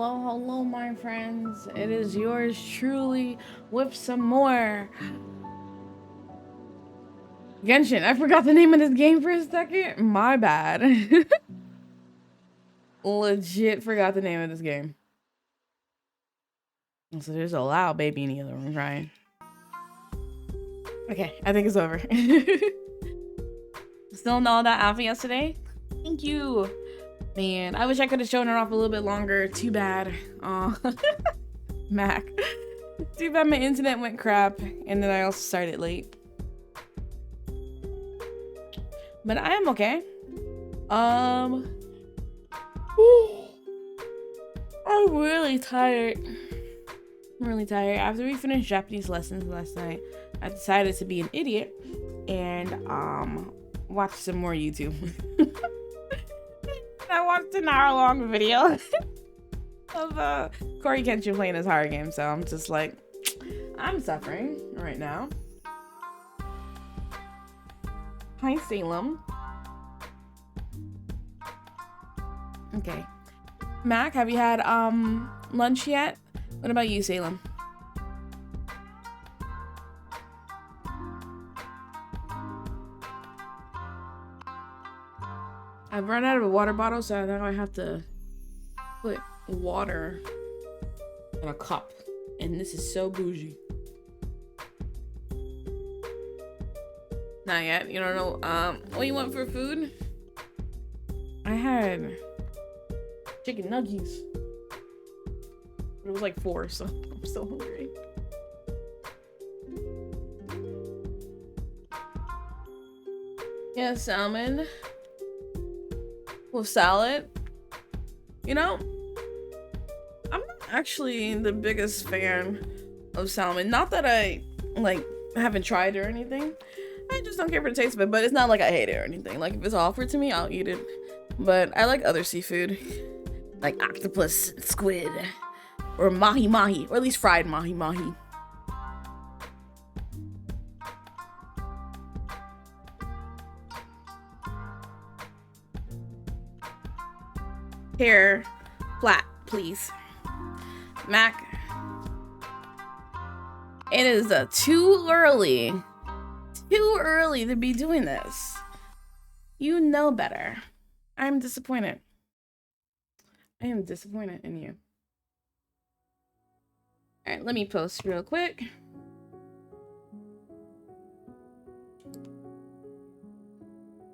hello, my friends. It is yours truly with some more Genshin. I forgot the name of this game for a second. My bad. Legit forgot the name of this game. So there's a loud baby in the other room crying. Okay, I think it's over. Still know that outfit yesterday? Thank you. Man, I wish I could have shown it off a little bit longer. Too bad. Mac. Too bad my internet went crap, and then I also started late. But I am okay. I'm really tired. I'm really tired. After we finished Japanese lessons last night, I decided to be an idiot and watch some more YouTube. I watched an hour-long video of Corey Kenshin playing his horror game, so I'm just like, I'm suffering right now. Hi, Salem. Okay. Mac, have you had lunch yet? What about you, Salem? I've run out of a water bottle, so now I have to put water in a cup. And this is so bougie. Not yet. You don't know what you want for food? I had chicken nuggies. But it was like 4, so I'm still hungry. Yeah, salmon with salad. You know, I'm not actually the biggest fan of salmon. Not that I like haven't tried or anything. I just don't care for the taste of it, but it's not like I hate it or anything. Like if it's offered to me, I'll eat it. But I like other seafood, like octopus, squid, or mahi-mahi, or at least fried mahi-mahi. Hair flat, please. Mac, it is too early to be doing this. You know better. I'm disappointed. I am disappointed in you. All right, let me post real quick.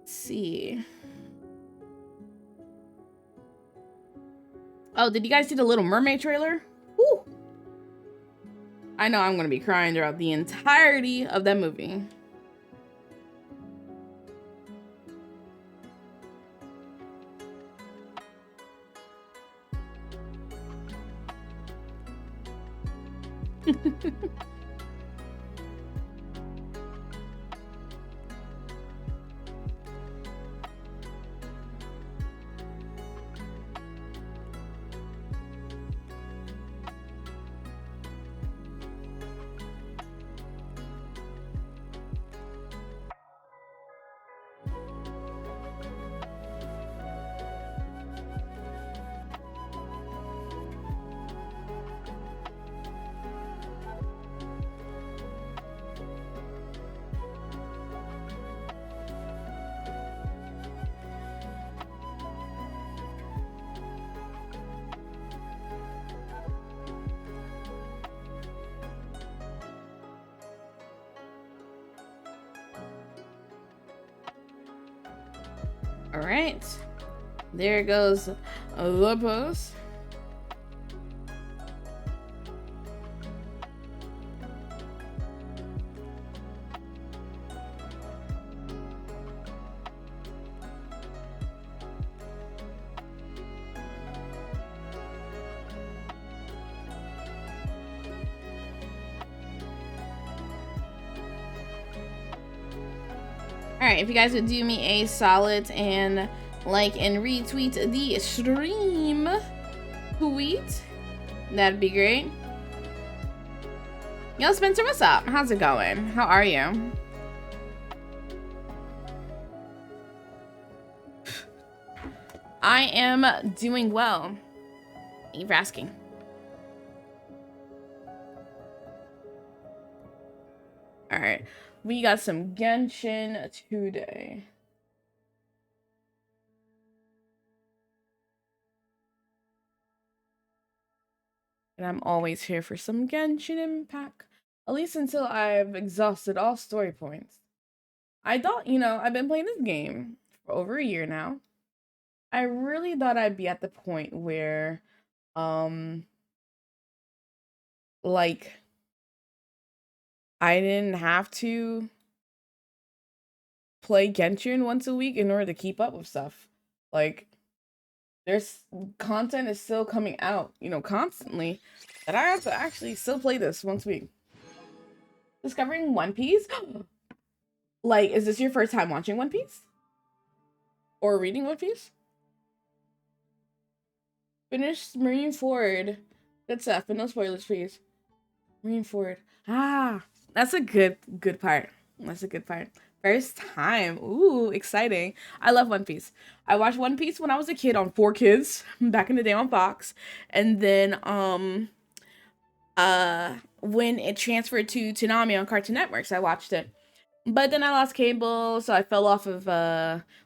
Let's see. Oh, did you guys see the Little Mermaid trailer? Woo! I know I'm gonna be crying throughout the entirety of that movie. All right, there goes the post. Alright, if you guys would do me a solid and like and retweet the stream tweet, that'd be great. Yo, Spencer, what's up? How's it going? How are you? I am doing well. Thank you for asking. All right, we got some Genshin today. And I'm always here for some Genshin Impact. At least until I've exhausted all story points. I thought, I've been playing this game for over a year now. I really thought I'd be at the point where, like, I didn't have to play Genshin once a week in order to keep up with stuff. Like, there's content is still coming out, constantly, that I have to actually still play this once a week. Discovering One Piece? Like, is this your first time watching One Piece? Or reading One Piece? Finished Marineford. Good stuff, but no spoilers, please. Marineford. Ah, that's a good part. That's a good part. First time. Ooh, exciting. I love One Piece. I watched One Piece when I was a kid on 4Kids back in the day on Fox. And then when it transferred to Toonami on Cartoon Networks, I watched it. But then I lost cable, so I fell off of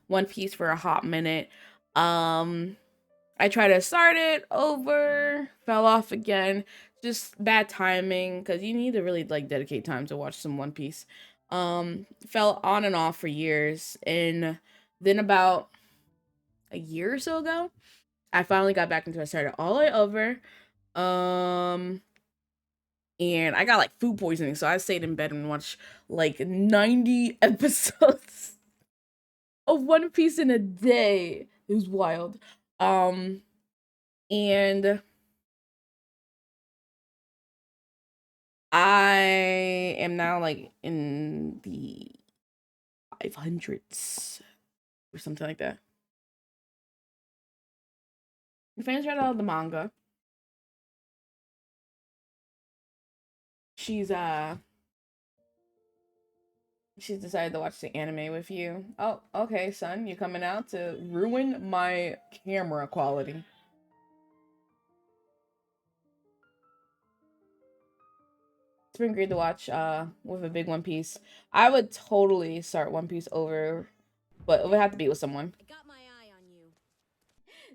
One Piece for a hot minute. I tried to start it over, fell off again. Just bad timing, because you need to really like dedicate time to watch some One Piece. Fell on and off for years, and then about a year or so ago, I finally got back into it. I started all the way over. And I got like food poisoning, so I stayed in bed and watched like 90 episodes of One Piece in a day. It was wild. And I am now like in the 500s or something like that. The fans read all the manga. She's decided to watch the anime with you. Oh, okay, son, you coming out to ruin my camera quality. It's been great to watch with a big One Piece. I would totally start One Piece over, but it would have to be with someone. I got my eye on you.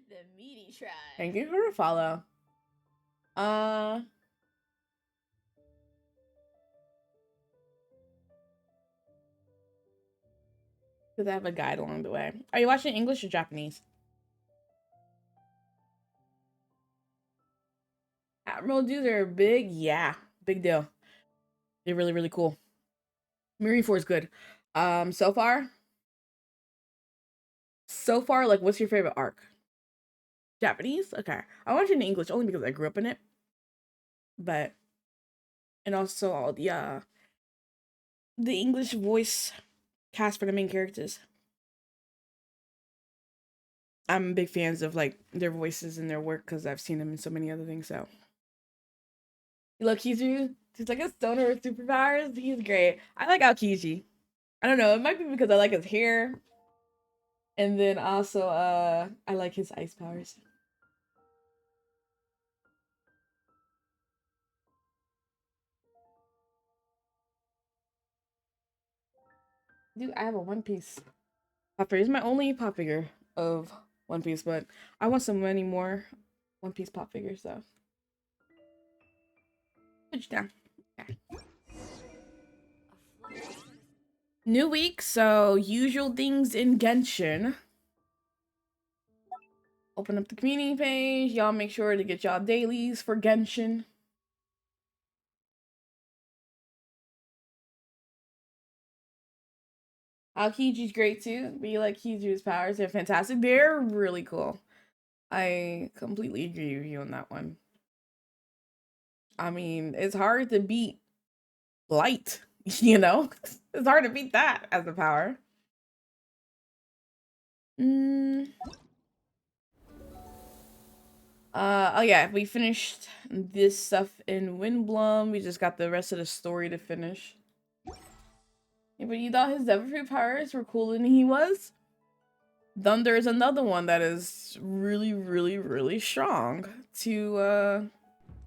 The meaty tribe. Thank you for a follow. Because I have a guide along the way. Are you watching English or Japanese? Admiral dudes are big. Yeah, big deal. They're really, really cool. Marineford is good. So far, like, what's your favorite arc? Japanese? Okay. I watch it in English only because I grew up in it. But, and also all the English voice cast for the main characters. I'm big fans of like their voices and their work because I've seen them in so many other things. So, look, he's like a stoner with superpowers. He's great. I like Aokiji. I don't know. It might be because I like his hair, and then also I like his ice powers. Dude, I have a One Piece pop figure. It's my only pop figure of One Piece, but I want so many more One Piece pop figures though. Switch down. Okay. New week, so usual things in Genshin. Open up the community page. Y'all make sure to get y'all dailies for Genshin. Aokiji's great too. But you like Kiju's powers. They're fantastic. They're really cool. I completely agree with you on that one. I mean, it's hard to beat light, you know? It's hard to beat that as a power. Oh yeah, we finished this stuff in Windblum. We just got the rest of the story to finish. Yeah, but you thought his Devil Fruit powers were cooler than he was? Thunder is another one that is really, really, really strong to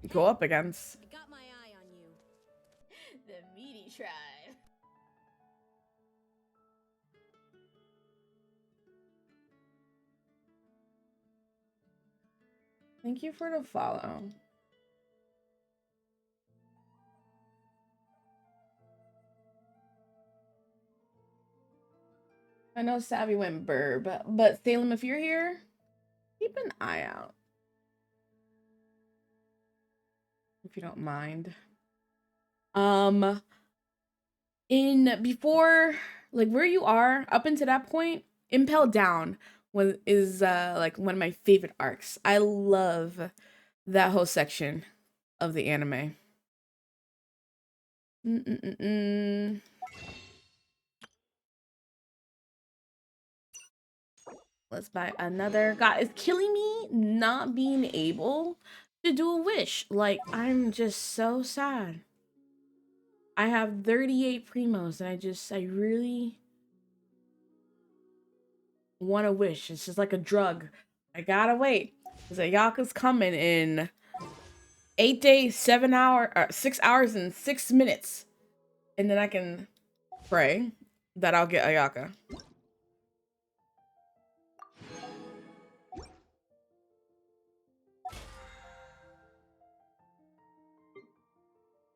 go up against. I got my eye on you. The meaty tribe. Thank you for the follow. I know Savvy went burb, but Salem, if you're here, keep an eye out. If you don't mind. In before, like where you are, up until that point, Impel Down is like one of my favorite arcs. I love that whole section of the anime. Let's buy another. God, it's killing me not being able to do a wish. Like, I'm just so sad. I have 38 primos and I really want to wish. It's just like a drug. I gotta wait. Because Ayaka's coming in 8 days, 7 hours, 6 hours and 6 minutes. And then I can pray that I'll get Ayaka.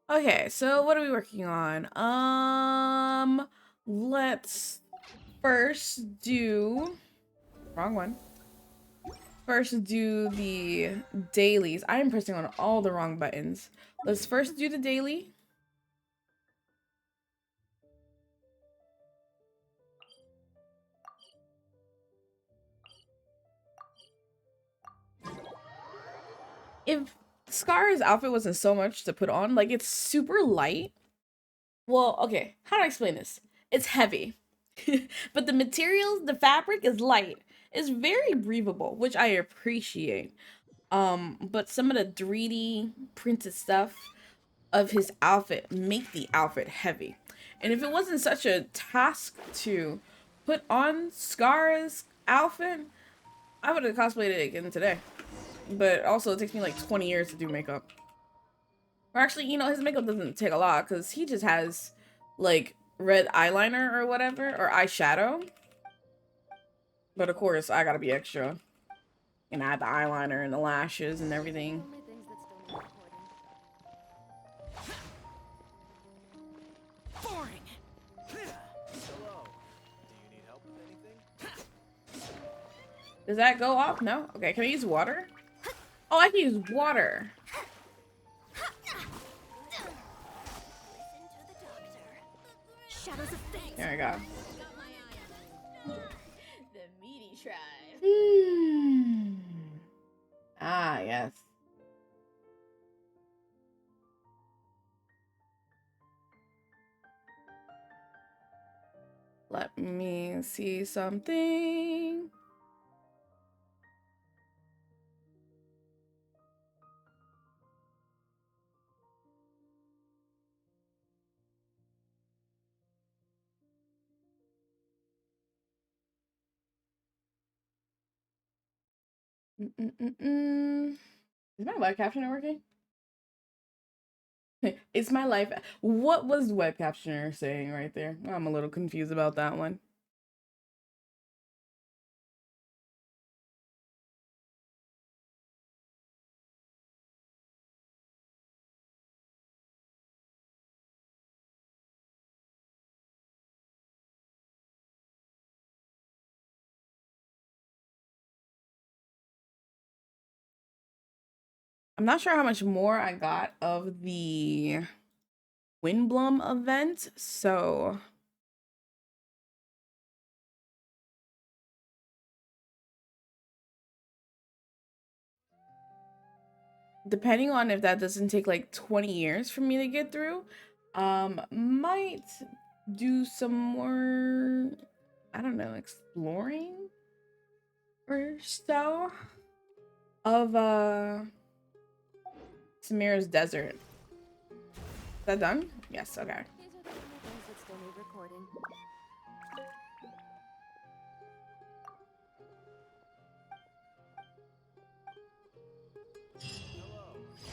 Okay, so what are we working on? Let's first do wrong one. First do the dailies. I am pressing on all the wrong buttons. Let's first do the daily. If Scar's outfit wasn't so much to put on, like it's super light. Well, okay, how do I explain this? It's heavy. But the materials, the fabric is light. It's very breathable, which I appreciate. But some of the 3D printed stuff of his outfit make the outfit heavy. And if it wasn't such a task to put on Scar's outfit, I would have cosplayed it again today. But also it takes me like 20 years to do makeup. Or actually, you know, his makeup doesn't take a lot because he just has like red eyeliner or whatever, or eyeshadow. But of course, I gotta be extra and add the eyeliner and the lashes and everything. Boring. Hello. Do you need help with anything? Does that go off? No? Okay, can I use water? Oh, I can use water. There we go. The meaty tribe. Ah, yes. Let me see something. Is my web captioner working? It's my life. What was the web captioner saying right there? I'm a little confused about that one. I'm not sure how much more I got of the Windblum event, so depending on if that doesn't take like 20 years for me to get through, might do some more, I don't know, exploring or so of Samira's desert. Is that done? Yes, okay. These are the only things that still need recording.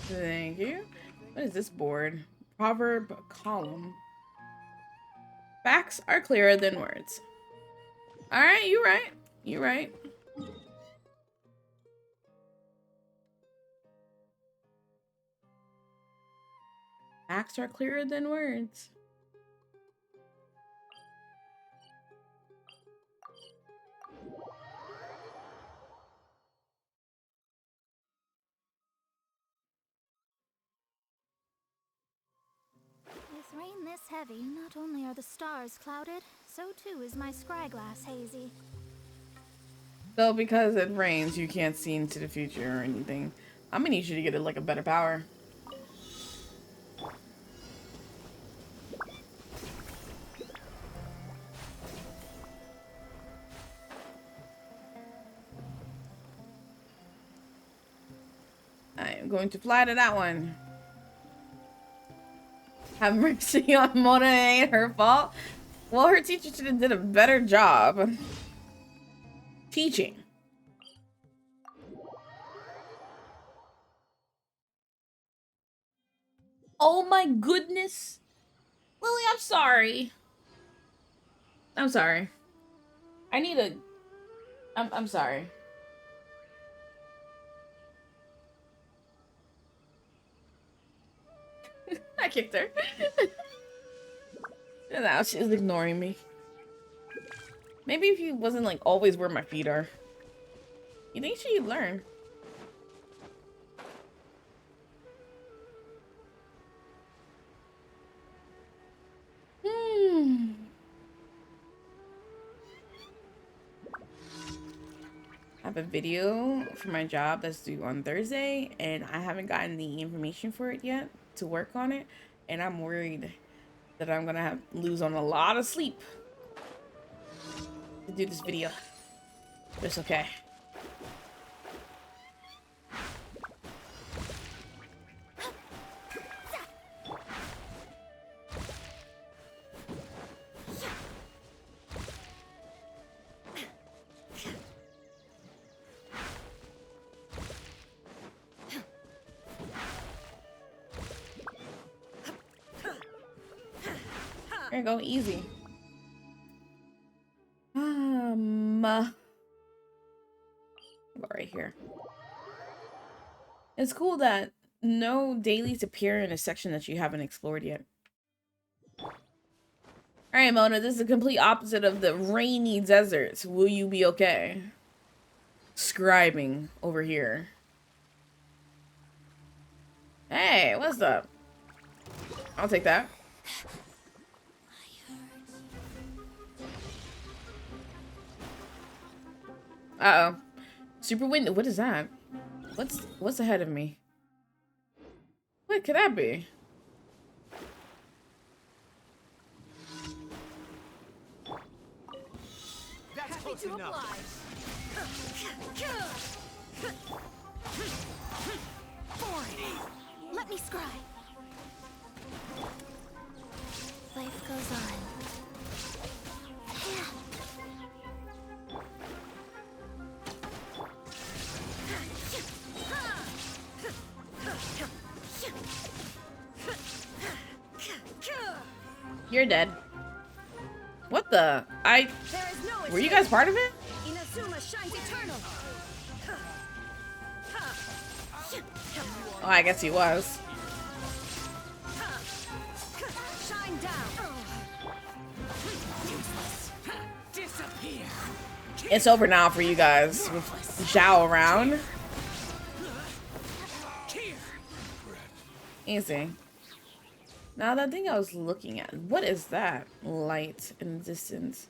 Thank you. What is this board? Proverb column. Facts are clearer than words. Alright, you're right. You're right. Facts are clearer than words. With rain this heavy, not only are the stars clouded, so too is my scryglass hazy. So because it rains, you can't see into the future or anything. I'm gonna need you to get it like a better power. I am going to fly to that one. Have mercy on Mona, ain't her fault. Well, her teacher should have did a better job teaching. Oh my goodness. Lily, I'm sorry. I'm sorry. I need a... I'm sorry. I kicked her. And now she's ignoring me. Maybe if you wasn't like always where my feet are. You think she'd learn? I have a video for my job that's due on Thursday, and I haven't gotten the information for it yet to work on it, and I'm worried that I'm gonna have lose on a lot of sleep to do this video. But it's okay. There you go, easy. Go right here. It's cool that no dailies appear in a section that you haven't explored yet. Alright, Mona, this is the complete opposite of the rainy deserts. Will you be okay? Scribing over here. Hey, what's up? I'll take that. Uh-oh. Super wind. What is that? What's ahead of me? What could that be? That's close enough. Let me scry. Life goes on. You're dead. What the? Were you guys part of it? Inazuma shines eternal. Oh, I guess he was. Shine down. Disappear. It's over now for you guys with Zhao around. Easy. Now that thing I was looking at, what is that light in the distance?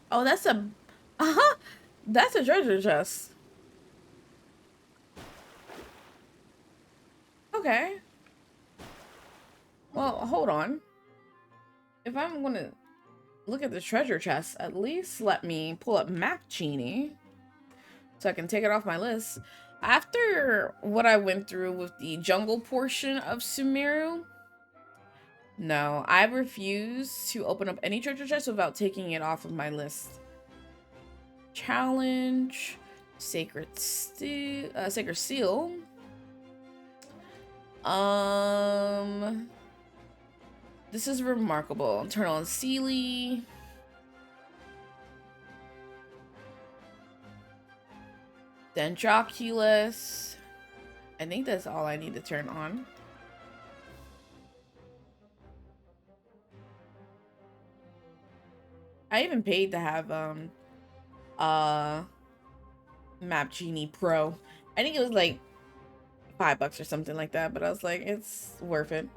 Oh, that's a that's a treasure chest. Okay. Well, hold on. If I'm gonna look at the treasure chest, at least let me pull up Map Genie so I can take it off my list. After what I went through with the jungle portion of Sumeru, no, I refuse to open up any treasure chest without taking it off of my list. Challenge. Sacred seal. This is remarkable. Eternal and Sealy. Dendroculus. I think that's all I need to turn on. I even paid to have Map Genie Pro. I think it was like $5 or something like that, but I was like, it's worth it.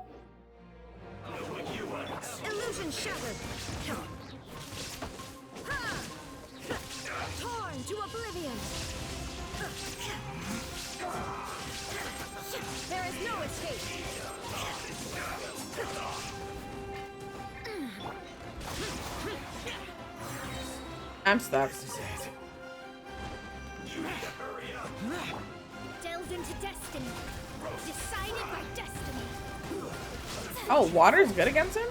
Illusion shattered. Torn to oblivion. There is no escape. I'm stuck. Delved into destiny. Decided by destiny. Oh, water's good against him?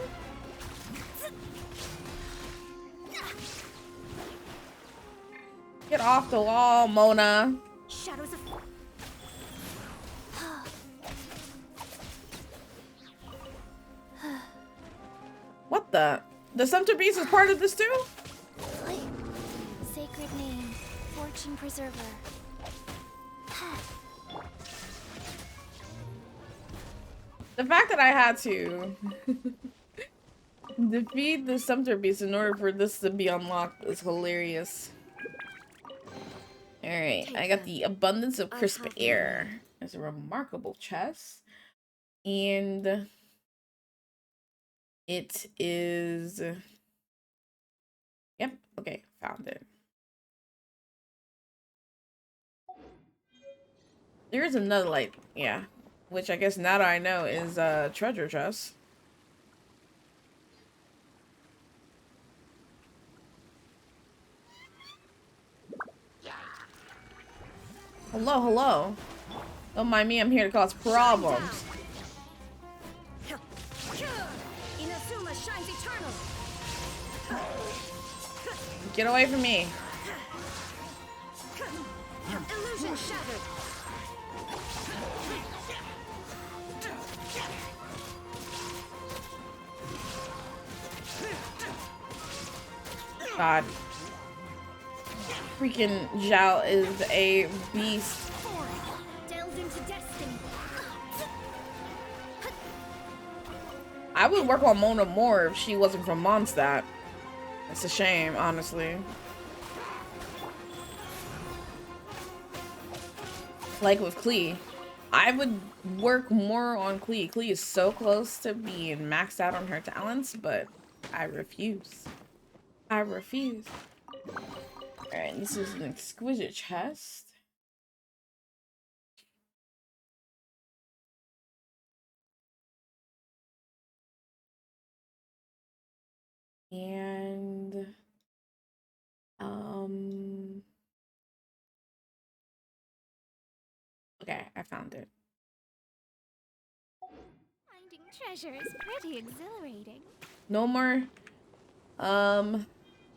Get off the wall, Mona. Shadows of... What the? The Sumter Beast is part of this too? Sacred name. Fortune preserver. The fact that I had to defeat the Sumter Beast in order for this to be unlocked is hilarious. Alright, I got the Abundance of Crisp Air. It's a remarkable chest. And it is... Yep, okay, found it. There is another light, yeah. Which I guess now that I know is treasure chest. Hello, hello. Don't mind me, I'm here to cause problems. Inazuma shines eternal. Get away from me. Illusion shattered. God. Freaking Zhao is a beast. Delved into destiny. I would work on Mona more if she wasn't from Mondstadt. It's a shame, honestly. Like with Klee. I would work more on Klee. Klee is so close to being maxed out on her talents, but I refuse. I refuse. Alright, this is an exquisite chest. And okay, I found it. Finding treasure is pretty exhilarating. No more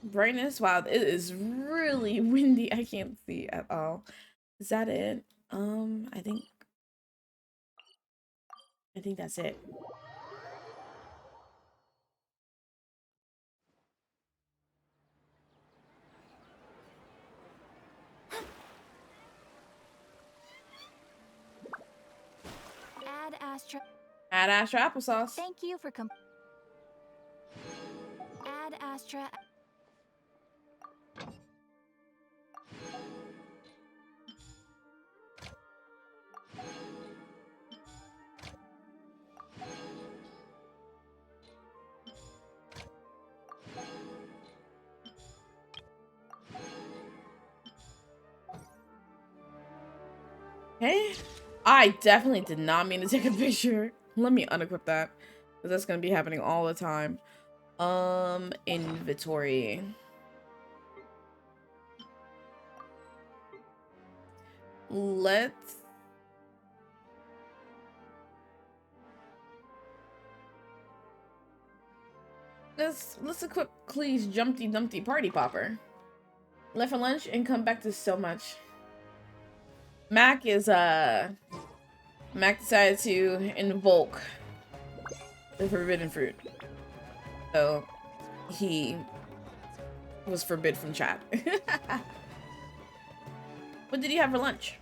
brightness. Wow, it is really windy. I can't see at all. Is that it? I think that's it. Add Astra applesauce. Thank you for Add Astra. Hey, I definitely did not mean to take a picture. Let me unequip that, because that's gonna be happening all the time. Inventory. Let's equip Klee's Jumpty Dumpty Party Popper. Left for lunch and come back to so much. Mac is Mac decided to invoke the forbidden fruit. So he was forbid from chat. What did you have for lunch?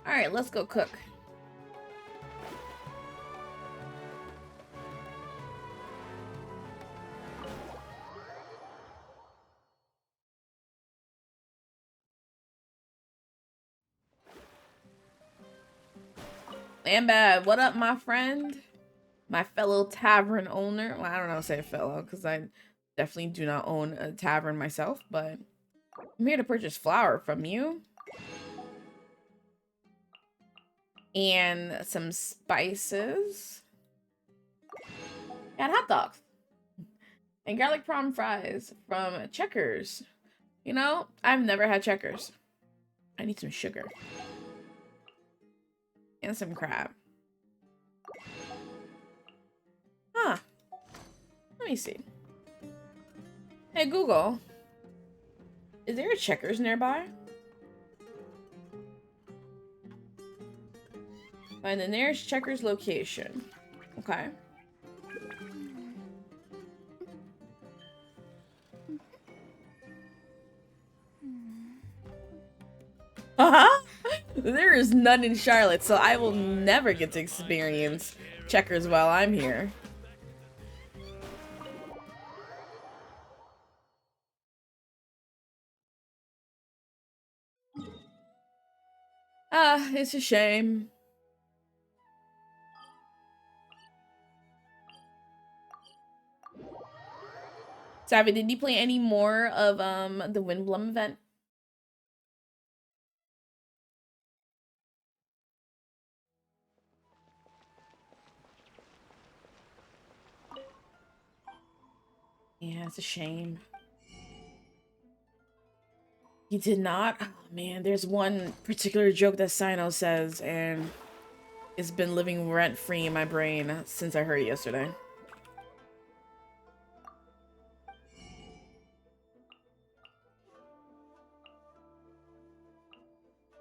All right, let's go cook. Lambad, what up, my friend? My fellow tavern owner. Well, I don't know, say fellow, because I definitely do not own a tavern myself, but I'm here to purchase flour from you. And some spices. And hot dogs. And garlic prawn fries from Checkers. You know, I've never had Checkers. I need some sugar. And some crab. Huh. Let me see. Hey, Google. Is there a Checkers nearby? Find the nearest Checkers location. Okay. There is none in Charlotte, so I will never get to experience Checkers while I'm here. Ah, it's a shame. Savvy, did you play any more of the Windblum event? Yeah, it's a shame. You did not? Oh man, there's one particular joke that Sino says, and it's been living rent-free in my brain since I heard it yesterday.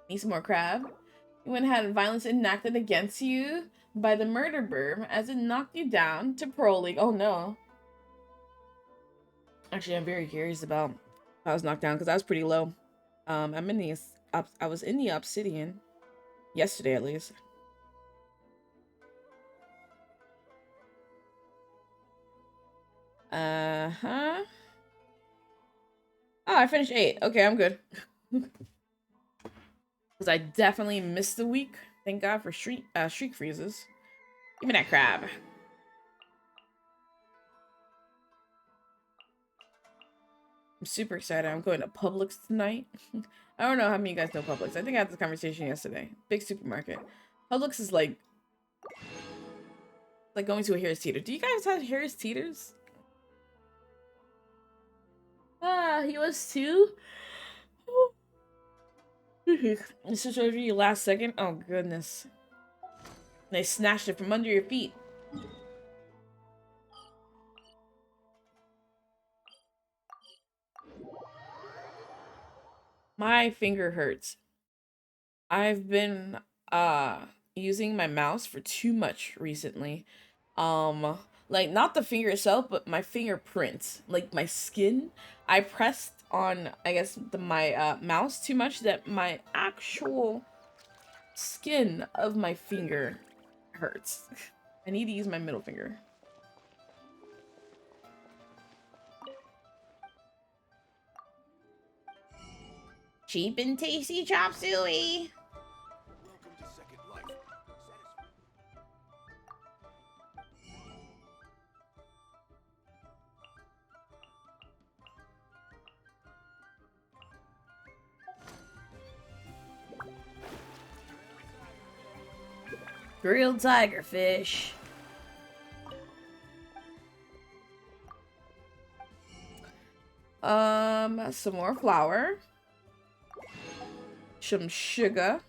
Need some more crab? You went and had violence enacted against you by the murder burb as it knocked you down to Pro League. Oh no. Actually, I'm very curious about how I was knocked down because I was pretty low. I'm in the I was in the Obsidian yesterday at least. Uh-huh. Oh, I finished 8. Okay, I'm good. Because I definitely missed the week. Thank God for streak freezes. Give me that crab. I'm super excited. I'm going to Publix tonight. I don't know how many of you guys know Publix. I think I had this conversation yesterday. Big supermarket. Publix is like going to a Harris Teeter. Do you guys have Harris Teeters? Ah, he was too. This is over you last second. Oh goodness. They snatched it from under your feet. My finger hurts. I've been using my mouse for too much recently. Like not the finger itself, but my fingerprints, like my skin. I pressed on, I guess, my mouse too much that my actual skin of my finger hurts. I need to use my middle finger. Cheap and tasty chop suey. Grilled tiger fish. Some more flour. Some sugar.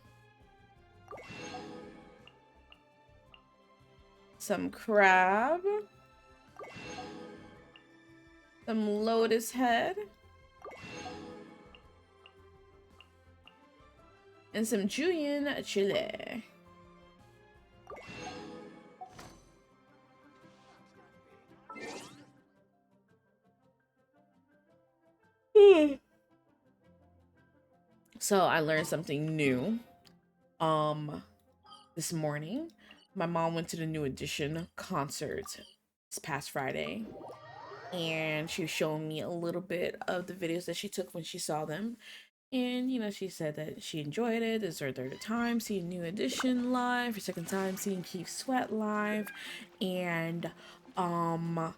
some crab, some lotus head, and some Julian chili. So I learned something new. This morning, my mom went to the New Edition concert this past Friday, and she was showing me a little bit of the videos that she took when she saw them. And you know, she said that she enjoyed it. This is her third time seeing New Edition live, her second time seeing Keith Sweat live, and some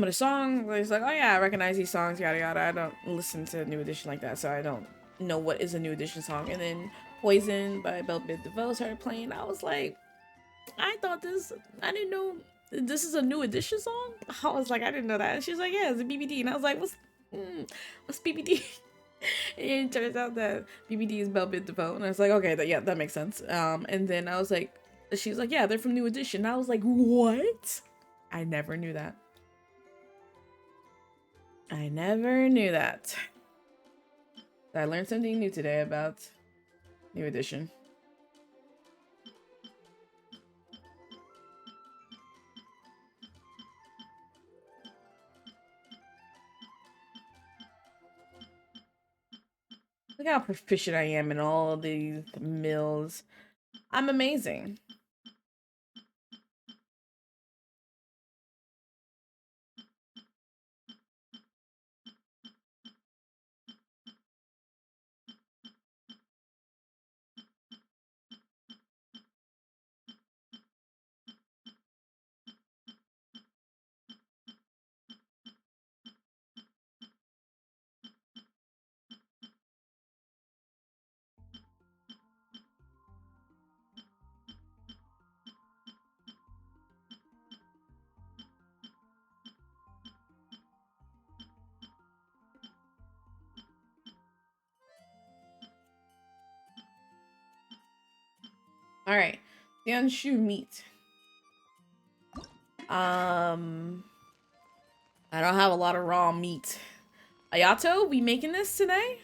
of the songs, it's like, oh yeah, I recognize these songs, yada yada. I don't listen to New Edition like that, so I don't know what is a New Edition song. And then Poison by Belle Biv DeVoe started playing. I was like, I didn't know this is a New Edition song. I was like, I didn't know that. And she's like, yeah, it's a BBD. And I was like, what's BBD? And it turns out that BBD is Belle Biv DeVoe. And I was like, okay, yeah, that makes sense. And then I was like, she's like, yeah, they're from New Edition. And I was like, what? I never knew that. I never knew that. I learned something new today about New Edition. Look how proficient I am in all of these mills. I'm amazing. All right, Yanshu meat. I don't have a lot of raw meat. Ayato, we making this today?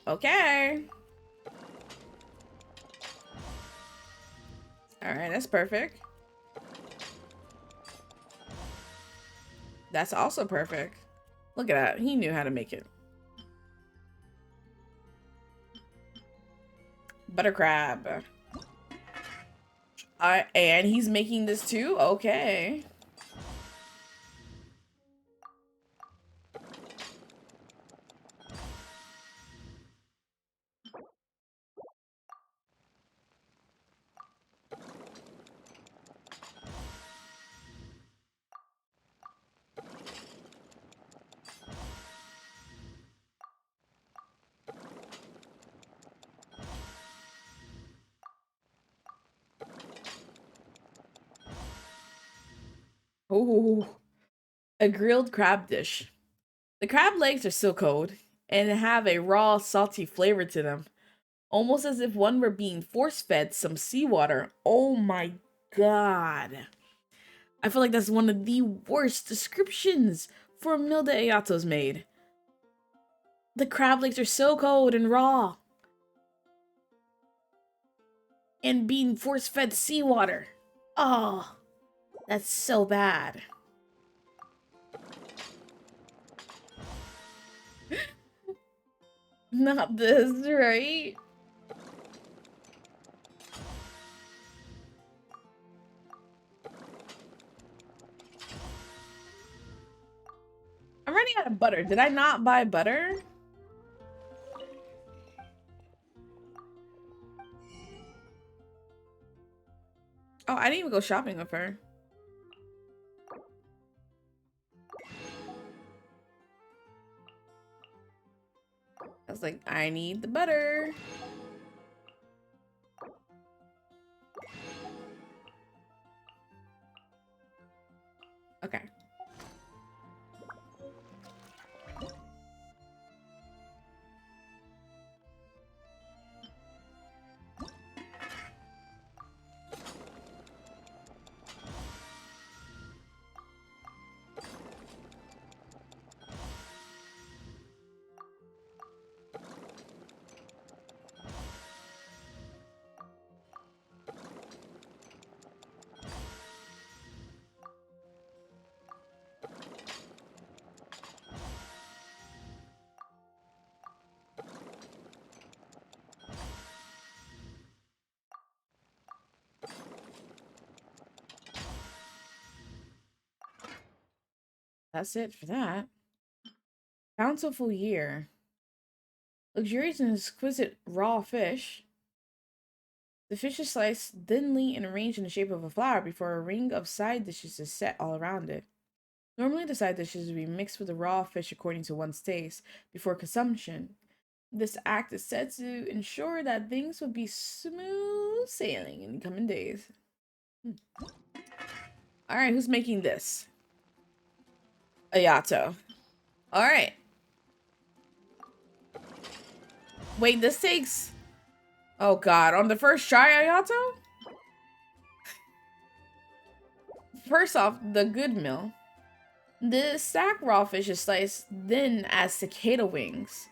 Okay. All right, that's perfect. That's also perfect. Look at that. He knew how to make it. Butter crab. And he's making this too? Okay. Oh, a grilled crab dish. The crab legs are so cold and have a raw, salty flavor to them. Almost as if one were being force-fed some seawater. Oh my god. I feel like that's one of the worst descriptions for a meal that Ayato's made. The crab legs are so cold and raw. And being force-fed seawater. Oh, that's so bad. Not this, right? I'm running out of butter. Did I not buy butter? Oh, I didn't even go shopping with her. I was like, I need the butter. Okay. That's it for that. Bountiful year. Luxurious and exquisite raw fish. The fish is sliced thinly and arranged in the shape of a flower before a ring of side dishes is set all around it. Normally, the side dishes would be mixed with the raw fish according to one's taste before consumption. This act is said to ensure that things would be smooth sailing in the coming days. Alright, who's making this? Ayato. Alright. Wait, this takes... Oh god, on the first try, Ayato? First off, the good meal. The stacked raw fish is sliced thin as cicada wings,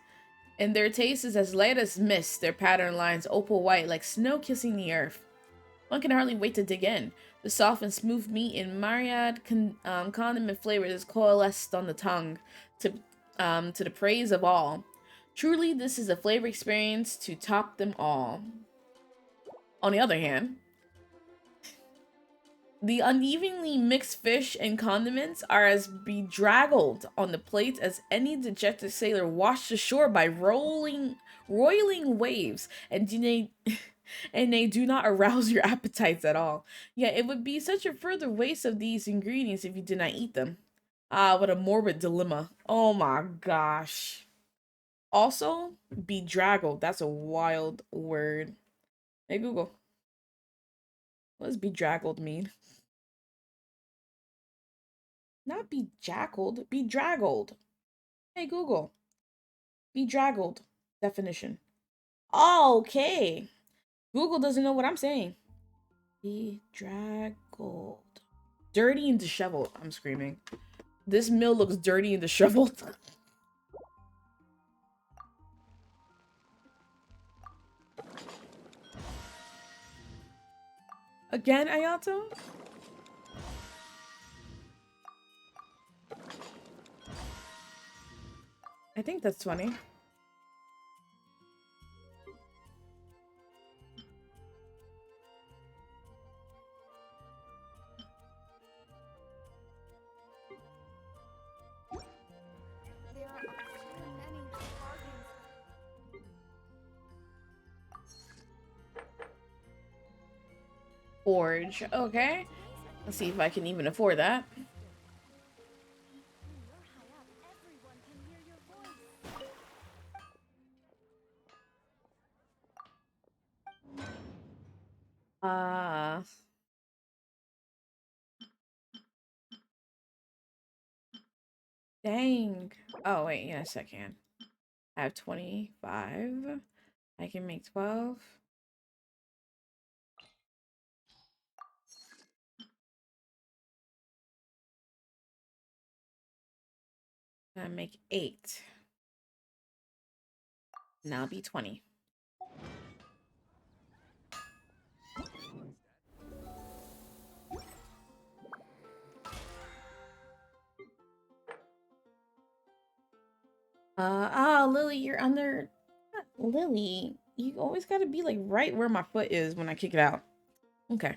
and their taste is as light as mist, their pattern lines opal white like snow kissing the earth. One can hardly wait to dig in. The soft and smooth meat in myriad condiment flavors is coalesced on the tongue to the praise of all. Truly, this is a flavor experience to top them all. On the other hand, the unevenly mixed fish and condiments are as bedraggled on the plate as any dejected sailor washed ashore by roiling waves, and they do not arouse your appetites at all. Yet it would be such a further waste of these ingredients if you did not eat them. Ah, what a morbid dilemma. Oh my gosh. Also, bedraggled. That's a wild word. Hey Google. What does bedraggled mean? Not bejackled, bedraggled. Hey Google. Bedraggled. Definition. Oh, okay. Google doesn't know what I'm saying. Bedraggled. Dirty and disheveled. I'm screaming. This meal looks dirty and disheveled. Again, Ayato? I think that's 20. There are too many bargains. Forge. Okay. Let's see if I can even afford that. When you're high up, everyone can hear your voice. Dang. Oh, wait, yes, I can. I have 25. I can make 12. I make 8. Now I'll be 20. Lily, you're under... Lily, you always gotta be, like, right where my foot is when I kick it out. Okay.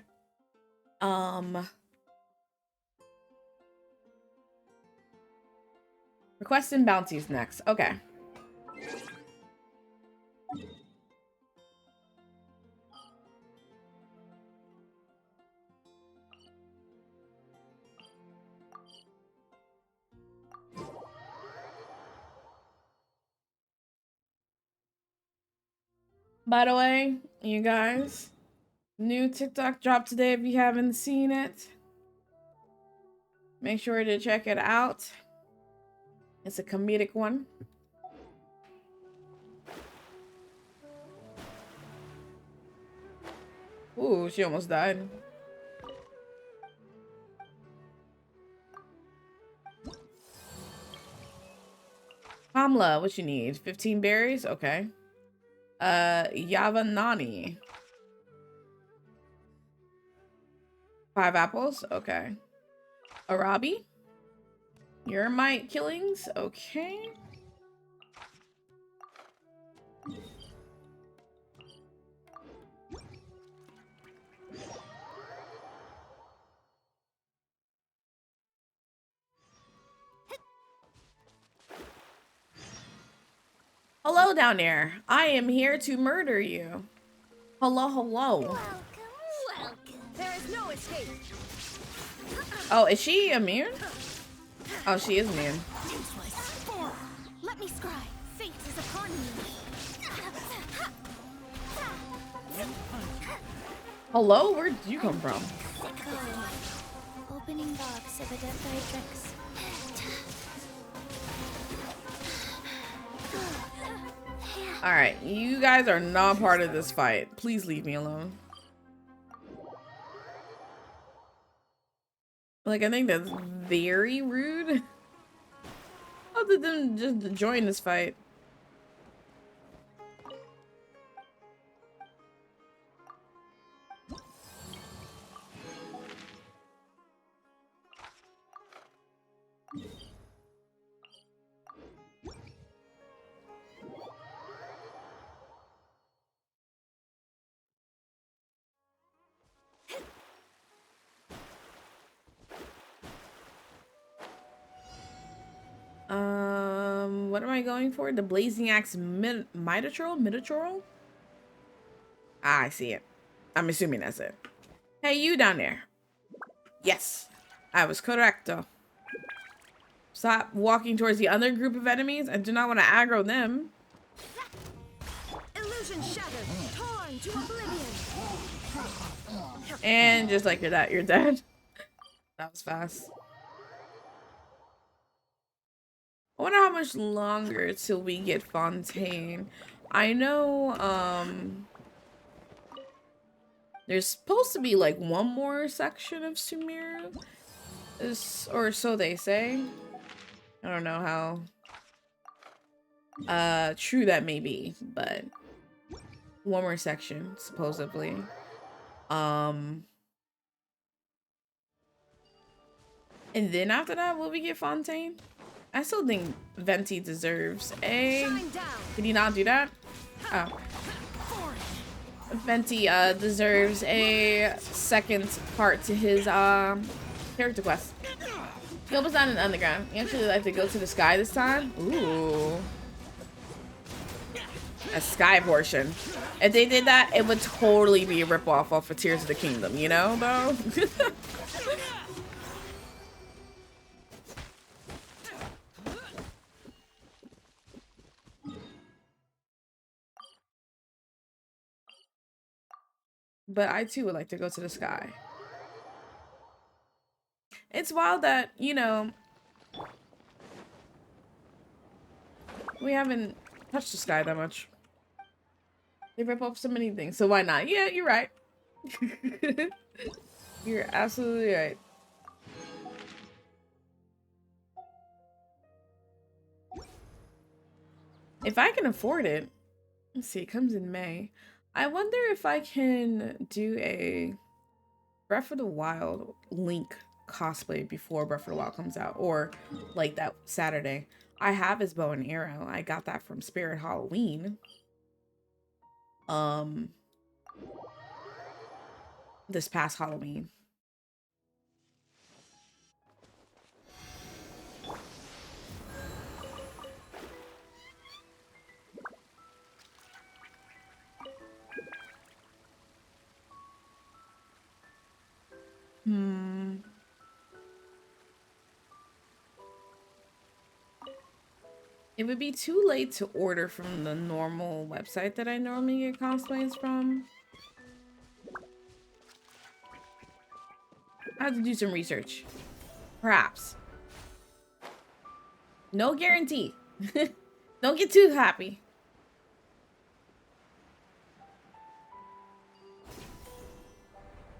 Requesting bounties next. Okay. By the way, you guys, new TikTok dropped today if you haven't seen it. Make sure to check it out. It's a comedic one. Ooh, she almost died. Kamla, what you need? 15 berries? Okay. Yavanani. 5 apples? Okay. Arabi? Your might killings? Okay. Hello down there. I am here to murder you. Hello, hello. Welcome, welcome. There is no escape. Oh, is she immune? Oh, she is immune. Let me scry. Fate is upon me. Hello, where did you come from? Opening box of Adephydrix. Alright, you guys are not part of this fight. Please leave me alone. Like, I think that's very rude. Other than just to join this fight. What am I going for? The Blazing Axe Minotaur? Ah, I see it. I'm assuming that's it. Hey, you down there. Yes, I was correcto. Stop walking towards the other group of enemies. I do not want to aggro them. Illusion shattered. Torn to oblivion. And just like you're dead. That was fast. I wonder how much longer till we get Fontaine. I know, there's supposed to be like one more section of Sumeru, or so they say. I don't know how true that may be, but one more section supposedly. And then after that, will we get Fontaine? I still think Venti deserves a... Did he not do that? Oh. Venti deserves a second part to his character quest. He opens down in the underground. You actually like to go to the sky this time? Ooh. A sky portion. If they did that, it would totally be a ripoff off of Tears of the Kingdom, you know, though? But I too would like to go to the sky. It's wild that, you know, we haven't touched the sky that much. They rip up so many things, so why not? Yeah, you're right. You're absolutely right. If I can afford it, let's see, it comes in May. I wonder if I can do a Breath of the Wild Link cosplay before Breath of the Wild comes out, or like that Saturday. I have his bow and arrow. I got that from Spirit Halloween. This past Halloween. It would be too late to order from the normal website that I normally get cosplays from. I have to do some research. Perhaps. No guarantee. Don't get too happy.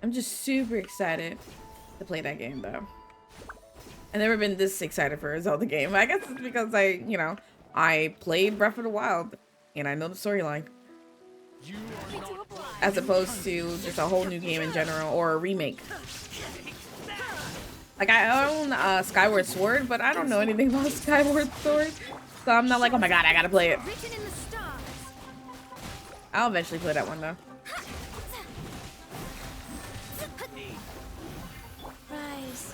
I'm just super excited to play that game, though. I've never been this excited for a Zelda game. I guess it's because I played Breath of the Wild and I know the storyline. As opposed to just a whole new game in general or a remake. Like, I own Skyward Sword, but I don't know anything about Skyward Sword. So I'm not like, oh my god, I gotta play it. I'll eventually play that one, though. Rise.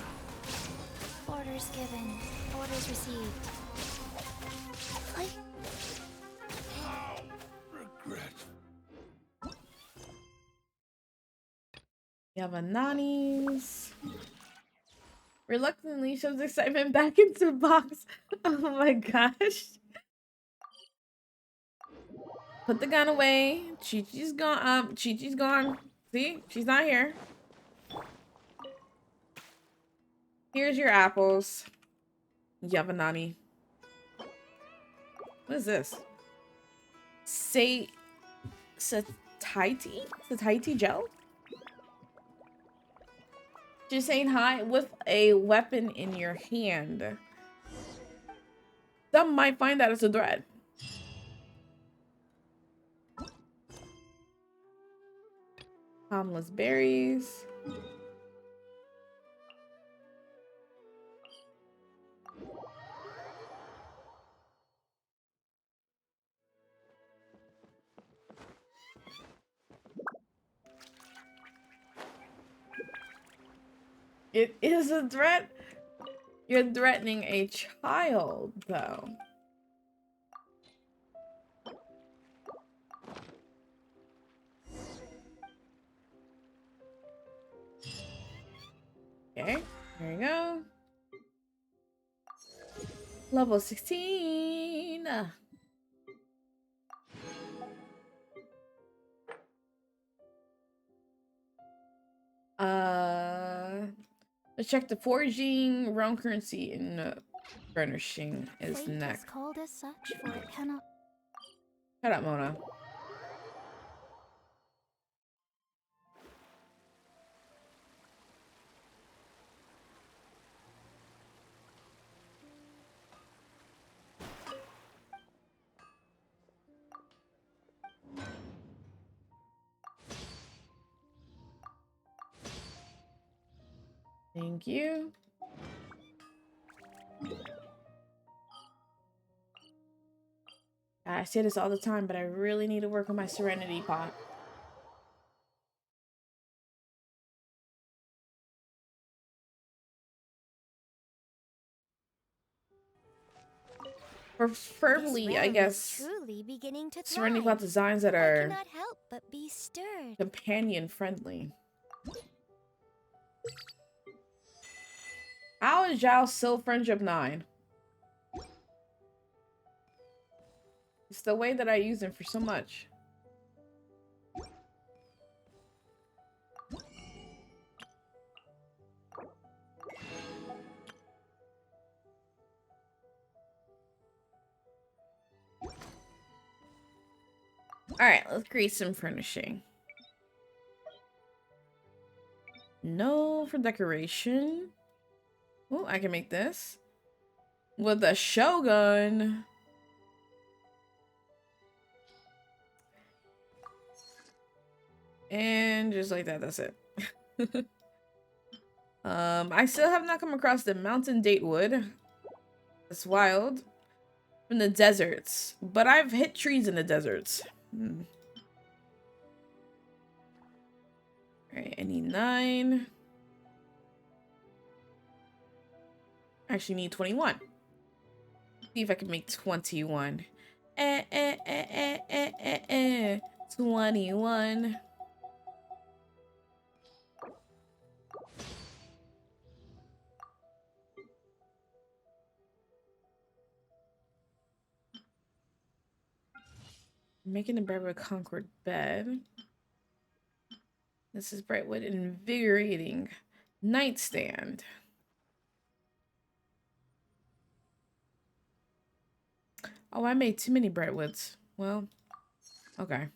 Orders given. Orders received. Yavananis. Reluctantly shows excitement back into box. Oh my gosh. Put the gun away. Chi-Chi's gone. Chi-Chi's gone. See? She's not here. Here's your apples. Yavanani. What is this? Say... Satiety? Satiety gel? Just saying hi with a weapon in your hand. Some might find that as a threat. Harmless berries. It is a threat. You're threatening a child, though. Okay, there you go. Level 16. Let's check the foraging, realm currency, and furnishing is Fate next. is called as such, for it cannot. Shut up, Mona. Thank you. I say this all the time, but I really need to work on my serenity pot. Preferably, I guess, truly beginning to serenity thrive. pot designs that I are cannot help but be stirred. companion friendly. How is Zhao still friendship 9? It's the way that I use him for so much. Alright, let's create some furnishing. No for decoration. Oh, I can make this. With a shogun. And just like that, that's it. I still have not come across the mountain date wood. It's wild. From the deserts. But I've hit trees in the deserts. Alright, I need 9. I actually need 21. See if I can make 21. 21. Making a Brightwood Concord bed. This is Brightwood invigorating nightstand. Oh, I made too many Brightwoods. Well, okay.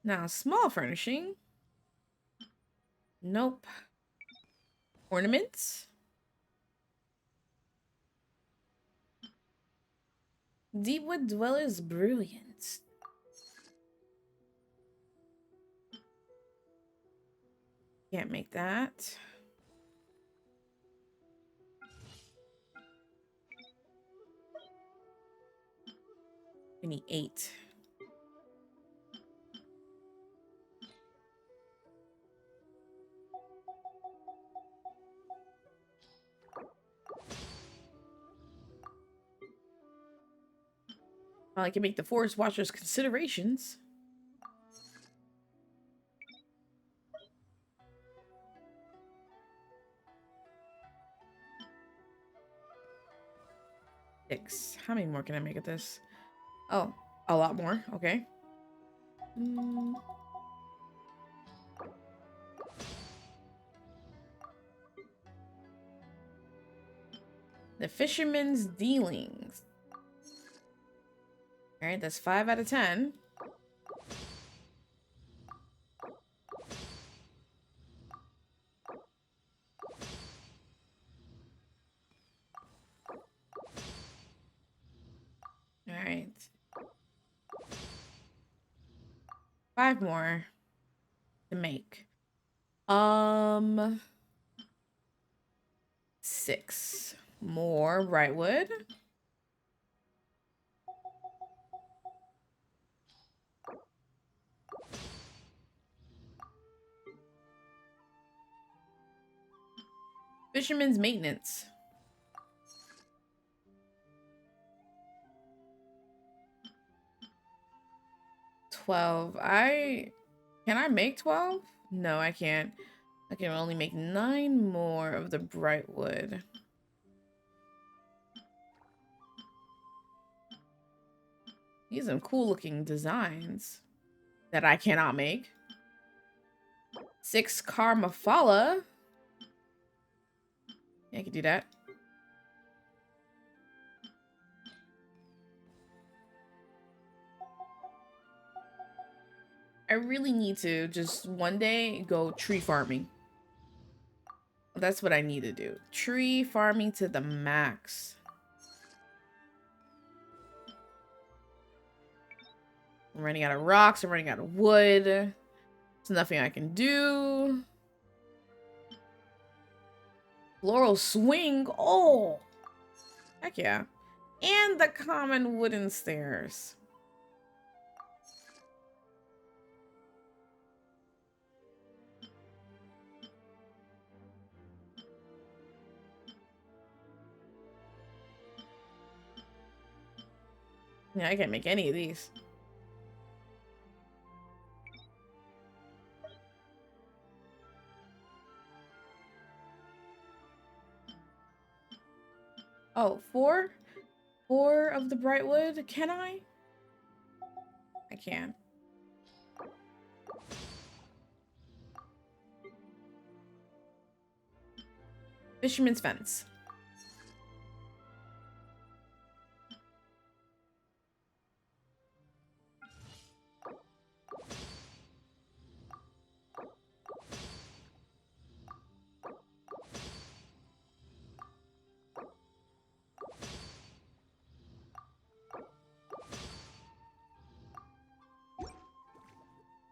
Now, small furnishing. Nope. Ornaments. Deepwood Dweller's Brilliance. Can't make that. I need 8. Well, I can make the Forest Watcher's considerations. 6. How many more can I make of this? Oh, a lot more. Okay. The fisherman's dealings. All right, that's 5 out of 10. All right. 5 more to make. 6 more brightwood. Fisherman's maintenance. 12. Can I make 12? No, I can't. I can only make 9 more of the brightwood. These are some cool looking designs that I cannot make. 6 Karmafala. Yeah, I can do that. I really need to just one day go tree farming. That's what I need to do. Tree farming to the max. I'm running out of rocks. I'm running out of wood. There's nothing I can do. Floral swing. Oh, heck yeah. And the common wooden stairs. Yeah, I can't make any of these. Oh, 4? 4 of the brightwood? Can I? I can. Fisherman's fence.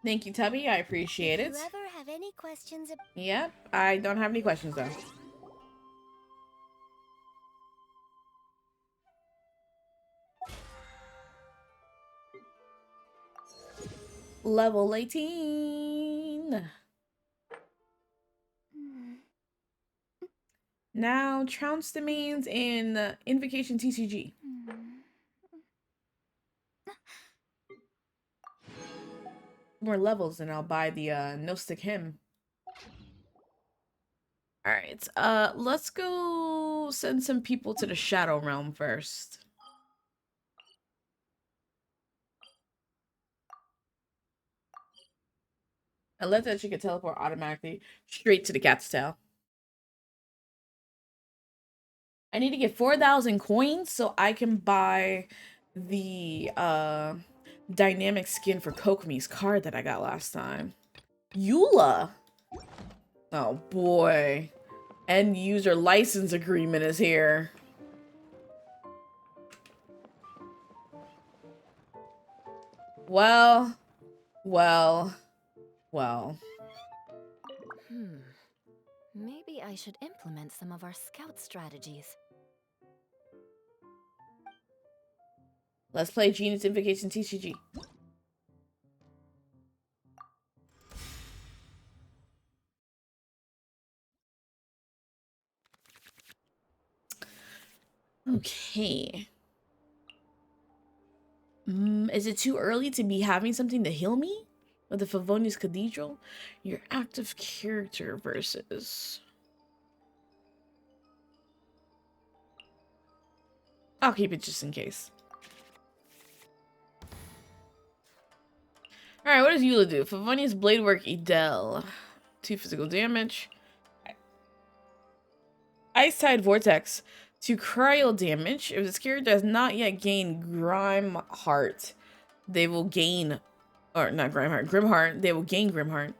Thank you, Tubby. I appreciate it. If you ever have any questions about... Yep, I don't have any questions though. Level 18. Now, trounce domains in Invocation TCG. More levels and I'll buy the Gnostic Hymn. Alright, let's go send some people to the Shadow Realm first. I love that you can teleport automatically straight to the cat's tail. I need to get 4,000 coins so I can buy the dynamic skin for Kokomi's card that I got last time. Eula! Oh boy. End user license agreement is here. Well. Maybe I should implement some of our scout strategies. Let's play Genius Invocation TCG. Okay. Is it too early to be having something to heal me? With the Favonius Cathedral? Your active character versus... I'll keep it just in case. Alright, what does Eula do? Favonia's Blade Work Edel. 2 physical damage. Ice Tide Vortex. 2 cryo damage. If this character has not yet gained Grime Heart, they will gain... Or not Grime Heart. Grim Heart. They will gain Grim Heart.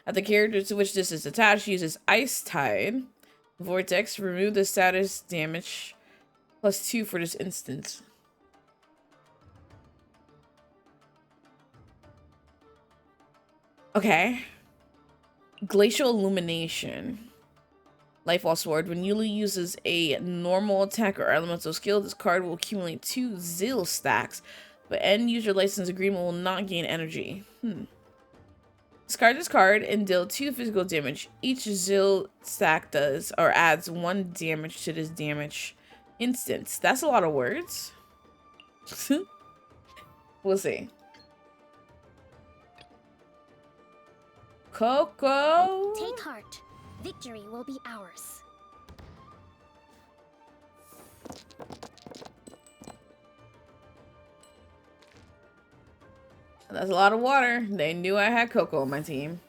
At the character to which this is attached, uses Ice Tide Vortex. Remove the status damage +2 for this instance. Okay. Glacial Illumination. Lifewall Sword. When Eula uses a normal attack or elemental skill, this card will accumulate 2 Zil stacks, but end user license agreement will not gain energy. Discard this card and deal 2 physical damage. Each Zil stack does or adds 1 damage to this damage instance. That's a lot of words. We'll see. Coco. Take heart. Victory will be ours. That's a lot of water. They knew I had Coco on my team.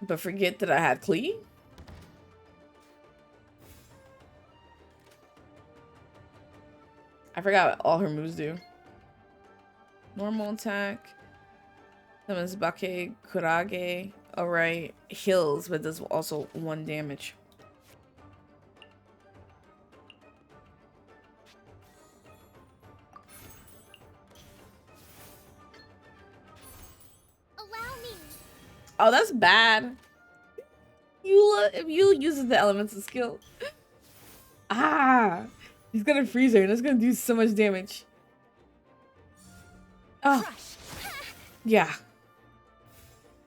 But forget that I had Klee. I forgot what all her moves do. Normal attack. Summons Bake, Kurage. Alright. Heals, but does also 1 damage. Allow me. Oh, that's bad. If Eula uses the elemental skill. He's gonna freeze her and it's gonna do so much damage. Oh. Yeah.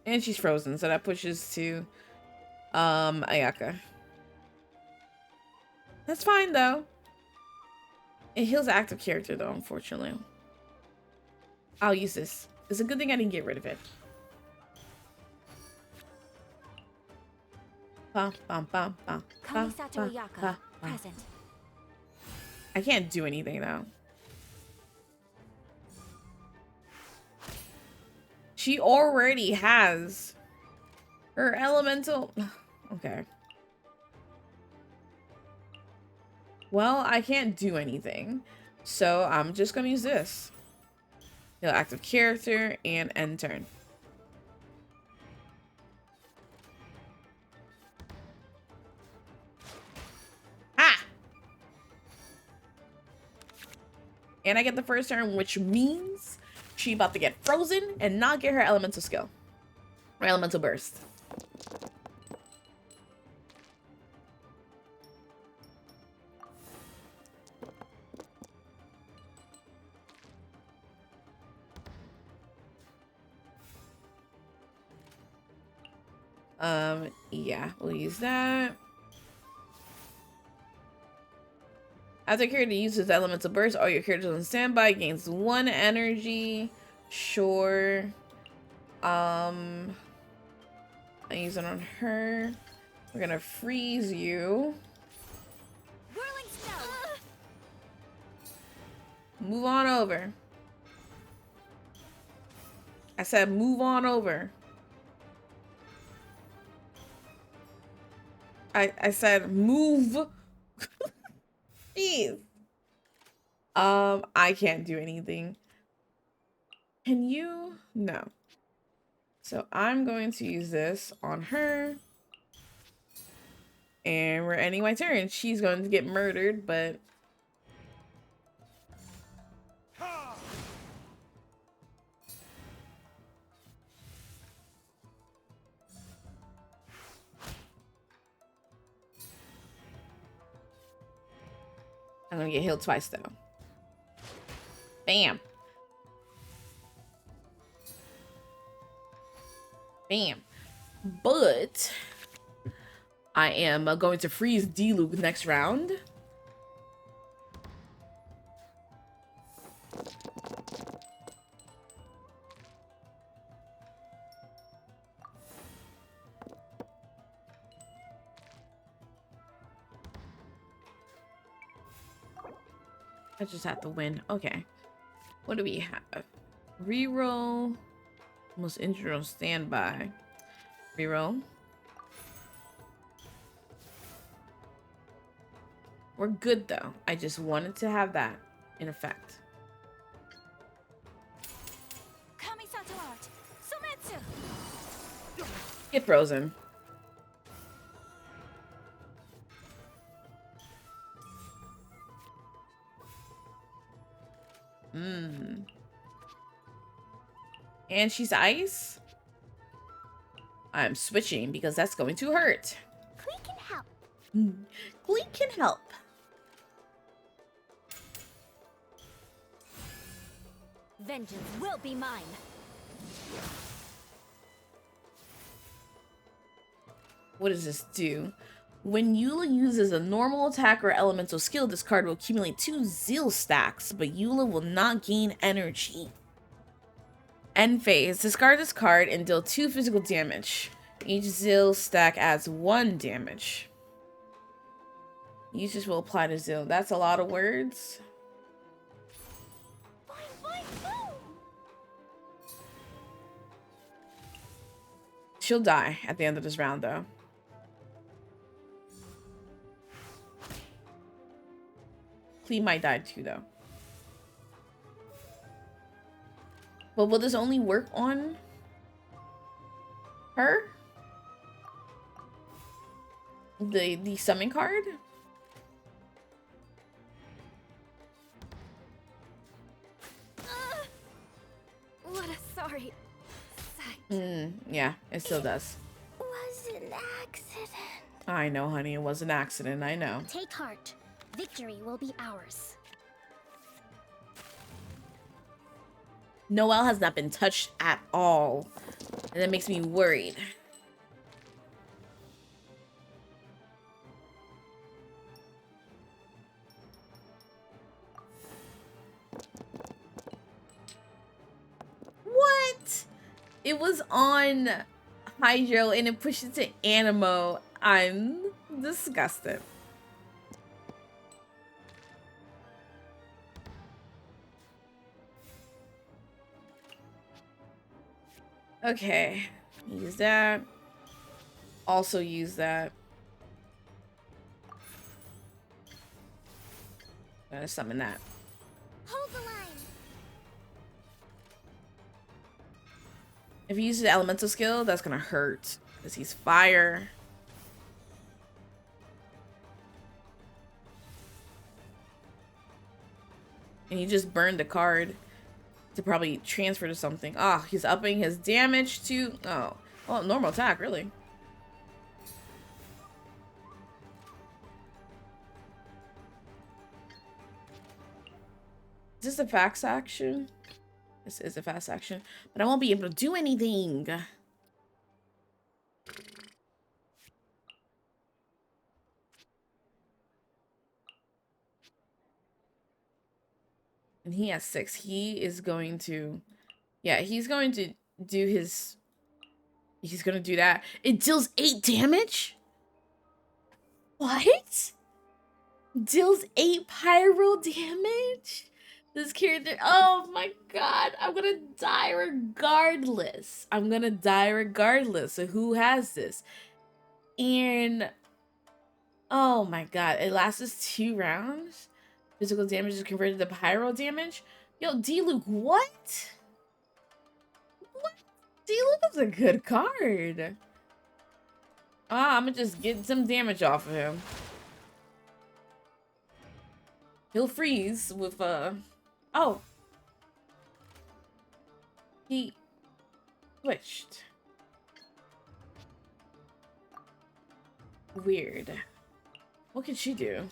And she's frozen, so that pushes to Ayaka. That's fine though. It heals active character though, unfortunately. I'll use this. It's a good thing I didn't get rid of it. Kamisato Ayaka, present. I can't do anything though. She already has her elemental. Okay. Well, I can't do anything. So I'm just gonna use this. Heal active character and end turn. Ah! And I get the first turn, which means she about to get frozen and not get her elemental skill. Or elemental burst. Yeah, we'll use that. After a character uses elemental burst, all your characters on standby gains 1 energy. Sure. I use it on her. We're gonna freeze you. Whirling snow. Move on over. I said move on over. I said move. Jeez. I can't do anything. Can you? No. So I'm going to use this on her. And we're ending my turn. She's going to get murdered, but... I'm gonna get healed twice, though. Bam. Bam. But I am going to freeze D-Luke next round. I just have to win. Okay. What do we have? Reroll. Most injured on standby. Reroll. We're good though. I just wanted to have that in effect. Kamisato art. Sumetsu. Get frozen. And she's ice. I'm switching because that's going to hurt. Clee can help. Glee can help. Vengeance will be mine. What does this do? When Eula uses a normal attack or elemental skill, this card will accumulate 2 Zeal stacks, but Eula will not gain energy. End phase. Discard this card and deal 2 physical damage. Each Zeal stack adds 1 damage. Usage will apply to Zeal. That's a lot of words. She'll die at the end of this round, though. Clee might die too, though. But will this only work on her? The summon card? What a sorry sight. Yeah, it still does. Was an accident. I know, honey. It was an accident. I know. Take heart. Victory will be ours. Noelle has not been touched at all. And that makes me worried. What? It was on Hydro and it pushed it to Animo. I'm disgusted. Okay, use that. Also use that. Gotta summon that. Hold the line. If he uses the elemental skill, that's gonna hurt because he's fire. And he just burned the card to probably transfer to something. Ah, he's upping his damage to... Oh, well, normal attack, really. Is this a fast action? This is a fast action, but I won't be able to do anything. And he has 6. He is going to... Yeah, he's going to do his... He's going to do that. It deals 8 damage? What? Deals 8 pyro damage? This character... Oh my god. I'm going to die regardless. I'm going to die regardless. So who has this? And... Oh my god. It lasts 2 rounds? Physical damage is converted to pyro damage? Yo, D-Luke, what? What? D-Luke is a good card. Ah, I'm gonna just get some damage off of him. He'll freeze with, Oh. He switched. Weird. What can she do?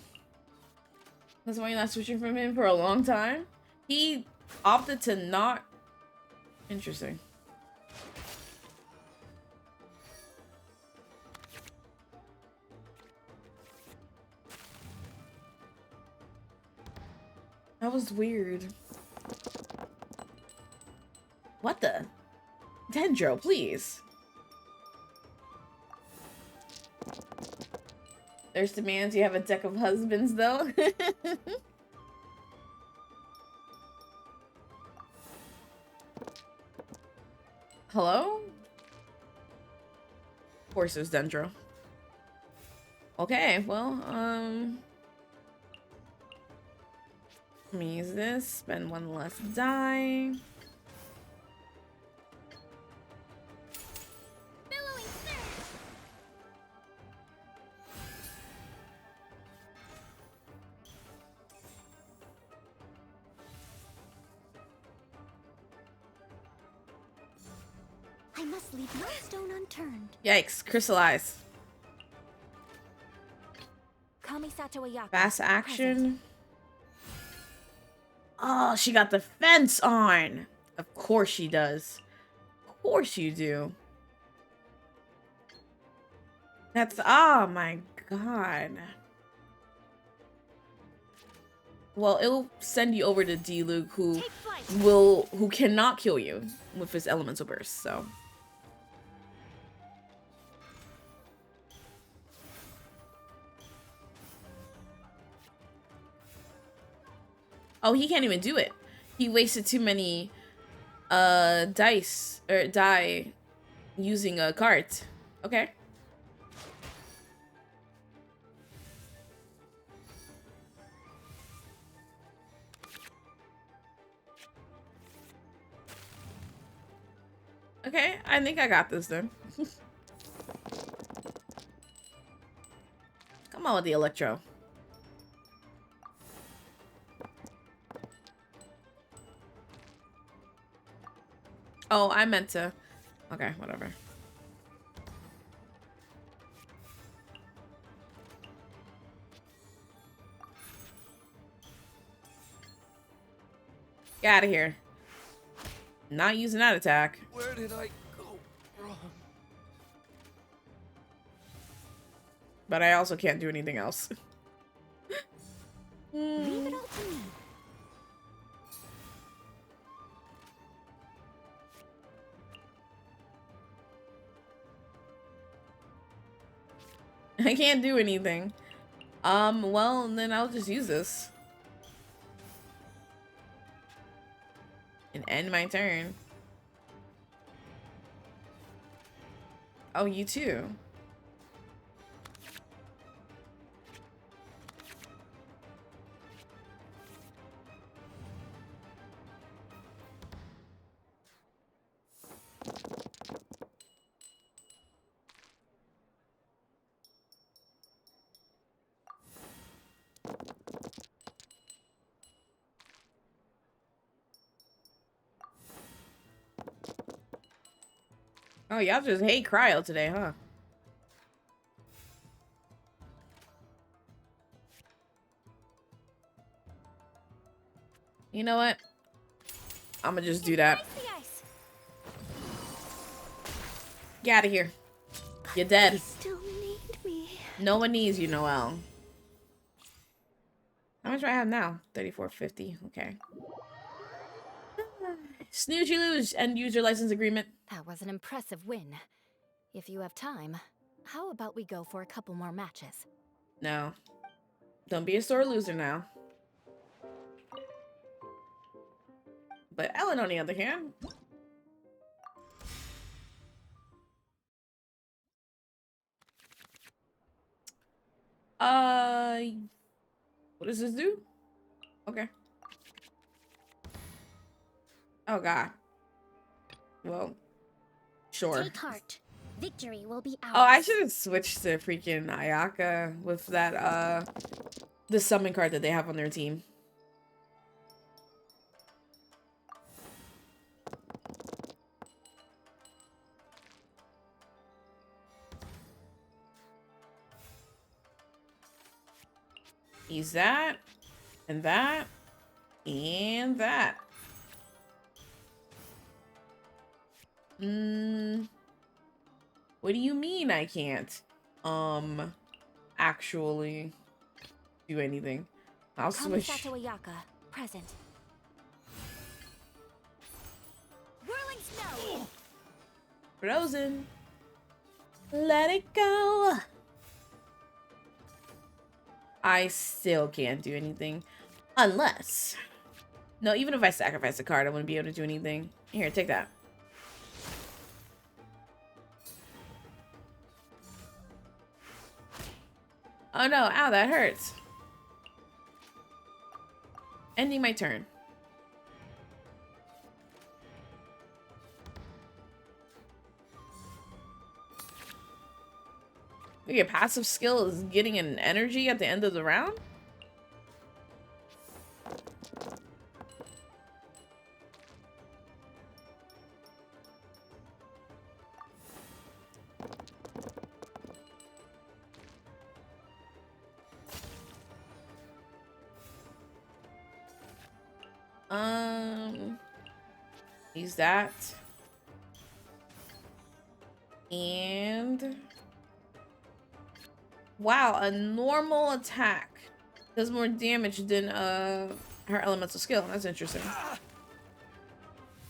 That's why you're not switching from him for a long time? He opted to not... Interesting. That was weird. What the? Dendro, please. There's demands. You have a deck of husbands, though. course there's Dendro. Okay, well, let me use this. Spend one less die. I must leave no stone unturned. Yikes, crystallize. Kamisato Ayaka. Fast action. Oh, she got the fence on. Of course she does. Of course you do. That's, oh my god. Well, it'll send you over to D-Luke, who cannot kill you with his elemental burst, so. Oh, he can't even do it. He wasted too many dice or die using a cart. Okay. Okay, I think I got this then. Come on with the electro. Oh, I meant to. Okay, whatever. Get out of here. Not using that attack. Where did I go wrong? But I also can't do anything else. Leave it all to me. I can't do anything. Well, then I'll just use this. And end my turn. Oh, you too. Oh, y'all just hate cryo today, huh? You know what? I'm gonna just do that. Get out of here. You're dead. You still need me. No one needs you, Noelle. How much do I have now? 34.50. Okay. Snooze, you lose. End user license agreement. That was an impressive win. If you have time, how about we go for a couple more matches? No. Don't be a sore loser now. But Ellen, on the other hand. What does this do? Okay. Oh, God. Well, sure. Take heart. Victory will be ours. Oh, I should have switched to freaking Ayaka with that, the summon card that they have on their team. Use that, and that, and that. What do you mean I can't, actually do anything? I'll switch. Kamisato Ayaka, present. Whirling snow. Frozen. Let it go. I still can't do anything. Unless... No, even if I sacrifice a card, I wouldn't be able to do anything. Here, take that. Oh no, ow, that hurts. Ending my turn. Your passive skill is getting an energy at the end of the round? Use that. And wow, a normal attack does more damage than her elemental skill. That's interesting.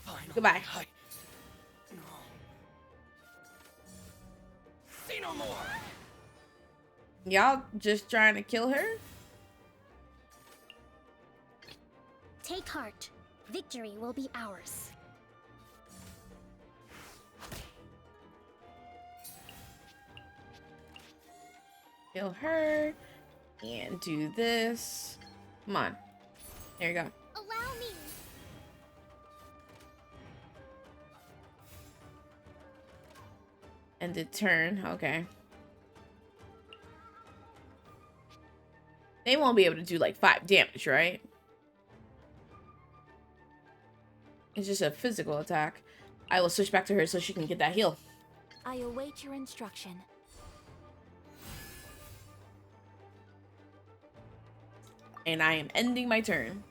Finally, Goodbye. No. See no more. Y'all just trying to kill her? Take heart. Victory will be ours. Kill her and do this. Come on. There you go. Allow me. End the turn. Okay. They won't be able to do like 5 damage, right? It's just a physical attack. I will switch back to her so she can get that heal. I await your instruction. And I am ending my turn.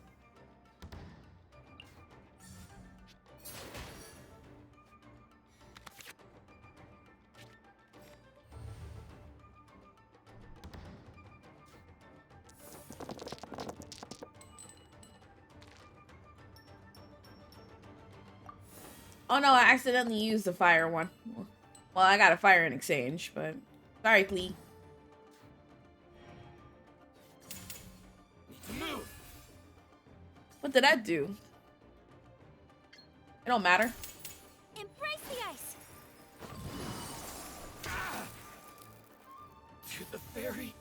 Oh no, I accidentally used the fire one. Well, I got a fire in exchange, but sorry, Clee. Move. What did I do? It don't matter. Embrace the ice. To the ferry.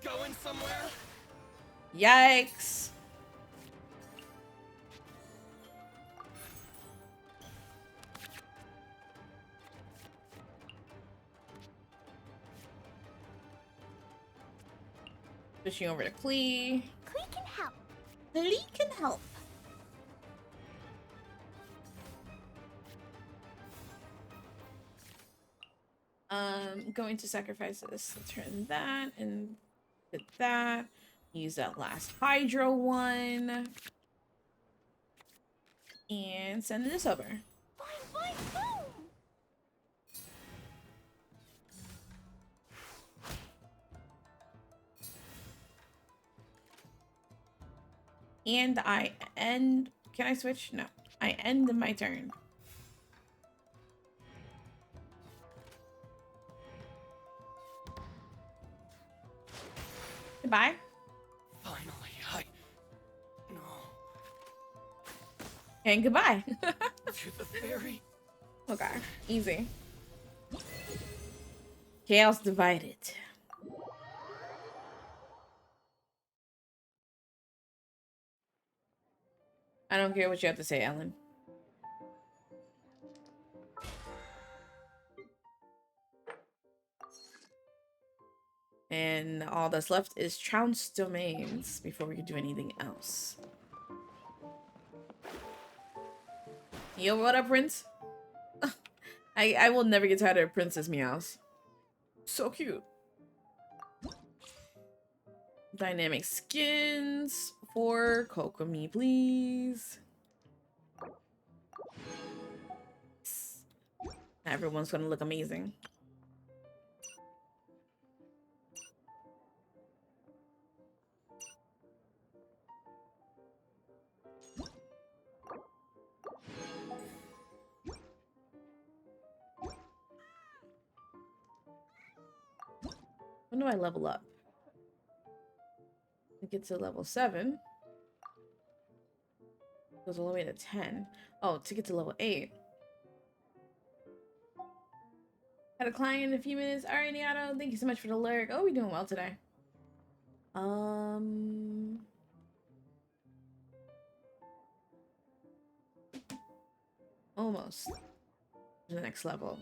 Going somewhere? Yikes. Switching over to Clee. Clee can help. Clee can help. Going to sacrifice this. Turn that and hit that. Use that last Hydro one. And send this over. Boing, boing, boom. And I end... Can I switch? No. I end my turn. Goodbye. Finally, No. And goodbye. To the ferry. Okay. Easy. Chaos divided. I don't care what you have to say, Ellen. And all that's left is Trounce Domains before we can do anything else. Yo, what up, Prince? I will never get tired of Princess Meows. So cute. Dynamic skins for Kokomi, please. Everyone's gonna look amazing. When do I level up? I get to level 7. Goes all the way to 10. Oh, to get to level 8. Had a client in a few minutes. All right, Niato. Thank you so much for the lyric. Oh, we doing well today. Almost to the next level.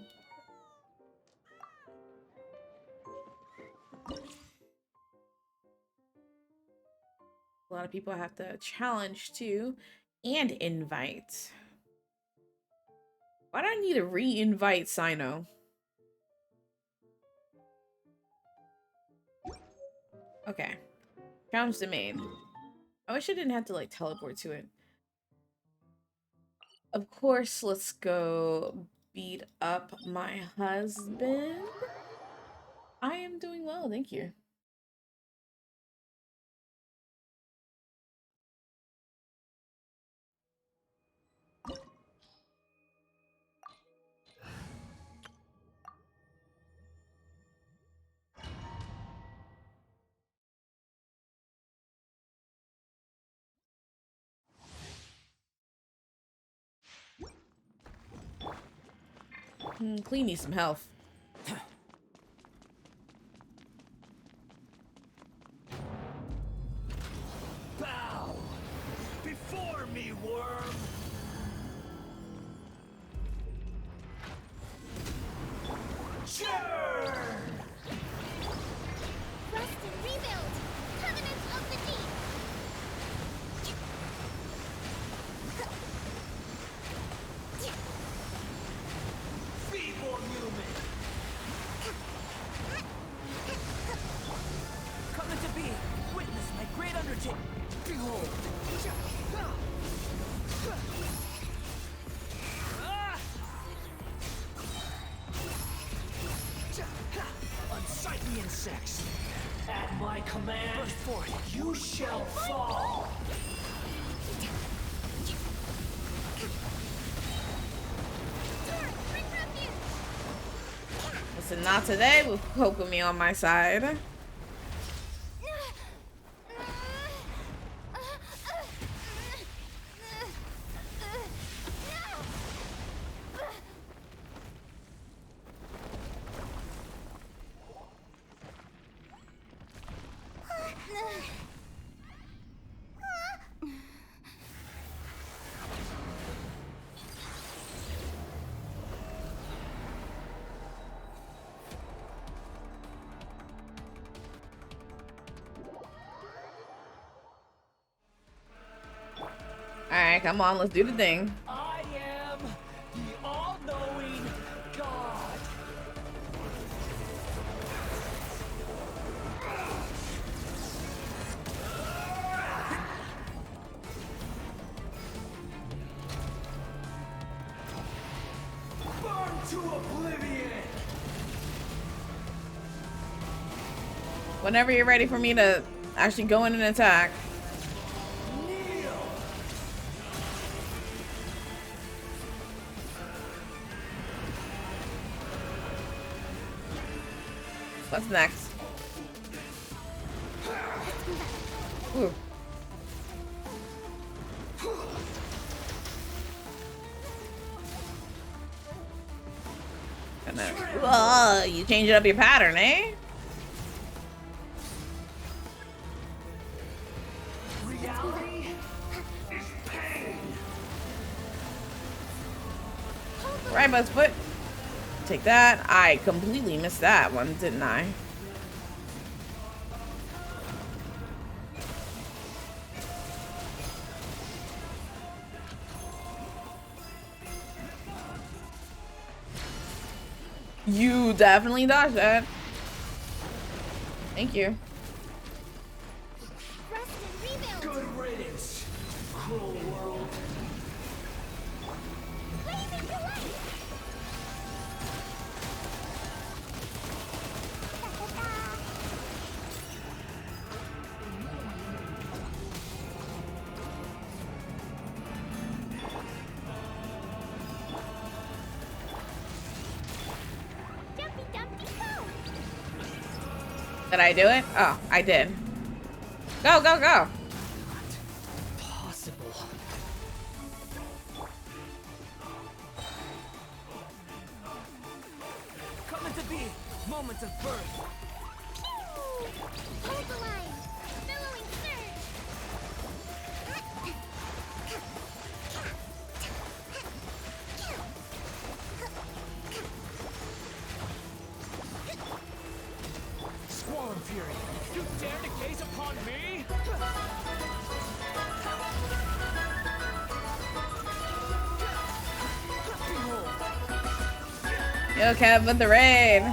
A lot of people I have to challenge too and invite. Why do I need to re-invite Sino? Okay. Challenge the main. I wish I didn't have to like teleport to it. Of course, let's go beat up my husband. I am doing well, thank you. Clean needs some health. Bow before me, worm. Churn! Rest and rebuild! Covenant of the Deep! Feeble human. Coming to be. Witness my great undertaking. Behold. Unsightly insects. At my command, burst forth. You shall fall. Bring refuge! Listen, not today with Kokomi on my side. Alright, come on, let's do the thing. I am the all-knowing God. Burn to oblivion. Whenever you're ready for me to actually go in and attack. Kneel. What's next? Ooh. You changed up your pattern, eh? Reality is pain. Right, Buzzfoot. Take that. I completely missed that one, didn't I? You definitely dodged that. Thank you. Rest and rebuild! Good riddance, cruel world. Blazing delight! Dumpy dumpty go! Did I do it? Oh, I did. Go, go, go. Possible. Coming Moments of birth. Hold the line! Billowing surge! Squall Fury. You dare to gaze upon me? Behold. Yo, Kev with the raid.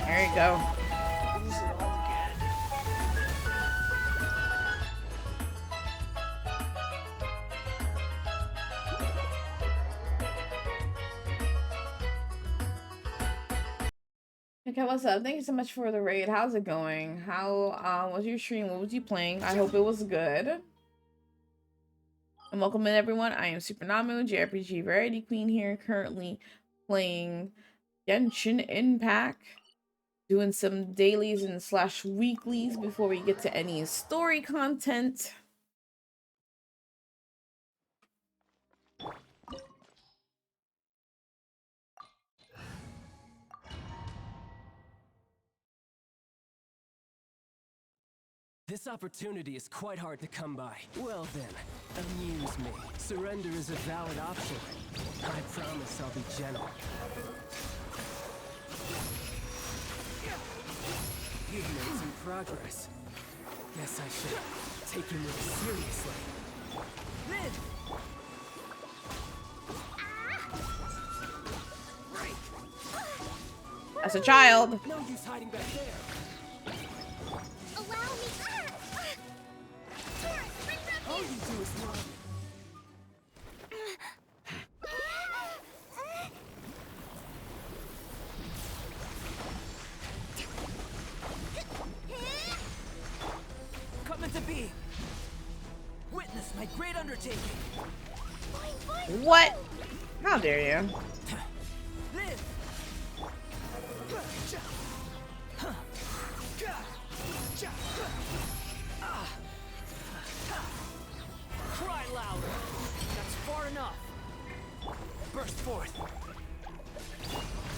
There you go. Okay, what's up? Thank you so much for the raid. How's it going? How was your stream? What was you playing? I hope it was good. And welcome in everyone. I am Super Namu, JRPG Variety Queen here, currently playing Genshin Impact. Doing some dailies and slash weeklies before we get to any story content. This opportunity is quite hard to come by. Well then, amuse me. Surrender is a valid option. I promise I'll be gentle. You've made some progress. Guess I should take your move seriously. Lid! As a child. No use hiding back there. Allow me! All you do is run. Coming to be. Witness my great undertaking. What? How dare you? Live. Cry louder. That's far enough. Burst forth.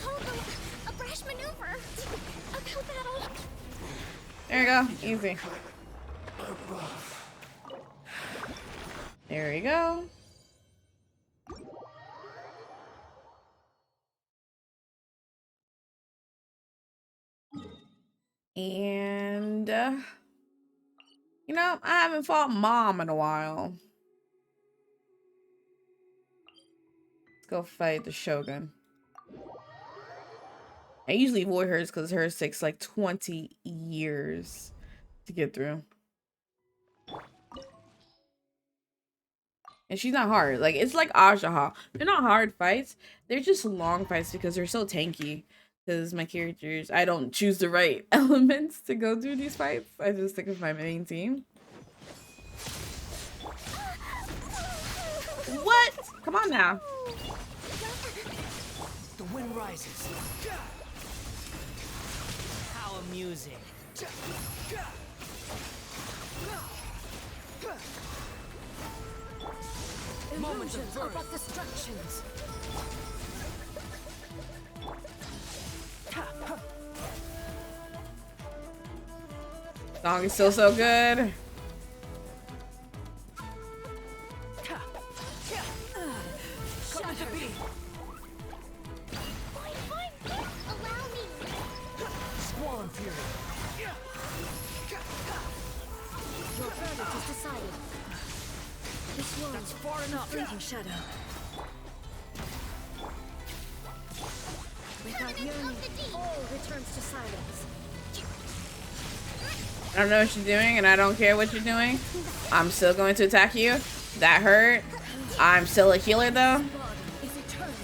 Hold the... A brash maneuver! A battle! There you go. Easy. There we go. And, you know, I haven't fought Mom in a while. Let's go fight the Shogun. I usually avoid hers because hers takes like 20 years to get through. And she's not hard. Like, it's like Ajaha. They're not hard fights. They're just long fights because they're so tanky. Because my characters, I don't choose the right elements to go through these fights. I just stick with my main team. What? Come on now. The wind rises. How amusing. Illusions are but distractions. Song is still so good. Coming to be. Allow me! Squall Fury. Your verdict is decided. This world That's far enough. fleeting shadow. Without yearning, all returns to silence. I don't know what you're doing and I don't care what you're doing. I'm still going to attack you. That hurt. I'm still a healer though. Body is eternal.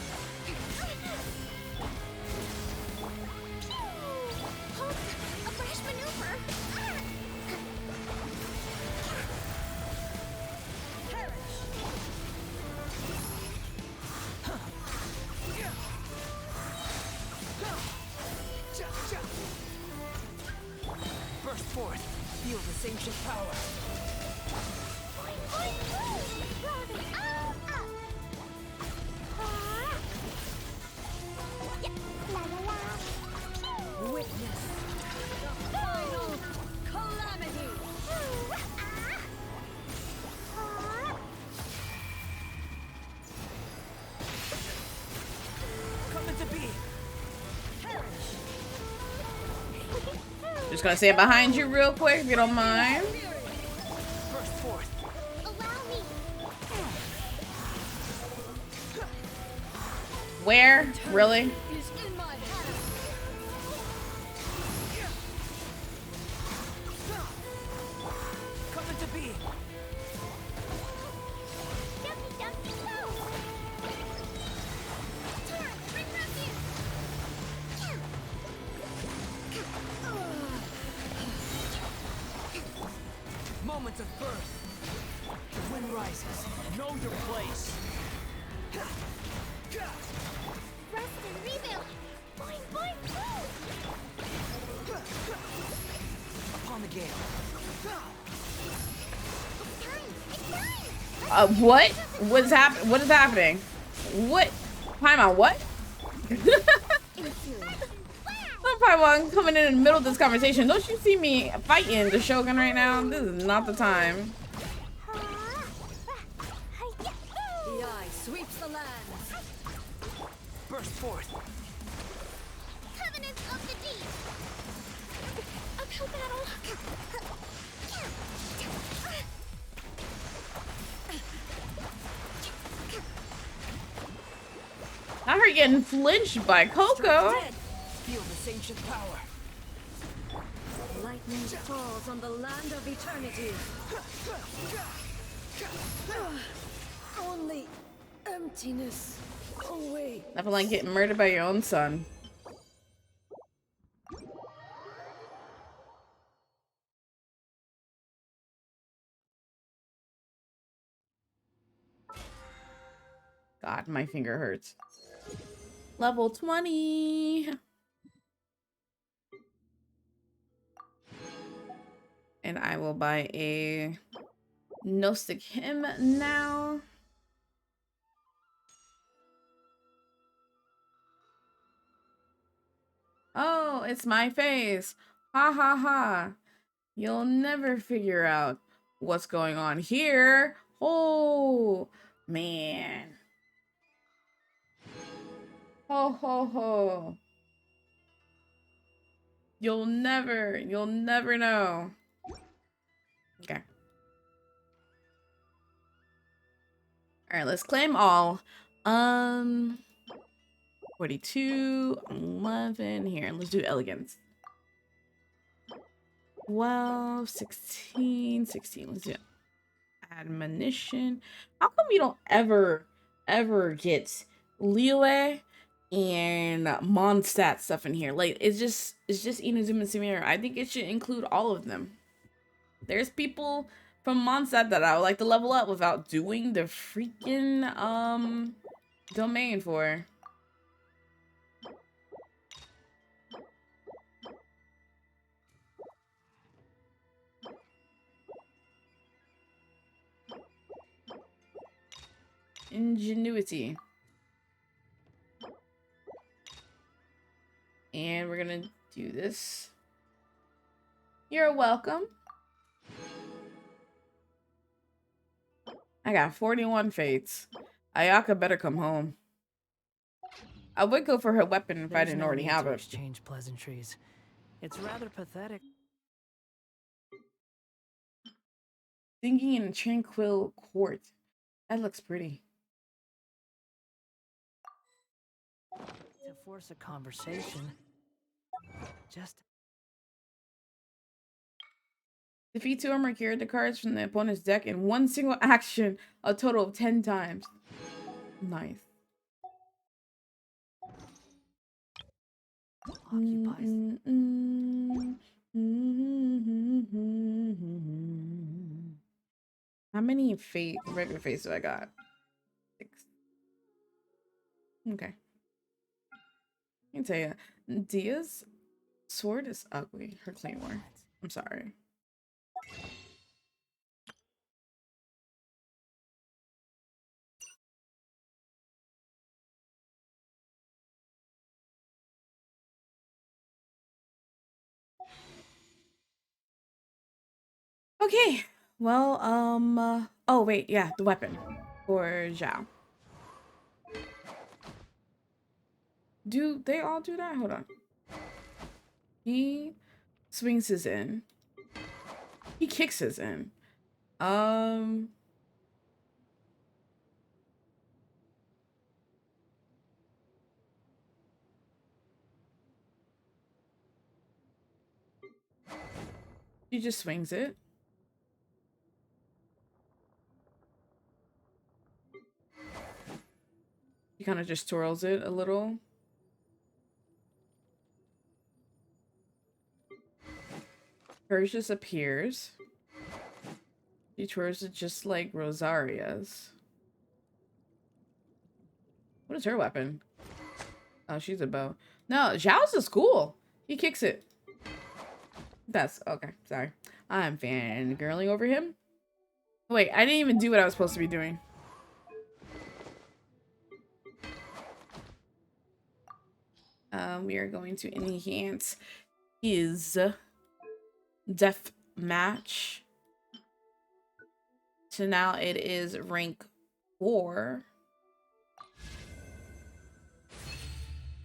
Hold a brash maneuver! Burst forth. Feel this ancient power. Just gonna say it behind you real quick if you don't mind. Burst forth. Allow me. Where? Really? Is in my path. Come into being. Dumpy, dumpy, go. Turn, bring refuge. Moment of birth. The wind rises. Know your place. Rest and rebuild. Boing, boing, boom. Upon the gale. It's time. It's time. What? What is happening? What? Paimon, what? I'm Paimon coming in the middle of this conversation. Don't you see me fighting the Shogun right now? This is not the time. The eye sweeps the land. Burst forth. Covenant of the deep. Uphill battle. Not her getting flinched by Coco. Feel this ancient power. Lightning falls on the land of eternity. Only emptiness. Away. Nothing like getting murdered by your own son. God, my finger hurts. Level 20. And I will buy a Gnostic Hymn now. Oh, it's my face. Ha ha ha. You'll never figure out what's going on here. Oh, man. Ho ho ho. You'll never know. Okay. All right, let's claim all. 42, 11 here. Let's do elegance. 12, 16, 16. Let's do admonition. How come we don't ever get Liyue and Mondstadt stuff in here? Like it's just Inazuma and Sumiera. I think it should include all of them. There's people from Mondstadt that I would like to level up without doing the freaking domain for. Ingenuity. And we're gonna do this. You're welcome. I got 41 fates. Ayaka better come home. I would go for her weapon if I didn't already have it. Exchange pleasantries. It's rather pathetic. Thinking in a tranquil court. That looks pretty. To force a conversation. Just Defeat 2 armor carried the cards from the opponent's deck in one single action, a total of 10 times. Nice. occupies. How many regular face do I got? 6. Okay. I can tell you, Dia's sword is ugly. Her claymore. I'm sorry. Okay. Well, oh wait, yeah, the weapon for Zhao. Do they all do that? Hold on. He swings his in. He kicks his in. He just swings it. He kind of just twirls it a little. Hers just appears. She twirls it just like Rosaria's. What is her weapon? Oh, she's a bow. No, Zhao's is cool. He kicks it. That's okay. Sorry. I'm fangirling over him. Wait, I didn't even do what I was supposed to be doing. We are going to enhance his death match. So now it is rank 4.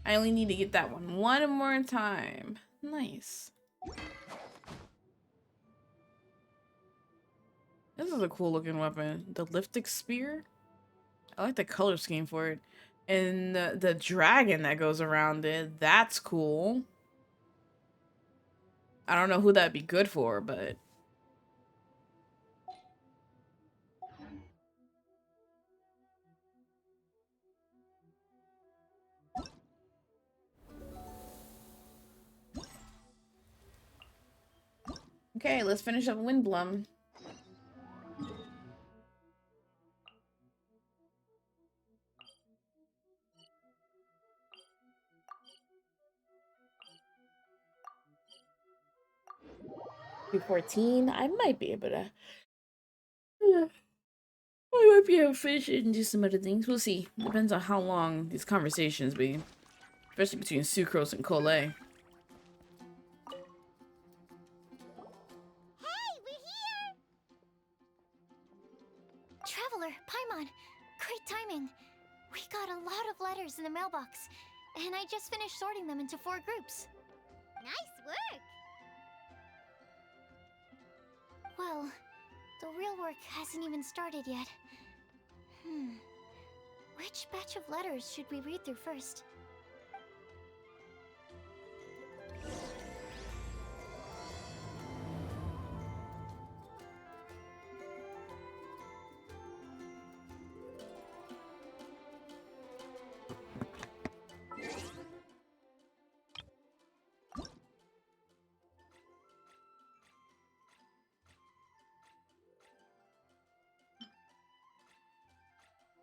I only need to get that one more time. Nice. This is a cool looking weapon. The Liftic Spear. I like the color scheme for it. And the dragon that goes around it. That's cool. I don't know who that'd be good for, but... Okay, let's finish up Windblum. $214. I might be able to. I might be able to finish it and do some other things. We'll see. Depends on how long these conversations be, especially between Sucrose and Cole. Hey, we're here! Traveler, Paimon, great timing. We got a lot of letters in the mailbox, and I just finished sorting them into 4 groups. Nice work! Well, the real work hasn't even started yet. Which batch of letters should we read through first?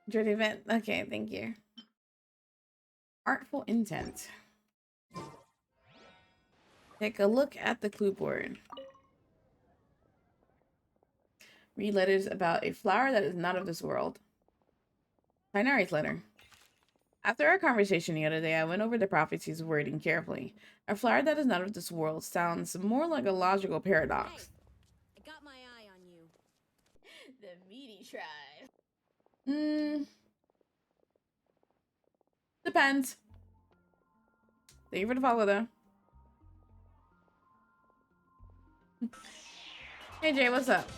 Dread event. Okay, thank you. Artful intent. Take a look at the clue board. Read letters about a flower that is not of this world. Binari's letter. After our conversation the other day, I went over the prophecy's wording carefully. A flower that is not of this world sounds more like a logical paradox. Hey, I got my eye on you. The meaty tribe. Depends. Thank you for the follow, though. Hey, Jay, what's up?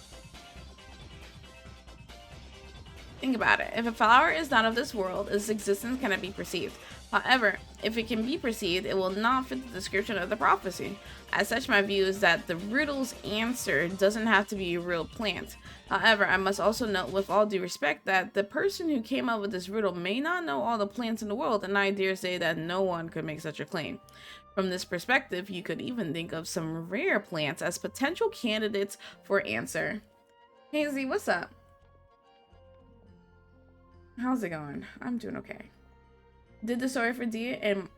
Think about it. If a flower is not of this world, its existence cannot be perceived. However, if it can be perceived, it will not fit the description of the prophecy. As such, my view is that the riddle's answer doesn't have to be a real plant. However, I must also note with all due respect that the person who came up with this riddle may not know all the plants in the world, and I dare say that no one could make such a claim. From this perspective, you could even think of some rare plants as potential candidates for answer. Hey Z, what's up? How's it going? I'm doing okay. Did the story for Dia and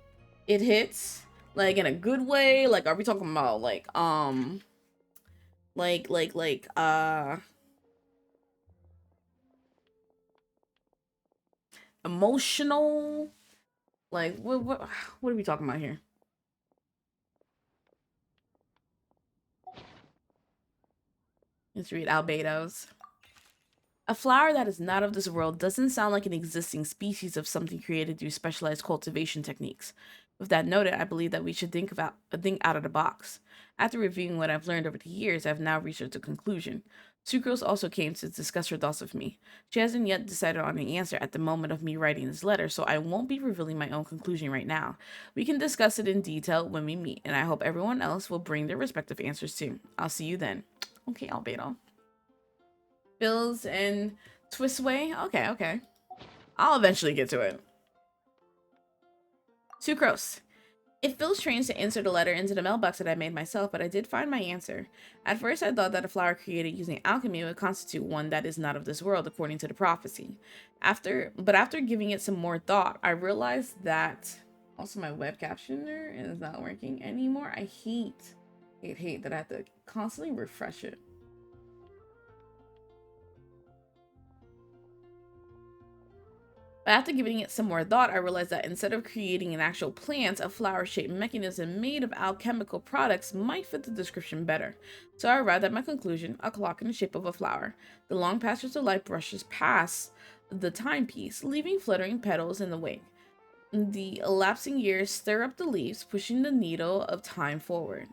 it hits like in a good way? Like, are we talking about like emotional? Like what are we talking about here? Let's read Albedo's. A flower that is not of this world doesn't sound like an existing species of something created through specialized cultivation techniques. With that noted, I believe that we should think out of the box. After reviewing what I've learned over the years, I've now reached a conclusion. Sucrose also came to discuss her thoughts with me. She hasn't yet decided on an answer at the moment of me writing this letter, so I won't be revealing my own conclusion right now. We can discuss it in detail when we meet, and I hope everyone else will bring their respective answers too. I'll see you then. Okay, Albedo. Bills and Twistway? Okay. I'll eventually get to it. Sucrose. It feels strange to insert a letter into the mailbox that I made myself, but I did find my answer. At first, I thought that a flower created using alchemy would constitute one that is not of this world, according to the prophecy. After giving it some more thought, I realized that... Also, my web captioner is not working anymore. I hate that I have to constantly refresh it. But after giving it some more thought, I realized that instead of creating an actual plant, a flower-shaped mechanism made of alchemical products might fit the description better. So I arrived at my conclusion, a clock in the shape of a flower. The long passage of light brushes past the timepiece, leaving fluttering petals in the wake. The elapsing years stir up the leaves, pushing the needle of time forward.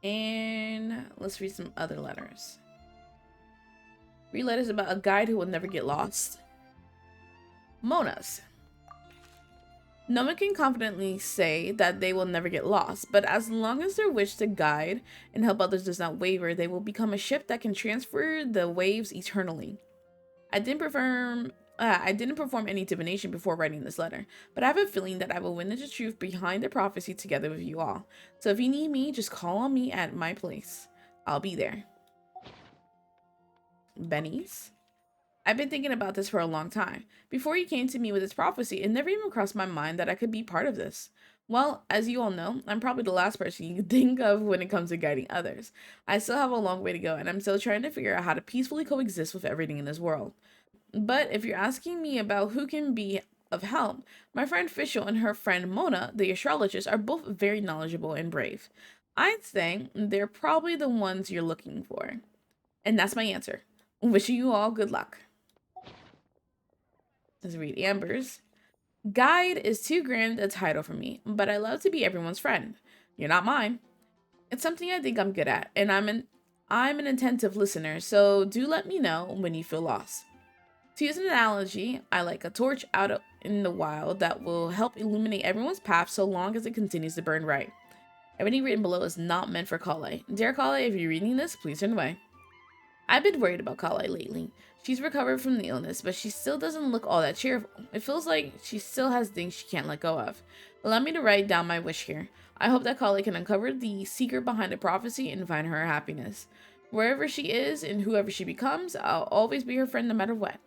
And let's read some other letters. Read letters about a guide who will never get lost. Monas. No one can confidently say that they will never get lost, but as long as their wish to guide and help others does not waver, they will become a ship that can transfer the waves eternally. I didn't perform any divination before writing this letter, but I have a feeling that I will witness the truth behind the prophecy together with you all. So if you need me, just call on me at my place. I'll be there. Benny's. I've been thinking about this for a long time. Before you came to me with this prophecy, it never even crossed my mind that I could be part of this. Well, as you all know, I'm probably the last person you can think of when it comes to guiding others. I still have a long way to go, and I'm still trying to figure out how to peacefully coexist with everything in this world. But if you're asking me about who can be of help, my friend Fischl and her friend Mona, the astrologist, are both very knowledgeable and brave. I'd say they're probably the ones you're looking for. And that's my answer. Wishing you all good luck. Let's read Amber's. Guide is too grand a title for me, but I love to be everyone's friend. You're not mine. It's something I think I'm good at, and I'm an attentive listener, so do let me know when you feel lost. To use an analogy, I like a torch out in the wild that will help illuminate everyone's path so long as it continues to burn bright. Everything written below is not meant for Kale. Dear Kale, if you're reading this, please turn away. I've been worried about Kale lately. She's recovered from the illness, but she still doesn't look all that cheerful. It feels like she still has things she can't let go of. Allow me to write down my wish here. I hope that Kale can uncover the secret behind the prophecy and find her happiness. Wherever she is and whoever she becomes, I'll always be her friend no matter what.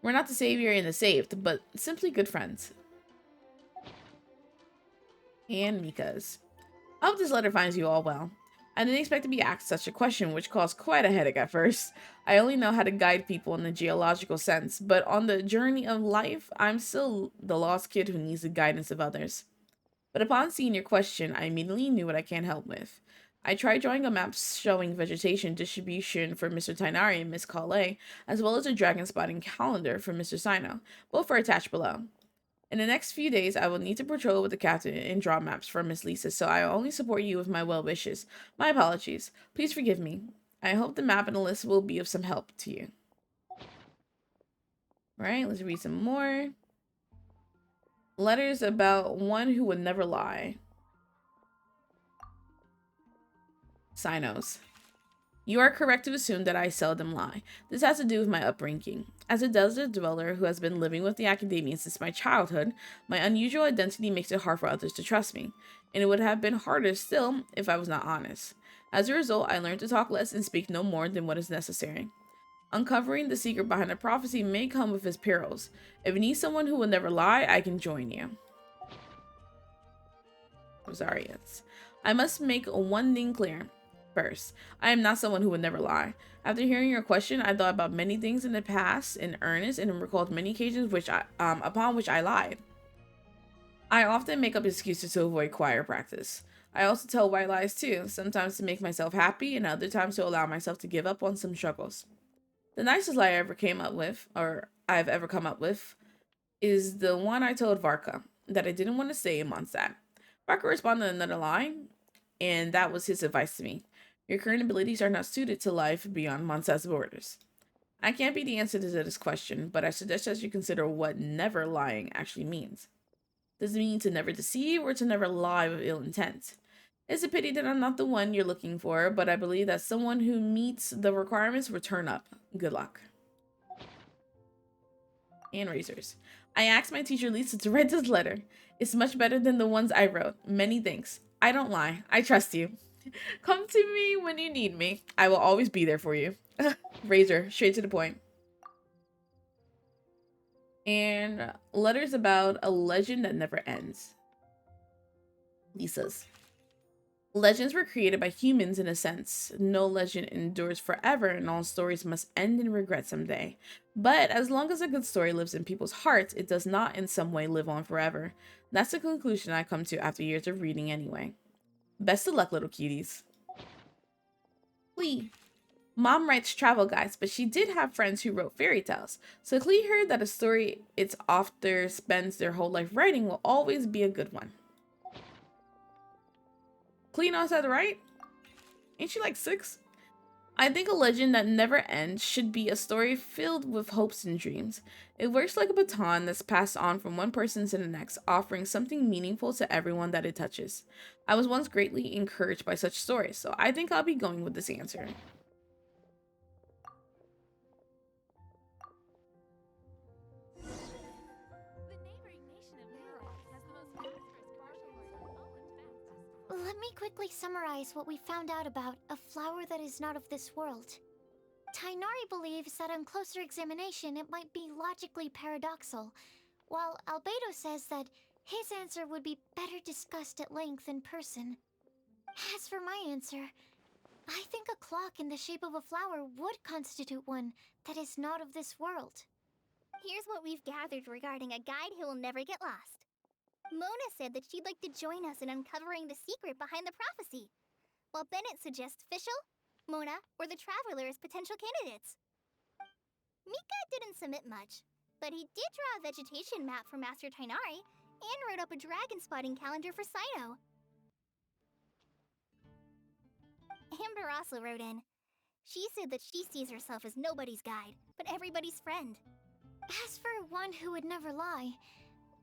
We're not the savior and the saved, but simply good friends. And Mika's. I hope this letter finds you all well. I didn't expect to be asked such a question, which caused quite a headache at first. I only know how to guide people in the geological sense, but on the journey of life, I'm still the lost kid who needs the guidance of others. But upon seeing your question, I immediately knew what I can't help with. I tried drawing a map showing vegetation distribution for Mr. Tainari and Miss Kale, as well as a dragon spotting calendar for Mr. Sino. Both are attached below. In the next few days, I will need to patrol with the captain and draw maps for Miss Lisa, so I only support you with my well wishes. My apologies. Please forgive me. I hope the map and the list will be of some help to you. Alright, let's read some more. Letters about one who would never lie. Sinos. You are correct to assume that I seldom lie. This has to do with my upbringing. As a desert dweller who has been living with the academia since my childhood, my unusual identity makes it hard for others to trust me, and it would have been harder still if I was not honest. As a result, I learned to talk less and speak no more than what is necessary. Uncovering the secret behind the prophecy may come with its perils. If you need someone who will never lie, I can join you. Rosarians. I must make one thing clear. First, I am not someone who would never lie. After hearing your question, I thought about many things in the past in earnest and recalled many occasions upon which I lied. I often make up excuses to avoid choir practice. I also tell white lies too, sometimes to make myself happy and other times to allow myself to give up on some struggles. The nicest lie I ever came up with, or I've ever come up with, is the one I told Varka that I didn't want to stay in Mondstadt. Varka responded another lie, and that was his advice to me. Your current abilities are not suited to life beyond Mondstadt's borders. I can't be the answer to this question, but I suggest that you consider what never lying actually means. Does it mean to never deceive or to never lie with ill intent? It's a pity that I'm not the one you're looking for, but I believe that someone who meets the requirements will turn up. Good luck. And razors. I asked my teacher Lisa to write this letter. It's much better than the ones I wrote. Many thanks. I don't lie. I trust you. Come to me when you need me. I will always be there for you. Razor, straight to the point. And letters about a legend that never ends. Lisa's. Legends were created by humans in a sense. No legend endures forever and all stories must end in regret someday. But as long as a good story lives in people's hearts, it does not in some way live on forever. That's the conclusion I come to after years of reading anyway. Best of luck, little cuties. Clee. Mom writes travel guides, but she did have friends who wrote fairy tales. So Clee heard that a story its author spends their whole life writing will always be a good one. Clee knows how to write? Ain't she like 6? I think a legend that never ends should be a story filled with hopes and dreams. It works like a baton that's passed on from one person to the next, offering something meaningful to everyone that it touches. I was once greatly encouraged by such stories, so I think I'll be going with this answer. Let me quickly summarize what we found out about a flower that is not of this world. Tainari believes that on closer examination it might be logically paradoxal, while Albedo says that his answer would be better discussed at length in person. As for my answer, I think a clock in the shape of a flower would constitute one that is not of this world. Here's what we've gathered regarding a guide who will never get lost. Mona said that she'd like to join us in uncovering the secret behind the prophecy, while Bennett suggests Fischl, Mona, or the Traveler as potential candidates. Mika didn't submit much, but he did draw a vegetation map for Master Tainari and wrote up a dragon spotting calendar for Saito. Amber also wrote in. She said that she sees herself as nobody's guide, but everybody's friend. As for one who would never lie,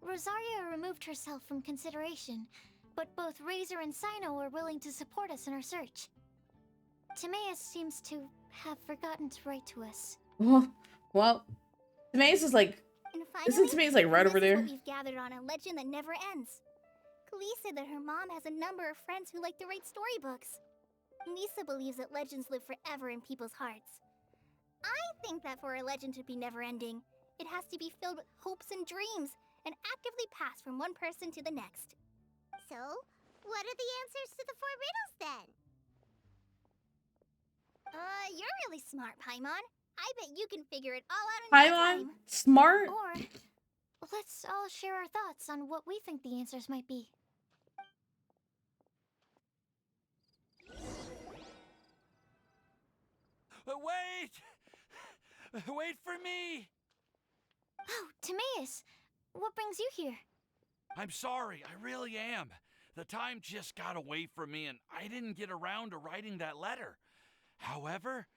Rosaria removed herself from consideration, but both Razor and Sino are willing to support us in our search. Timaeus seems to have forgotten to write to us. Well, Timaeus is like... And Isn't finally, Timaeus like right over this is there? what we've gathered on a legend that never ends. Klee said that her mom has a number of friends who like to write storybooks. Lisa believes that legends live forever in people's hearts. I think that for a legend to be never-ending, it has to be filled with hopes and dreams, and actively passed from one person to the next. So, what are the answers to the 4 riddles then? You're really smart, Paimon. I bet you can figure it all out in no Paimon? time. Smart? Or, let's all share our thoughts on what we think the answers might be. Wait! Wait for me! Oh, Timaeus! What brings you here? I'm sorry, I really am. The time just got away from me and I didn't get around to writing that letter. However,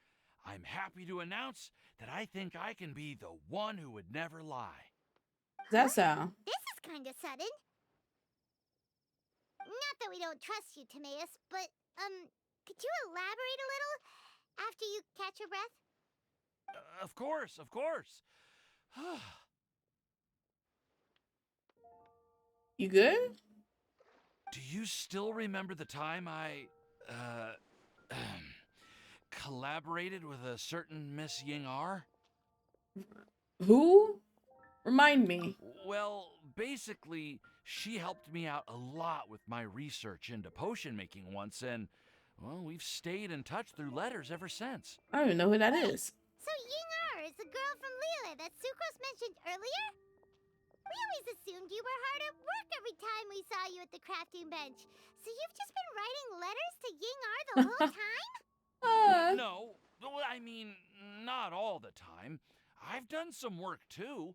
I'm happy to announce that I think I can be the one who would never lie. That's so. This is kinda sudden. Not that we don't trust you, Timaeus, but, could you elaborate a little after you catch your breath? Of course, of course. You good? Do you still remember the time I, collaborated with a certain Miss Ying R? Who? Remind me. Well, basically, she helped me out a lot with my research into potion making once, and, well, we've stayed in touch through letters ever since. I don't even know who that is. So Ying Er is the girl from Lila that Sucrose mentioned earlier? We always assumed you were hard at work every time we saw you at the crafting bench. So you've just been writing letters to Ying Er the whole time? No, Well, I mean, not all the time. I've done some work too.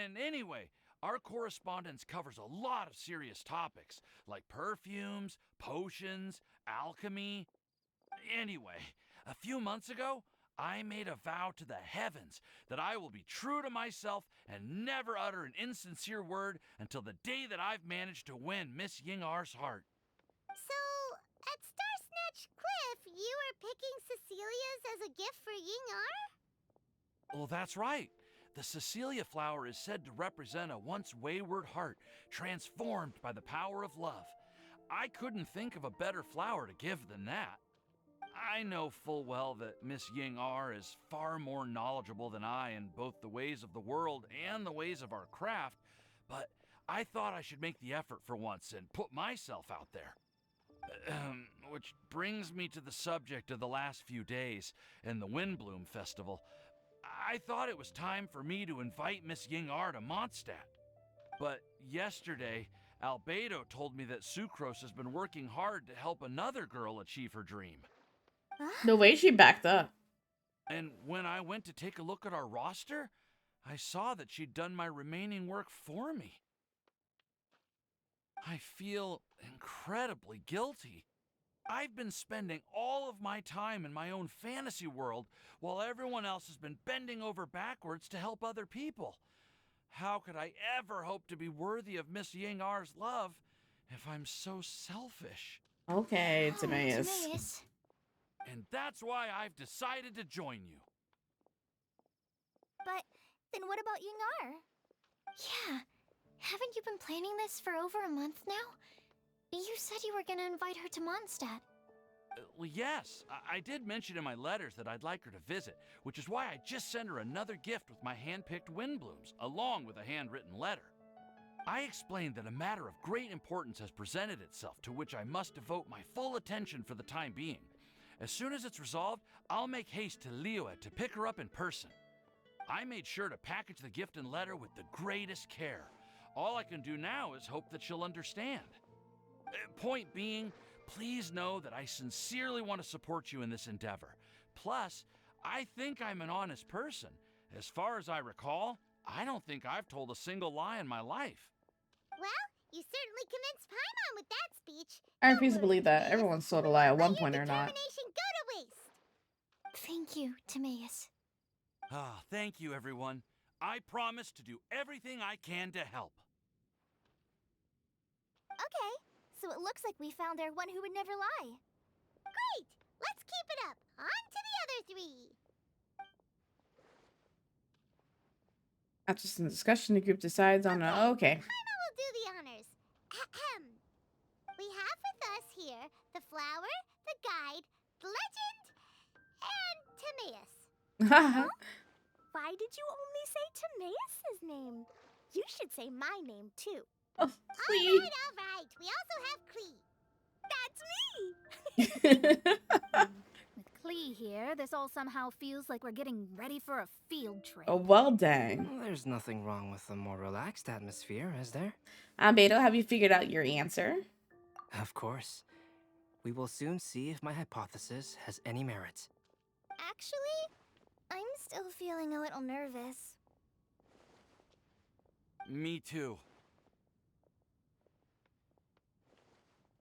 And anyway, our correspondence covers a lot of serious topics like perfumes, potions, alchemy. Anyway, a few months ago, I made a vow to the heavens that I will be true to myself and never utter an insincere word until the day that I've managed to win Miss Yingar's heart. So, at Star Snatch Cliff, you were picking Cecilia's as a gift for Yingar? Well, that's right. The Cecilia flower is said to represent a once wayward heart transformed by the power of love. I couldn't think of a better flower to give than that. I know full well that Miss Yingar is far more knowledgeable than I in both the ways of the world and the ways of our craft, but I thought I should make the effort for once and put myself out there. Which brings me to the subject of the last few days and the Windbloom Festival. I thought it was time for me to invite Miss Yingar to Mondstadt. But yesterday, Albedo told me that Sucrose has been working hard to help another girl achieve her dream. The way she backed up. And when I went to take a look at our roster, I saw that she'd done my remaining work for me. I feel incredibly guilty. I've been spending all of my time in my own fantasy world while everyone else has been bending over backwards to help other people. How could I ever hope to be worthy of Miss Yingar's love if I'm so selfish? Okay, Oh, Timaeus. Timaeus. And that's why I've decided to join you. But then what about Yingar? Yeah. Haven't you been planning this for over a month now? You said you were gonna invite her to Mondstadt. Well, yes, I did mention in my letters that I'd like her to visit, which is why I just sent her another gift with my hand-picked Windblooms, along with a handwritten letter. I explained that a matter of great importance has presented itself to which I must devote my full attention for the time being. As soon as it's resolved, I'll make haste to Liyue to pick her up in person. I made sure to package the gift and letter with the greatest care. All I can do now is hope that she'll understand. Point being, please know that I sincerely want to support you in this endeavor. Plus, I think I'm an honest person. As far as I recall, I don't think I've told a single lie in my life. Well, you certainly convinced Paimon with that speech. I refuse to believe that. Everyone's told a lie at one Let your point or not. determination go to waste. Thank you, Timaeus. Ah, thank you, everyone. I promise to do everything I can to help. Okay, so it looks like we found our one who would never lie. Great! Let's keep it up. On to the other three. After some discussion, the group decides on a... Okay. Paimon will do the honors. Ahem. We have with us here the flower, the guide, the legend, and Timaeus. Why did you only say Timaeus' name? You should say my name too. Oh, All right. We also have Klee. That's me! sweet. With Klee here, this all somehow feels like we're getting ready for a field trip. Oh, well, dang. Well, there's nothing wrong with a more relaxed atmosphere, is there? Albedo, have you figured out your answer? Of course. We will soon see if my hypothesis has any merit. Actually, I'm still feeling a little nervous. Me too.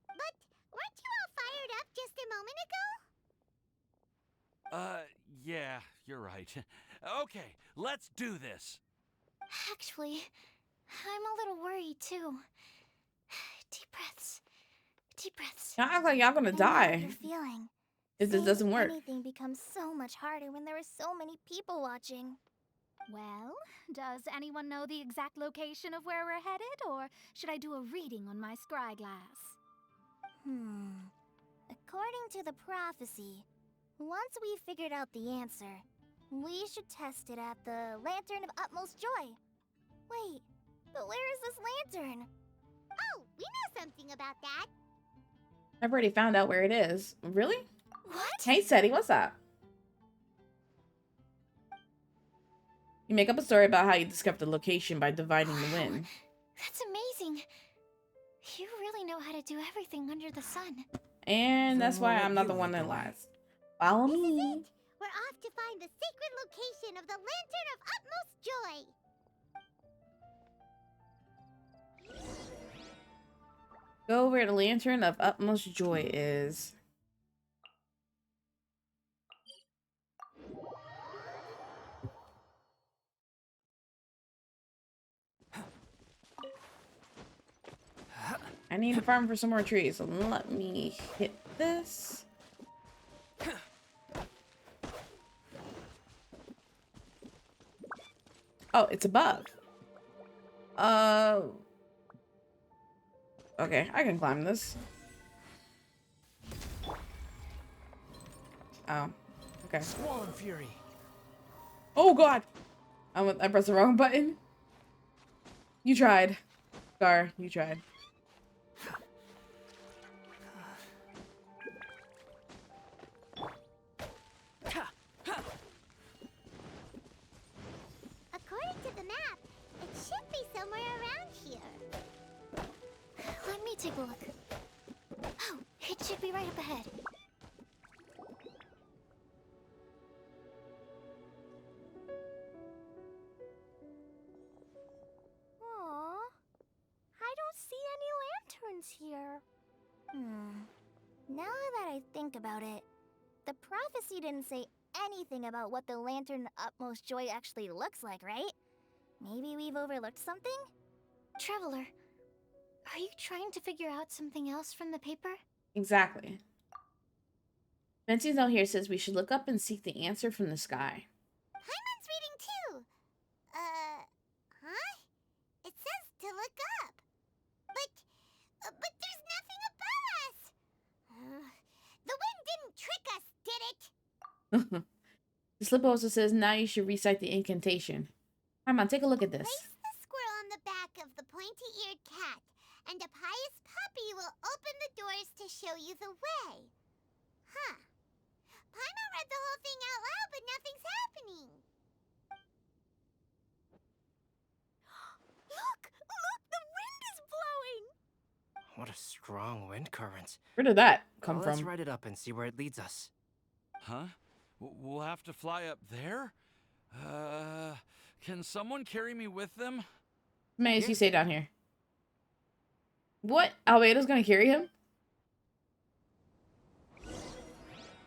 But weren't you all fired up just a moment ago? Yeah, you're right. Okay, let's do this. Actually, I'm a little worried too. Deep breaths. Deep breaths. Y'all act like y'all gonna I know what die you're feeling. if this doesn't work. Anything becomes so much harder when there are so many people watching. Well, does anyone know the exact location of where we're headed, or should I do a reading on my scry glass? According to the prophecy, once we figured out the answer, we should test it at the Lantern of Utmost Joy. Wait, but where is this lantern? Oh, we know something about that. I've already found out where it is. Really? What? Hey, Seti, what's up? You make up a story about how you discovered the location by dividing the wind. That's amazing. You really know how to do everything under the sun. And that's why Then I'm not the you one lead that the way. lies. Follow This is me. it. We're off to find the sacred location of the Lantern of Utmost Joy. Go where the Lantern of Utmost Joy is. I need to farm for some more trees, so let me hit this. Oh, it's above. Okay, I can climb this. Oh, okay. Swollen Fury. Oh God! I pressed the wrong button. You tried. Scar, you tried. According to the map, it should be somewhere around here. Let me take a look. Oh, it should be right up ahead. Aww. I don't see any lanterns here. Now that I think about it, the prophecy didn't say anything about what the Lantern Utmost Joy actually looks like, right? Maybe we've overlooked something? Traveler, are you trying to figure out something else from the paper? Exactly. Bensie's note here says we should look up and seek the answer from the sky. Paimon's reading too. Huh? It says to look up. But there's nothing above us. The wind didn't trick us, did it? The slip also says now you should recite the incantation. Come on, take a look at this. Place the squirrel on the back of the pointy-eared cat, and a pious puppy will open the doors to show you the way. Huh. Paimon read the whole thing out loud, but nothing's happening. Look! Look! The wind is blowing! What a strong wind current. Where did that come Let's from? write it up and see where it leads us. Huh? We'll have to fly up there? Can someone carry me with them? Mace, you stay down here. What? Albedo's gonna carry him?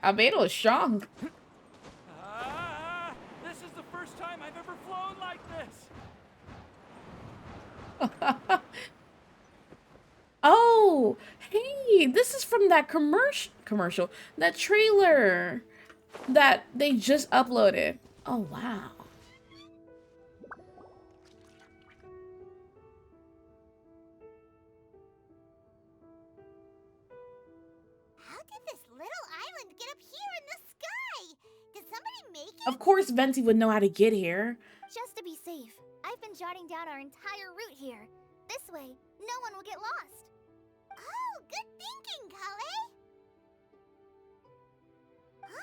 Albedo is strong. This is the first time I've ever flown like this. Oh, hey, this is from that commercial, that trailer that they just uploaded. Oh, wow. How did this little island get up here in the sky? Did somebody make it? Of course, Venti would know how to get here. Just to be safe, I've been jotting down our entire route here. This way, no one will get lost. Oh, good thinking, Kale. Who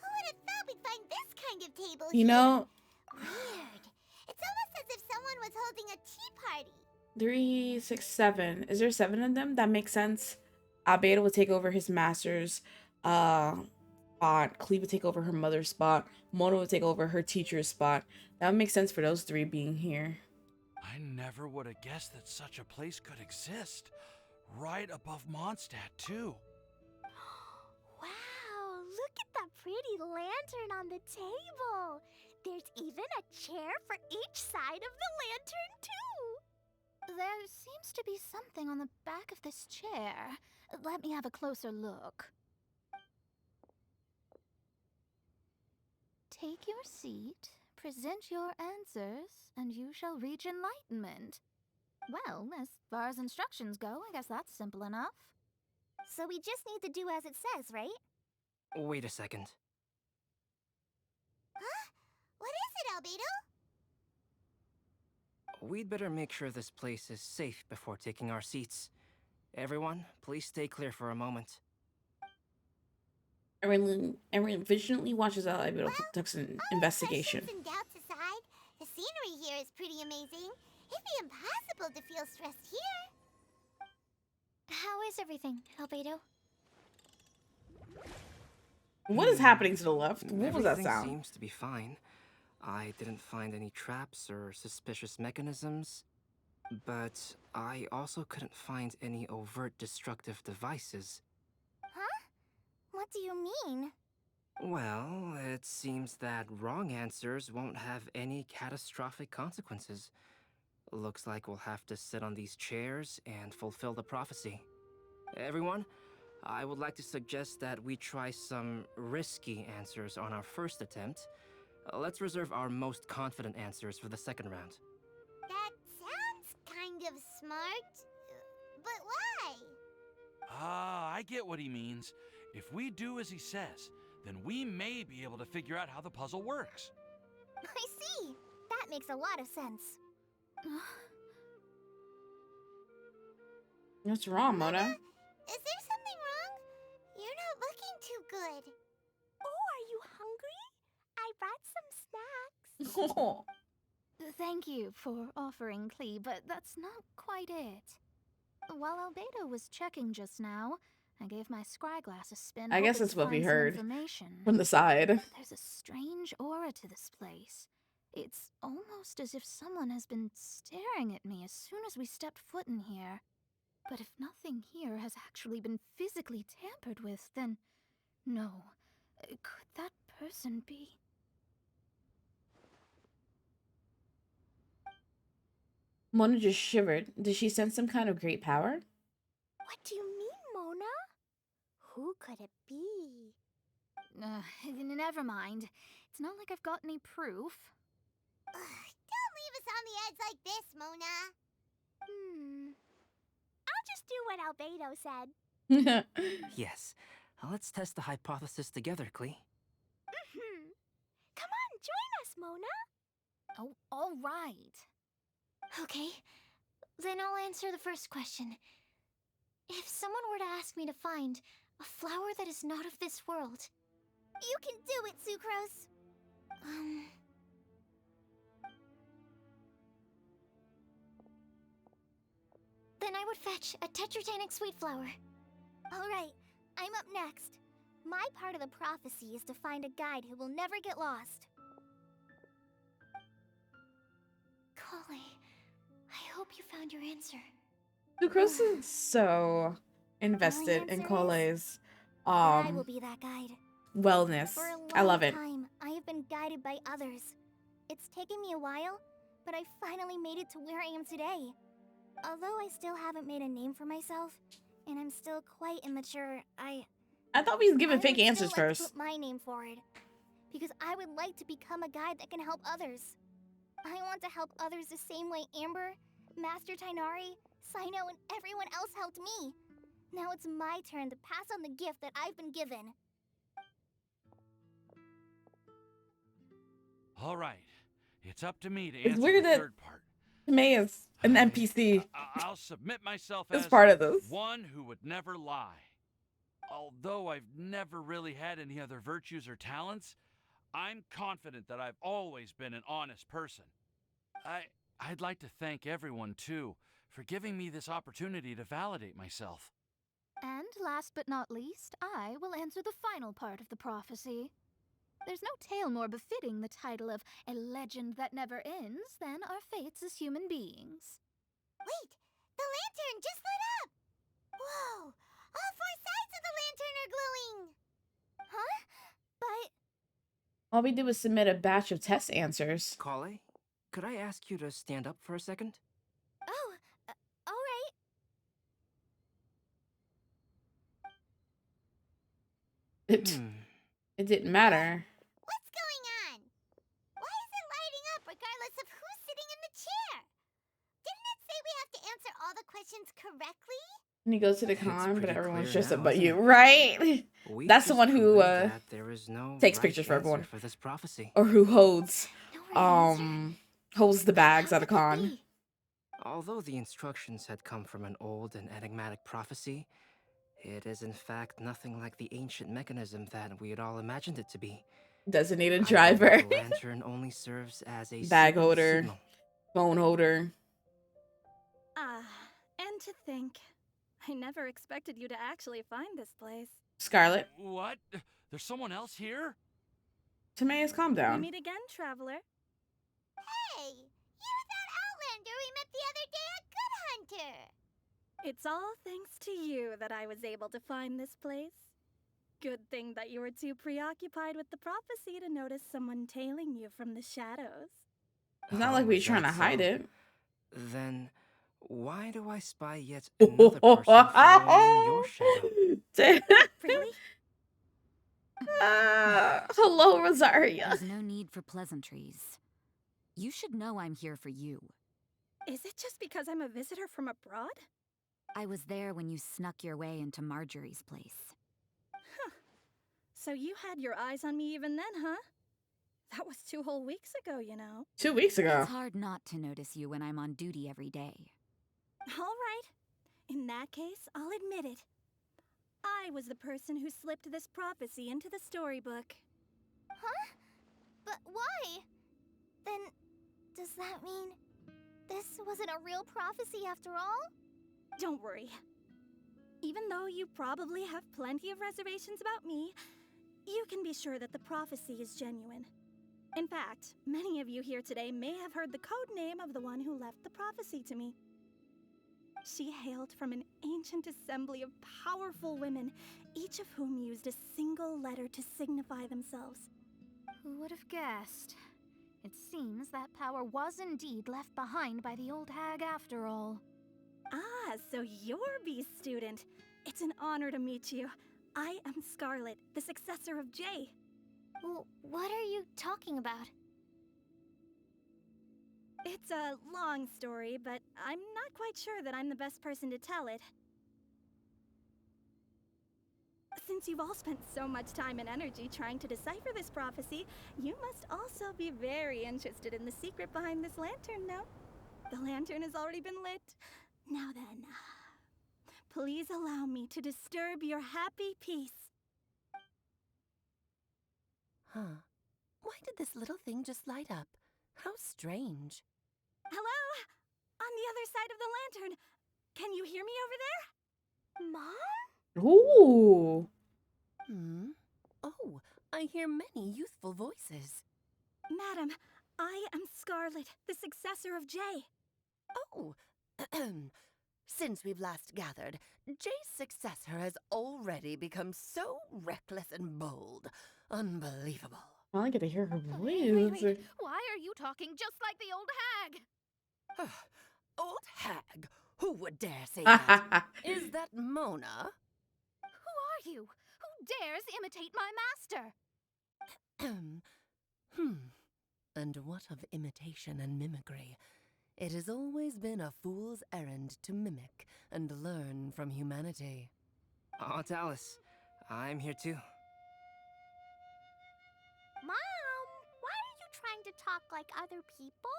would have thought we'd find this kind of table You here? know, Weird. It's almost as if someone was holding a tea party. 3, 6, 7. Is there 7 of them? That makes sense. Albedo would take over his master's spot. Cleve would take over her mother's spot. Mona would take over her teacher's spot. That would make sense for those 3 being here. I never would have guessed that such a place could exist. Right above Mondstadt, too. Wow, look at that pretty lantern on the table. There's even a chair for each side of the lantern, too. There seems to be something on the back of this chair. Let me have a closer look. Take your seat, present your answers, and you shall reach enlightenment. Well, as far as instructions go, I guess that's simple enough. So we just need to do as it says, right? Wait a second. Huh? What is it, Albedo? We'd better make sure this place is safe before taking our seats. Everyone, please stay clear for a moment. Everyone vigilantly watches out. Albedo conducts an investigation. Questions and doubts aside, the scenery here is pretty amazing. It'd be impossible to feel stressed here. How is everything, Albedo? What is happening to the left? What was that Everything sound? seems to be fine. I didn't find any traps or suspicious mechanisms, but I also couldn't find any overt destructive devices. Huh? What do you mean? Well, it seems that wrong answers won't have any catastrophic consequences. Looks like we'll have to sit on these chairs and fulfill the prophecy. Everyone, I would like to suggest that we try some risky answers on our first attempt. Let's reserve our most confident answers for the second round. That sounds kind of smart. But why? Ah, I get what he means. If we do as he says, then we may be able to figure out how the puzzle works. I see. That makes a lot of sense. What's wrong, Mona? Is there something wrong? You're not looking too good. Oh, are you hungry? I brought some snacks. Thank you for offering, Klee, but that's not quite it. While Albedo was checking just now, I gave my scryglass a spin. I guess hoping that's to what we find some heard information. from the side. There's a strange aura to this place. It's almost as if someone has been staring at me as soon as we stepped foot in here. But if nothing here has actually been physically tampered with, then no. Could that person be? Mona just shivered. Did she sense some kind of great power? What do you mean, Mona? Who could it be? Never mind. It's not like I've got any proof. Don't leave us on the edge like this, Mona. I'll just do what Albedo said. Yes, let's test the hypothesis together, Klee. Come on, join us, Mona. Oh, all right. Okay, then I'll answer the first question. If someone were to ask me to find a flower that is not of this world, You can do it, Sucrose. then I would fetch a tetratanic sweet flower. All right, I'm up next. My part of the prophecy is to find a guide who will never get lost. Kale, I hope you found your answer. Sucrose is so invested in answer is Cole's I will be that guide. wellness. For a long I love it. time, I have been guided by others. It's taken me a while, but I finally made it to where I am today. Although I still haven't made a name for myself, and I'm still quite immature, I thought we was giving fake would answers still like to first. put my name forward, because I would like to become a guide that can help others. I want to help others the same way Amber, Master Tainari, Sino, and everyone else helped me. Now it's my turn to pass on the gift that I've been given. All right, it's up to me to It's answer weird the that third part. May is an NPC. I'll submit myself As as part of this. one who would never lie. Although I've never really had any other virtues or talents, I'm confident that I've always been an honest person. I'd like to thank everyone, too, for giving me this opportunity to validate myself. And last but not least, I will answer the final part of the prophecy. There's no tale more befitting the title of a legend that never ends than our fates as human beings. Wait, the lantern just lit up! Whoa! All four sides of the lantern are glowing! Huh? But All we did was submit a batch of test answers. Kale, could I ask you to stand up for a second? oh, all right. It didn't matter. What's going on? Why is it lighting up regardless of who's sitting in the chair? Didn't it say we have to answer all the questions correctly? And you go to the It's con, but pretty everyone's clear just now, about isn't you, it? right? We That's the just one who proved that there is no takes right pictures for answer everyone. for this prophecy. Or who holds No right answer? holds the bags How at a could that con. be? Although the instructions had come from an old and enigmatic prophecy, it is in fact nothing like the ancient mechanism that we had all imagined it to be. Designated I driver. believe the lantern only serves as a Bag simple holder. signal. Phone holder. And to think, I never expected you to actually find this place. Scarlet. What? There's someone else here? Timaeus, calm We down. meet again, traveler. Hey, you're that Outlander we met the other day at Good Hunter. It's all thanks to you that I was able to find this place. Good thing that you were too preoccupied with the prophecy to notice someone tailing you from the shadows. It's not like we're is trying to that hide so? it. Then why do I spy yet another person following in your shadow? Really? Hello, Rosaria. There's no need for pleasantries. You should know I'm here for you. Is it just because I'm a visitor from abroad? I was there when you snuck your way into Marjorie's place. So you had your eyes on me even then, huh? That was 2 whole weeks ago, you know. 2 weeks ago. It's hard not to notice you when I'm on duty every day. All right. In that case, I'll admit it. I was the person who slipped this prophecy into the storybook. Huh? But why? Then, does that mean this wasn't a real prophecy after all? Don't worry. Even though you probably have plenty of reservations about me, you can be sure that the prophecy is genuine. In fact, many of you here today may have heard the code name of the one who left the prophecy to me. She hailed from an ancient assembly of powerful women, each of whom used a single letter to signify themselves. Who would have guessed? It seems that power was indeed left behind by the old hag after all. Ah, so you're Beast student. It's an honor to meet you. I am Scarlet, the successor of Jay. Well, what are you talking about? It's a long story, but I'm not quite sure that I'm the best person to tell it. Since you've all spent so much time and energy trying to decipher this prophecy, you must also be very interested in the secret behind this lantern, no? The lantern has already been lit. Now then, please allow me to disturb your happy peace. Huh. Why did this little thing just light up? How strange. Hello? On the other side of the lantern. Can you hear me over there? Mom? Ooh. Oh, I hear many youthful voices. Madam, I am Scarlet, the successor of Jay. Oh, since we've last gathered, Jay's successor has already become so reckless and bold. Unbelievable. I only get to hear her voice. Wait. Why are you talking just like the old hag? Old hag? Who would dare say that? Is that Mona? Who are you? Who dares imitate my master? And what of imitation and mimicry? It has always been a fool's errand to mimic and learn from humanity. Aunt Alice, I'm here too. Mom, why are you trying to talk like other people?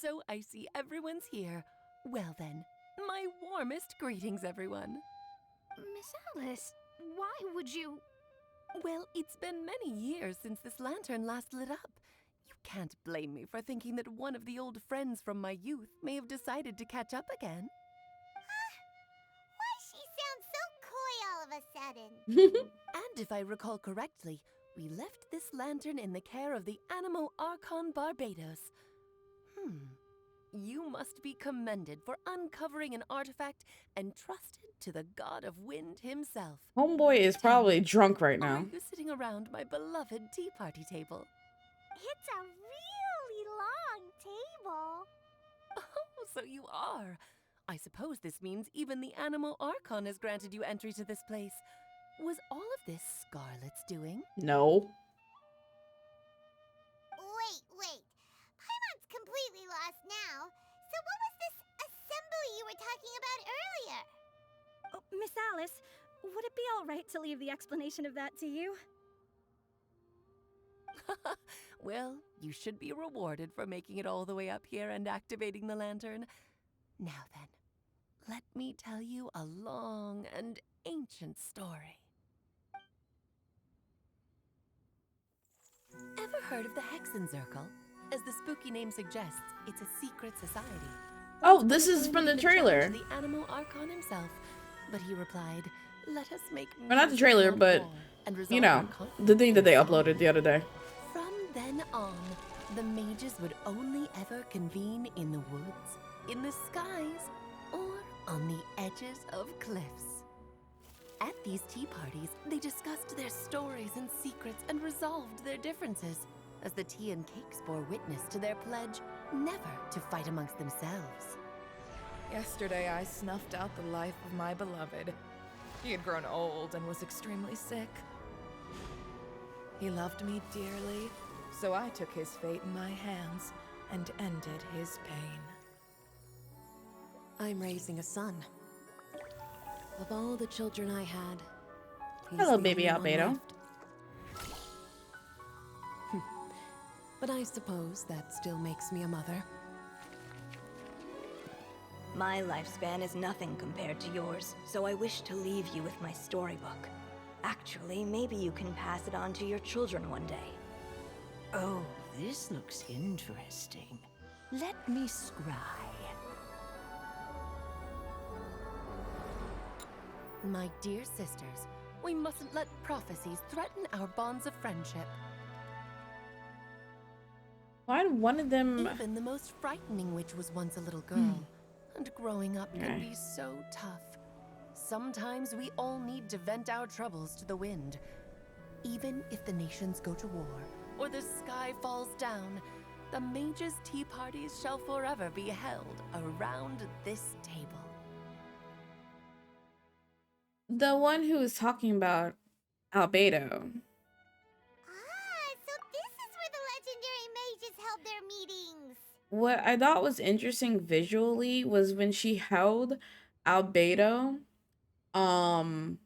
So I see everyone's here. Well then, my warmest greetings, everyone. Miss Alice, why would you... Well, it's been many years since this lantern last lit up. You can't blame me for thinking that one of the old friends from my youth may have decided to catch up again. Why she sounds so coy all of a sudden? And if I recall correctly, we left this lantern in the care of the Animo Archon Barbados. You must be commended for uncovering an artifact entrusted to the god of wind himself. Homeboy is probably drunk right now. Are you sitting around my beloved tea party table? It's a really long table. Oh, so you are. I suppose this means even the Animo Archon has granted you entry to this place. Was all of this Scarlet's doing? No. Wait. Paimon's completely lost now. So what was this assembly you were talking about earlier? Oh, Miss Alice, would it be all right to leave the explanation of that to you? Well, you should be rewarded for making it all the way up here and activating the lantern. Now then, let me tell you a long and ancient story. Ever heard of the Hexenzirkel? As the spooky name suggests, it's a secret society. Oh, this is from the trailer. The Animo Archon himself, But he replied, "Let us make Or not the music, trailer, not but war, and you resolve know, our the conflicts thing that in they song." uploaded the other day. From then on, the mages would only ever convene in the woods, in the skies, or on the edges of cliffs. At these tea parties, they discussed their stories and secrets and resolved their differences, as the tea and cakes bore witness to their pledge never to fight amongst themselves. Yesterday, I snuffed out the life of my beloved. He had grown old and was extremely sick. He loved me dearly, so I took his fate in my hands and ended his pain. I'm raising a son. Of all the children I had, he's Hello, the baby only one Albedo. left. But I suppose that still makes me a mother. My lifespan is nothing compared to yours, so I wish to leave you with my storybook. Actually, maybe you can pass it on to your children one day. Oh, this looks interesting. Let me scry. My dear sisters, we mustn't let prophecies threaten our bonds of friendship. Why did one of them... Even the most frightening witch was once a little girl, and growing up can be so tough. Sometimes we all need to vent our troubles to the wind. Even if the nations go to war, or the sky falls down, the mages' tea parties shall forever be held around this table. The one who was talking about Albedo. Ah, so this is where the legendary mages held their meetings. What I thought was interesting visually was when she held Albedo, when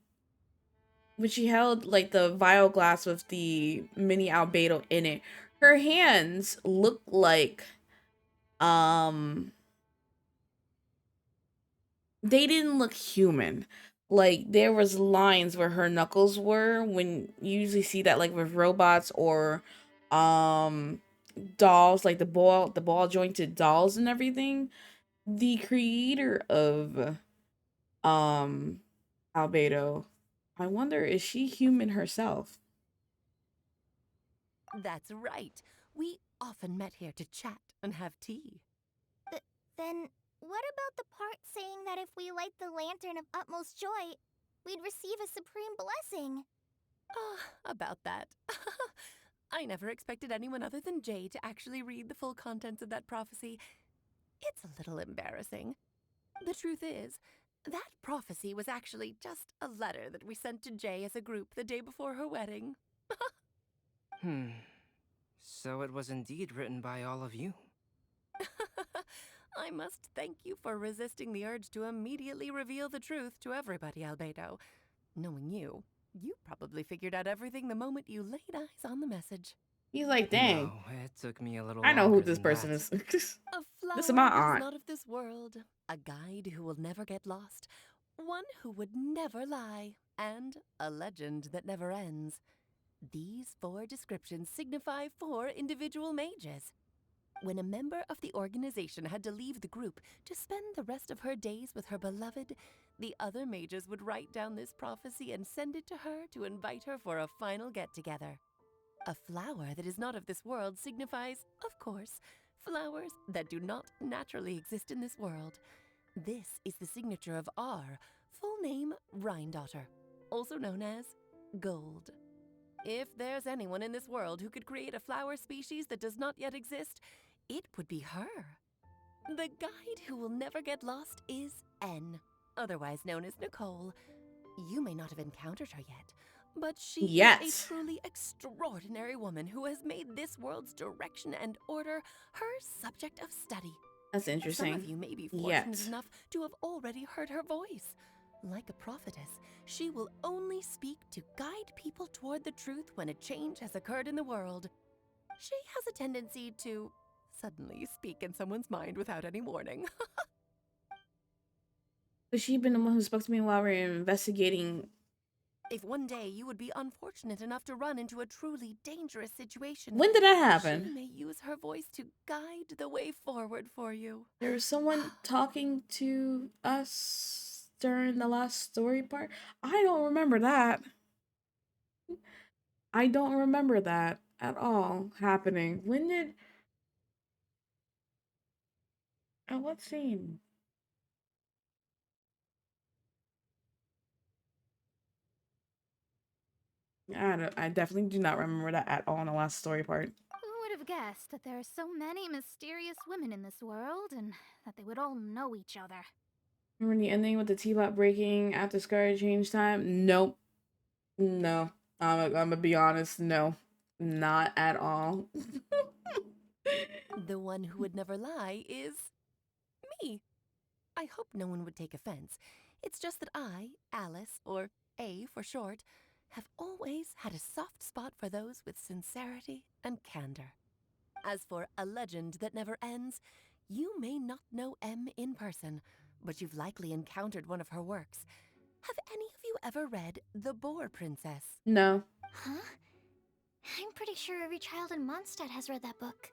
she held like the vial glass with the mini Albedo in it, her hands looked like they didn't look human. Like there was lines where her knuckles were, when you usually see that like with robots or dolls, like the ball jointed dolls and everything. The creator of Albedo, I wonder, is she human herself? That's right. We often met here to chat and have tea. Then, what about the part saying that if we light the lantern of utmost joy, we'd receive a supreme blessing? About that. I never expected anyone other than Jay to actually read the full contents of that prophecy. It's a little embarrassing. The truth is, that prophecy was actually just a letter that we sent to Jay as a group the day before her wedding. So it was indeed written by all of you. I must thank you for resisting the urge to immediately reveal the truth to everybody, Albedo. Knowing you, you probably figured out everything the moment you laid eyes on the message. He's like, dang. No, it took me a little I know who longer this than person that. is. A flower This is my that is aunt. not of this world, a guide who will never get lost, one who would never lie, and a legend that never ends. These 4 descriptions signify 4 individual mages. When a member of the organization had to leave the group to spend the rest of her days with her beloved, the other mages would write down this prophecy and send it to her to invite her for a final get-together. A flower that is not of this world signifies, of course, flowers that do not naturally exist in this world. This is the signature of our full name, Rhindaughter, also known as Gold. If there's anyone in this world who could create a flower species that does not yet exist, it would be her. The guide who will never get lost is N, otherwise known as Nicole. You may not have encountered her yet, but she is a truly extraordinary woman who has made this world's direction and order her subject of study. That's interesting. Some of you may be fortunate enough to have already heard her voice. Like a prophetess, she will only speak to guide people toward the truth when a change has occurred in the world. She has a tendency to suddenly speak in someone's mind without any warning. Has she been the one who spoke to me while we were investigating? If one day you would be unfortunate enough to run into a truly dangerous situation, When did that happen? she may use her voice to guide the way forward for you. There was someone talking to us during the last story part? I don't remember that. I don't remember that at all happening. When did... At what scene? I definitely do not remember that at all in the last story part. Who would have guessed that there are so many mysterious women in this world and that they would all know each other? Remember the ending with the teapot breaking after Scar change time? Nope. No. I'm gonna be honest. No. Not at all. The one who would never lie is me. I hope no one would take offense. It's just that I, Alice, or A for short, have always had a soft spot for those with sincerity and candor. As for a legend that never ends, you may not know M in person, but you've likely encountered one of her works. Have any of you ever read The Boar Princess? No. Huh? I'm pretty sure every child in Mondstadt has read that book.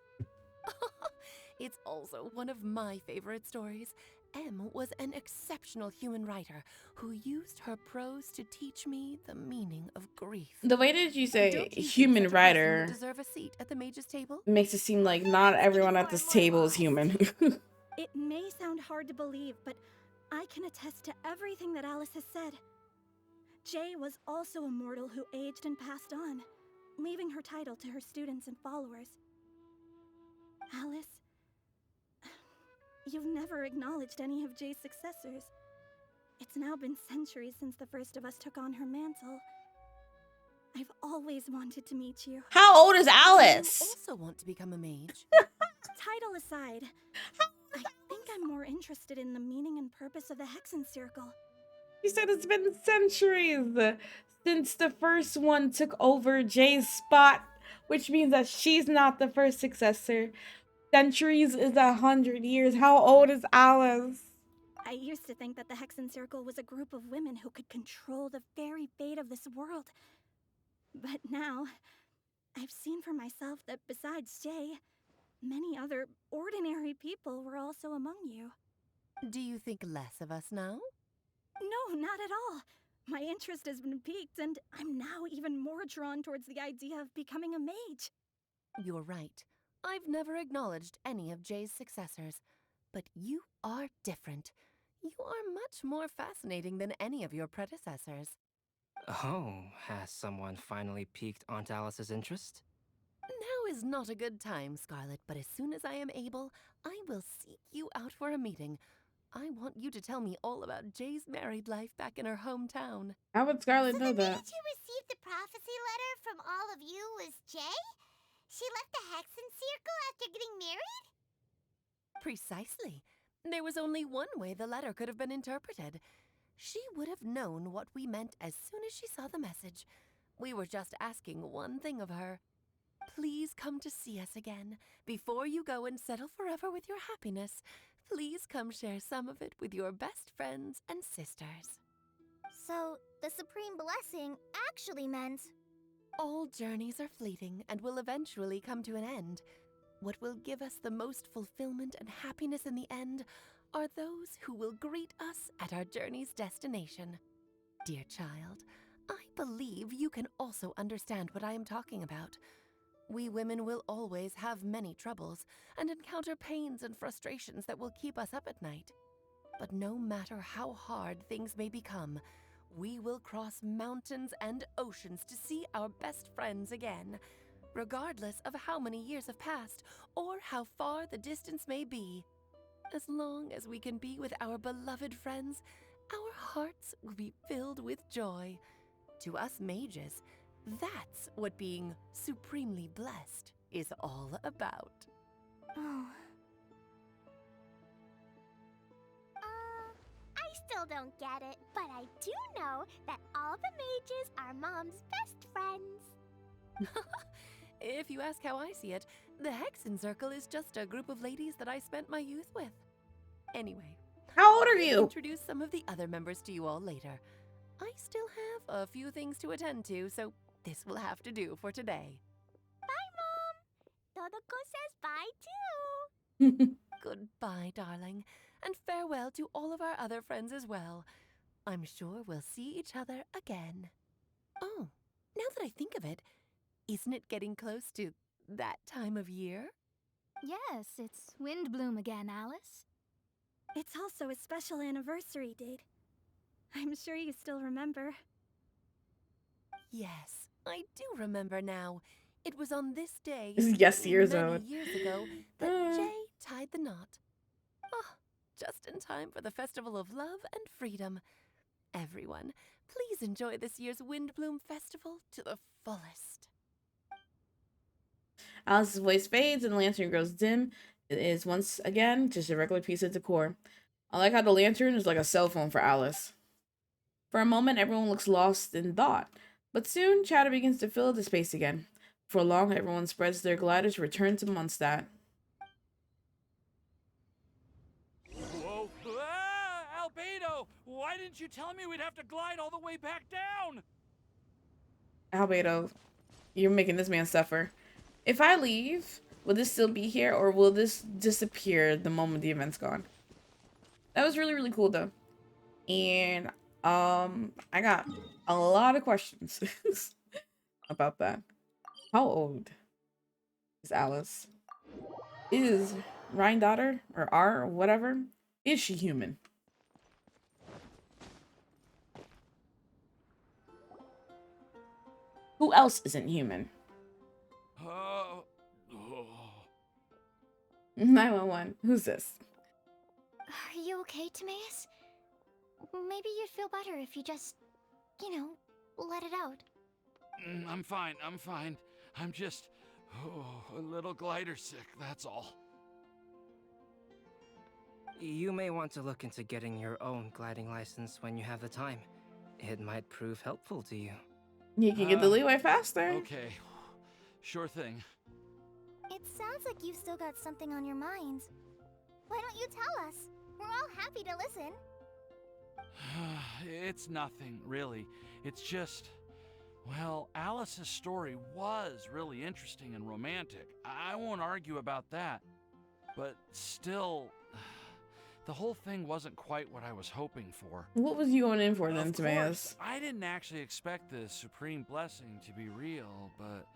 It's also one of my favorite stories. M was an exceptional human writer who used her prose to teach me the meaning of grief. The way that you say Don't you human think such a person writer would deserve a seat at the mage's table? makes it seem like not everyone at this table is human. It may sound hard to believe, but I can attest to everything that Alice has said. Jay was also a mortal who aged and passed on, leaving her title to her students and followers. Alice, you've never acknowledged any of Jay's successors. It's now been centuries since the first of us took on her mantle. I've always wanted to meet you. How old is Alice? You also want to become a mage? Title aside, I think I'm more interested in the meaning and purpose of the Hexen Circle. You said it's been centuries since the first one took over Jay's spot, which means that she's not the first successor. Centuries is 100 years. How old is Alice? I used to think that the Hexen Circle was a group of women who could control the very fate of this world. But now, I've seen for myself that besides Jay, many other ordinary people were also among you. Do you think less of us now? No, not at all. My interest has been piqued, and I'm now even more drawn towards the idea of becoming a mage. You're right. I've never acknowledged any of Jay's successors, but you are different. You are much more fascinating than any of your predecessors. Oh, has someone finally piqued Aunt Alice's interest? Now is not a good time, Scarlet, but as soon as I am able, I will seek you out for a meeting. I want you to tell me all about Jay's married life back in her hometown. How would Scarlet know that? The mage who received the prophecy letter from all of you was Jay? She left the Hexen Circle after getting married? Precisely. There was only one way the letter could have been interpreted. She would have known what we meant as soon as she saw the message. We were just asking one thing of her. Please come to see us again. Before you go and settle forever with your happiness, please come share some of it with your best friends and sisters. So, the Supreme Blessing actually meant... All journeys are fleeting and will eventually come to an end. What will give us the most fulfillment and happiness in the end are those who will greet us at our journey's destination. Dear child, I believe you can also understand what I am talking about. We women will always have many troubles and encounter pains and frustrations that will keep us up at night. But no matter how hard things may become, we will cross mountains and oceans to see our best friends again, regardless of how many years have passed or how far the distance may be. As long as we can be with our beloved friends, our hearts will be filled with joy. To us mages, that's what being supremely blessed is all about. Oh. I still don't get it, but I do know that all the mages are Mom's best friends. If you ask how I see it, the Hexen Circle is just a group of ladies that I spent my youth with. Anyway, how old are I'll you? Introduce some of the other members to you all later. I still have a few things to attend to, so this will have to do for today. Bye, Mom. Todoko says bye, too. Goodbye, darling, and farewell to all of our other friends as well. I'm sure we'll see each other again. Oh, now that I think of it, isn't it getting close to that time of year? Yes, it's wind bloom again, Alice. It's also a special anniversary date. I'm sure you still remember. Yes, I do remember now. It was on this day, Yes, years many old. years ago, that Jay tied the knot. Ah, just in time for the Festival of Love and Freedom. Everyone, please enjoy this year's Windbloom Festival to the fullest. Alice's voice fades and the lantern grows dim. It is once again just a regular piece of decor. I like how the lantern is like a cell phone for Alice. For a moment, everyone looks lost in thought, but soon chatter begins to fill the space again. For long, everyone spreads their glider to return to Mondstadt. Whoa! Ah, Albedo! Why didn't you tell me we'd have to glide all the way back down? Albedo, you're making this man suffer. If I leave, will this still be here, or will this disappear the moment the event's gone? That was really, really cool, though. And, I got a lot of questions about that. How old is Alice? Is Ryan daughter, or R, or whatever, is she human? Who else isn't human? 911. Who's this? Are you okay, Timaeus? Maybe you'd feel better if you just, let it out. I'm fine, I'm fine. I'm just a little glider sick, that's all. You may want to look into getting your own gliding license when you have the time. It might prove helpful to you. You can get the leeway faster. Okay, sure thing. It sounds like you've still got something on your minds. Why don't you tell us? We're all happy to listen. It's nothing, really. It's just, well, Alice's story was really interesting and romantic. I won't argue about that. But still, the whole thing wasn't quite what I was hoping for. What was you going in for then, Timaeus? I didn't actually expect the supreme blessing to be real, but...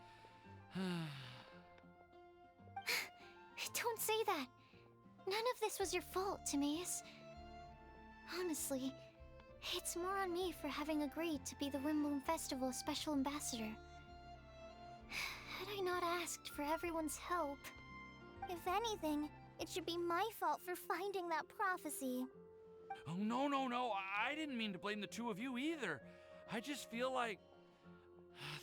Don't say that. None of this was your fault, Timaeus. Honestly, it's more on me for having agreed to be the Windbloom Festival Special Ambassador. Had I not asked for everyone's help... If anything, it should be my fault for finding that prophecy. Oh, no, no, no. I didn't mean to blame the two of you either. I just feel like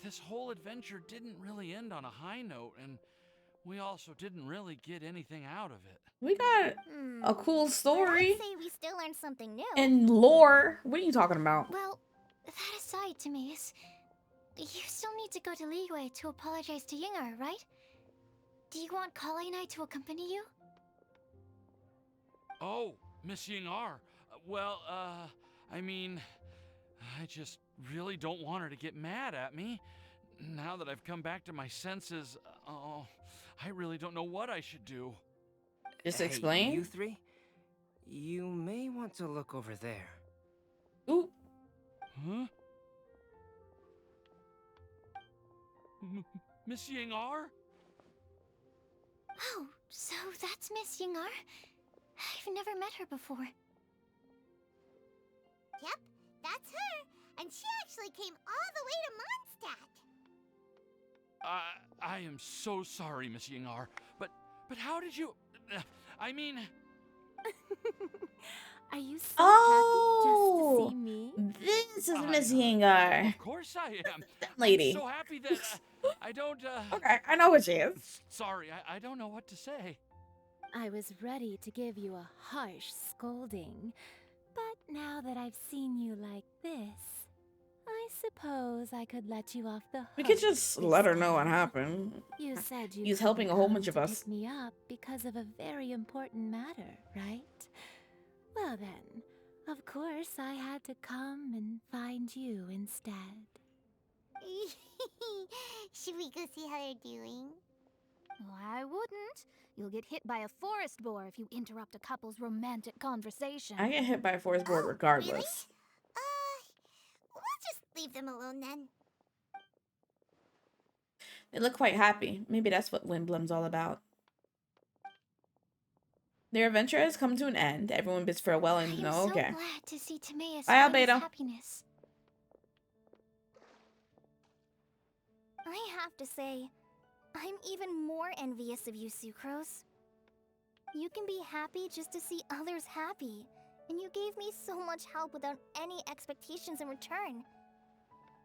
this whole adventure didn't really end on a high note, and we also didn't really get anything out of it. We got a cool story. I'd say we still learned something new. And lore. What are you talking about? Well, that aside, Timaeus, you still need to go to Liyue to apologize to Yinger, right? Do you want Kale and I to accompany you? Oh, Miss Yingar. Well, I mean, I just really don't want her to get mad at me. Now that I've come back to my senses, I really don't know what I should do. Just explain? You three? You may want to look over there. Ooh. Huh? Miss Yingar? Oh, so that's Miss Yinger? I've never met her before. Yep, that's her. And she actually came all the way to Mondstadt. I am so sorry, Miss Yingar, but how did you... I mean... Are you so happy just to see me? This is Miss Yinger. Of course I am. That lady. I'm so happy that I don't... Okay, I know what she is. Sorry, I don't know what to say. I was ready to give you a harsh scolding, but now that I've seen you like this, I suppose I could let you off the hook. We could just let her know what happened. You said you He's helping a whole bunch of to us. pick me up because of a very important matter, right? Well then, of course I had to come and find you instead. Should we go see how they're doing? Oh, I wouldn't. You'll get hit by a forest boar if you interrupt a couple's romantic conversation. I get hit by a forest board regardless. leave them alone then. They look quite happy. Maybe that's what Windblum's all about. Their adventure has come to an end. Everyone bids farewell and I'm no, so okay. glad to see Timaeus Bye, find his Albedo. happiness. I have to say, I'm even more envious of you, Sucrose. You can be happy just to see others happy, and you gave me so much help without any expectations in return.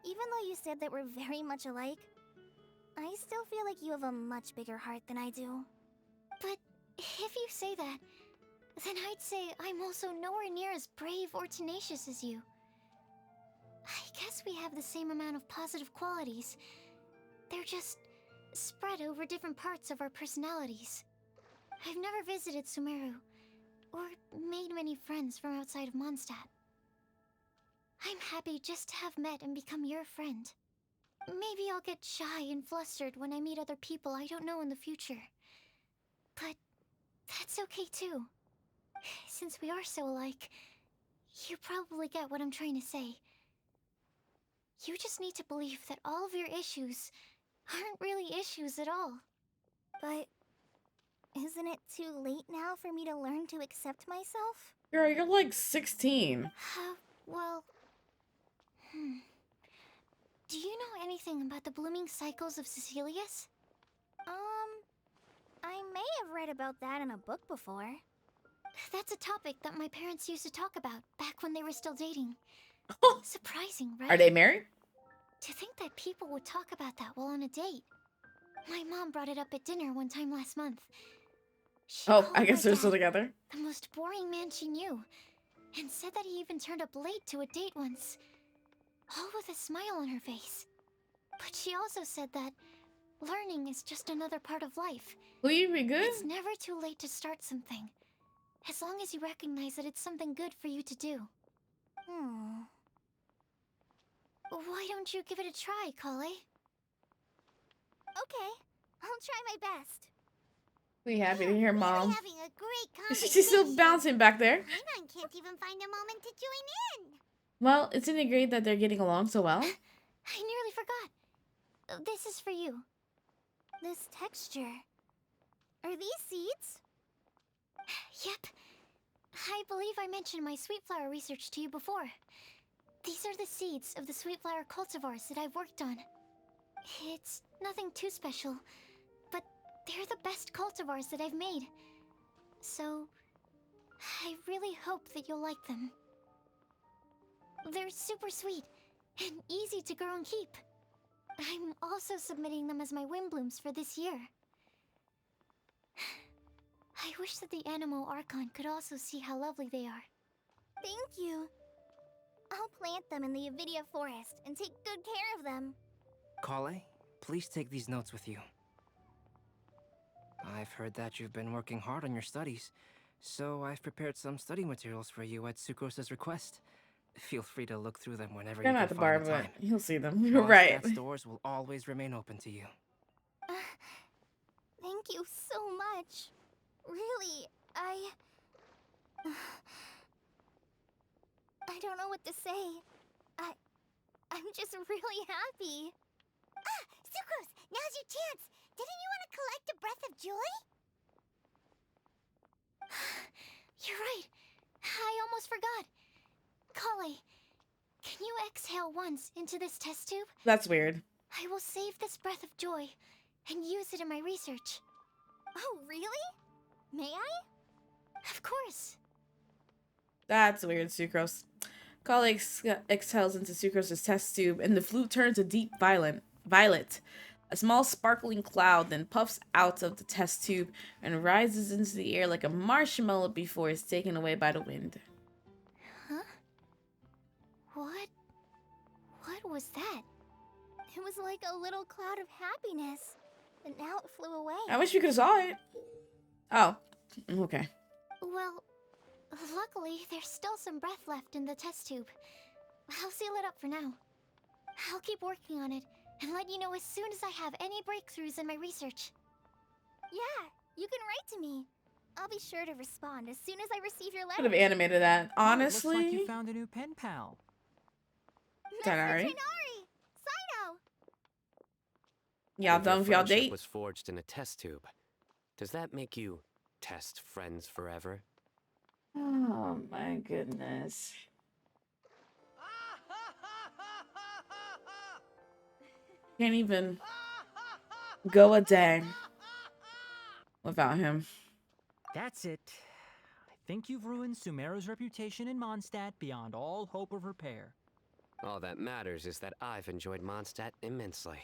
Even though you said that we're very much alike, I still feel like you have a much bigger heart than I do. But if you say that, then I'd say I'm also nowhere near as brave or tenacious as you. I guess we have the same amount of positive qualities. They're just spread over different parts of our personalities. I've never visited Sumeru, or made many friends from outside of Mondstadt. I'm happy just to have met and become your friend. Maybe I'll get shy and flustered when I meet other people I don't know in the future. But that's okay too. Since we are so alike, you probably get what I'm trying to say. You just need to believe that all of your issues aren't really issues at all. But isn't it too late now for me to learn to accept myself? Girl, you're like 16. Well... Do you know anything about the blooming cycles of Cecilius? I may have read about that in a book before. That's a topic that my parents used to talk about back when they were still dating. Surprising, right? Are they married? To think that people would talk about that while on a date. My mom brought it up at dinner one time last month. She Oh, called I guess my they're still dad together. the most boring man she knew, and said that he even turned up late to a date once, all with a smile on her face. But she also said that learning is just another part of life. Will you be good? It's never too late to start something, as long as you recognize that it's something good for you to do. Why don't you give it a try, Kale? Okay, I'll try my best. We happy to hear mom. Having a great conversation. She's still bouncing back there. Paimon can't even find a moment to join in. Well, isn't it great that they're getting along so well? I nearly forgot. This is for you. This texture. Are these seeds? Yep. I believe I mentioned my sweet flower research to you before. These are the seeds of the sweet flower cultivars that I've worked on. It's nothing too special, but they're the best cultivars that I've made. So, I really hope that you'll like them. They're super sweet and easy to grow and keep. I'm also submitting them as my Windblooms for this year. I wish that the Animo Archon could also see how lovely they are. Thank you. I'll plant them in the Avidia forest and take good care of them. Kale, please take these notes with you. I've heard that you've been working hard on your studies, so I've prepared some study materials for you at Sucrose's request. Feel free to look through them whenever They're you not can the find bar, the but time. you'll see them. You're right. Mondstadt's doors will always remain open to you. Thank you so much. Really, I don't know what to say. I'm just really happy. Ah, Sucrose, now's your chance. Didn't you want to collect a breath of joy? You're right. I almost forgot. Kale, can you exhale once into this test tube? That's weird. I will save this breath of joy and use it in my research. Oh, really? May I? Of course. That's weird, Sucrose. Kale exhales into Sucrose's test tube, and the flute turns a deep violet. A small sparkling cloud then puffs out of the test tube and rises into the air like a marshmallow before it's taken away by the wind. Huh? What was that? It was like a little cloud of happiness, but now it flew away. I wish we could have saw it. Oh, okay. Well, luckily, there's still some breath left in the test tube. I'll seal it up for now. I'll keep working on it and let you know as soon as I have any breakthroughs in my research. Yeah, you can write to me. I'll be sure to respond as soon as I receive your letter. Could have animated that. Honestly. Looks like you found a new pen pal. Tanari. Sino! Y'all done with y'all friendship date? was forged in a test tube. Does that make you test friends forever? Oh my goodness. Can't even go a day without him. That's it. I think you've ruined Sumeru's reputation in Mondstadt beyond all hope of repair. All that matters is that I've enjoyed Mondstadt immensely.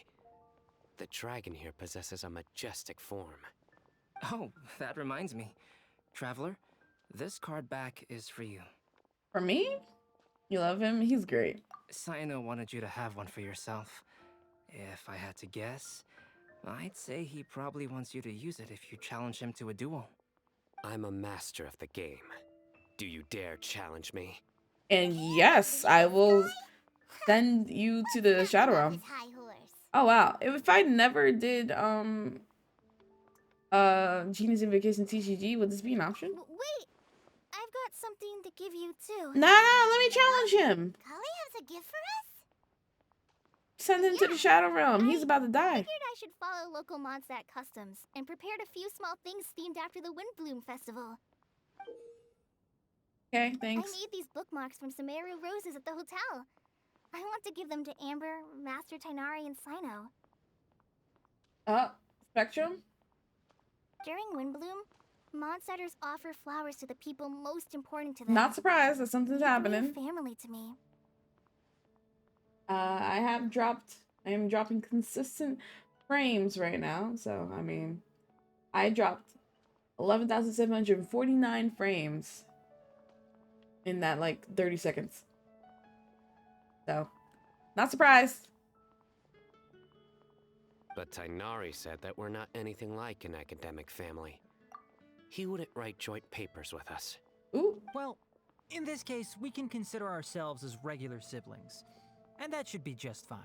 The dragon here possesses a majestic form. Oh, that reminds me. Traveler, this card back is for you. For me? You love him? He's great. Sino wanted you to have one for yourself. If I had to guess, I'd say he probably wants you to use it if you challenge him to a duel. I'm a master of the game. Do you dare challenge me? And yes, I will send you to the Shadow Realm. Oh wow. If I never did Genius Invocation TCG, would this be an option? Wait! I've got something to give you too. Nah, let me challenge him. Kali has a gift for us? Send him to the Shadow Realm. He's about to die. I figured I should follow local Mondstadt customs and prepared a few small things themed after the Windbloom Festival. Okay, thanks. I made these bookmarks from Sumeru roses at the hotel. I want to give them to Amber, Master Tainari, and Sino. Spectrum? During Windbloom, Mondstadters offer flowers to the people most important to them. Not surprised that something's happening. Family to me. I am dropping consistent frames right now. So, I mean, I dropped 11,749 frames in that, like, 30 seconds. So, not surprised. But Tainari said that we're not anything like an academic family. He wouldn't write joint papers with us. Ooh. Well, in this case, we can consider ourselves as regular siblings. And that should be just fine.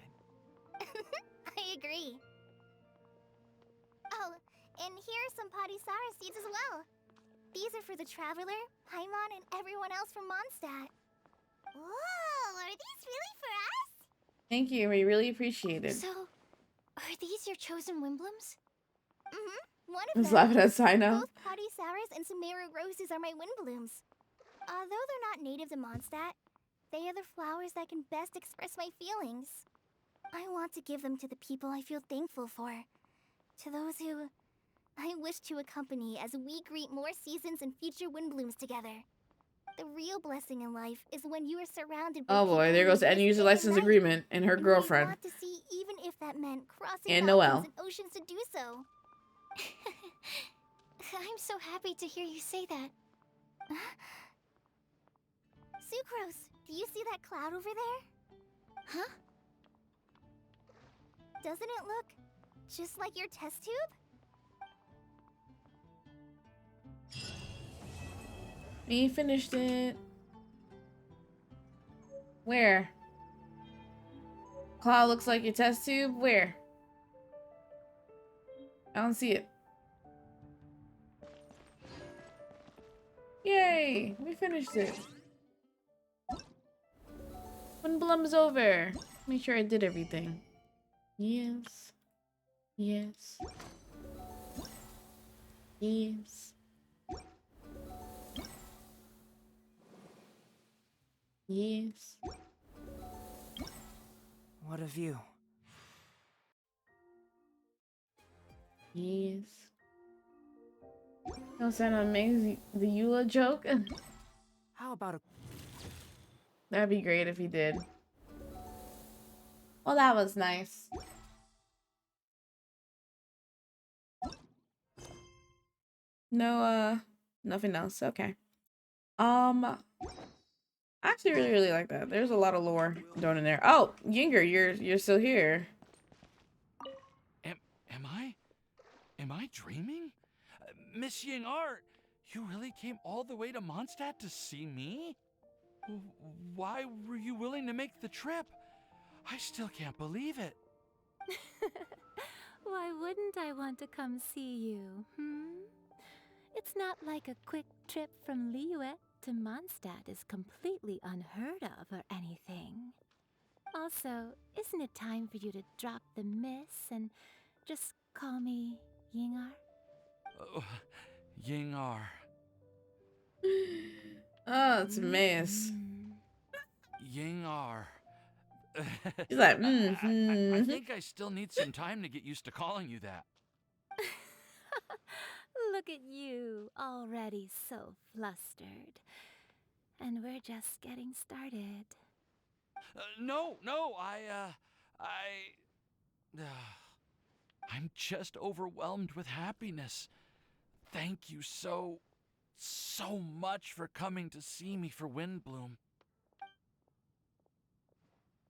I agree. Oh, and here are some Padisara seeds as well. These are for the Traveler, Paimon, and everyone else from Mondstadt. Whoa, are these really for us? Thank you. We really appreciate it. So, are these your chosen Windblooms? Mm-hmm. One of Just them. laughing at Sino. Both Padisaras and Sumeru roses are my Windblooms. Although they're not native to Mondstadt, they are the flowers that can best express my feelings. I want to give them to the people I feel thankful for. To those who I wish to accompany as we greet more seasons and future Windblooms together. The real blessing in life is when you are surrounded by Oh boy, there goes the end user license agreement and her girlfriend. want to see, even if that meant crossing And mountains Noelle. and oceans to do so. I'm so happy to hear you say that. Sucrose, do you see that cloud over there? Huh? Doesn't it look just like your test tube? We finished it. Where? Cloud looks like your test tube? Where? I don't see it. Yay! We finished it. Windbloom's over. Make sure I did everything. Yes. Yes. Yes. Yes. What of you? Yes. Don't sound amazing. The Eula joke? How about a... That'd be great if he did. Well, that was nice. No, nothing else. Okay. I actually really like that. There's a lot of lore thrown in there. Oh, Yinger, you're still here. Am I dreaming? Miss Ying Art, you really came all the way to Mondstadt to see me? Why were you willing to make the trip? I still can't believe it. Why wouldn't I want to come see you, It's not like a quick trip from Liyue to Mondstadt is completely unheard of or anything. Also, isn't it time for you to drop the miss and just call me Yingar? Yingar. Oh, it's a mess. Yingar. She's like, I think I still need some time to get used to calling you that. Look at you, already so flustered. And we're just getting started. No, I'm just overwhelmed with happiness. Thank you so much for coming to see me for Windbloom.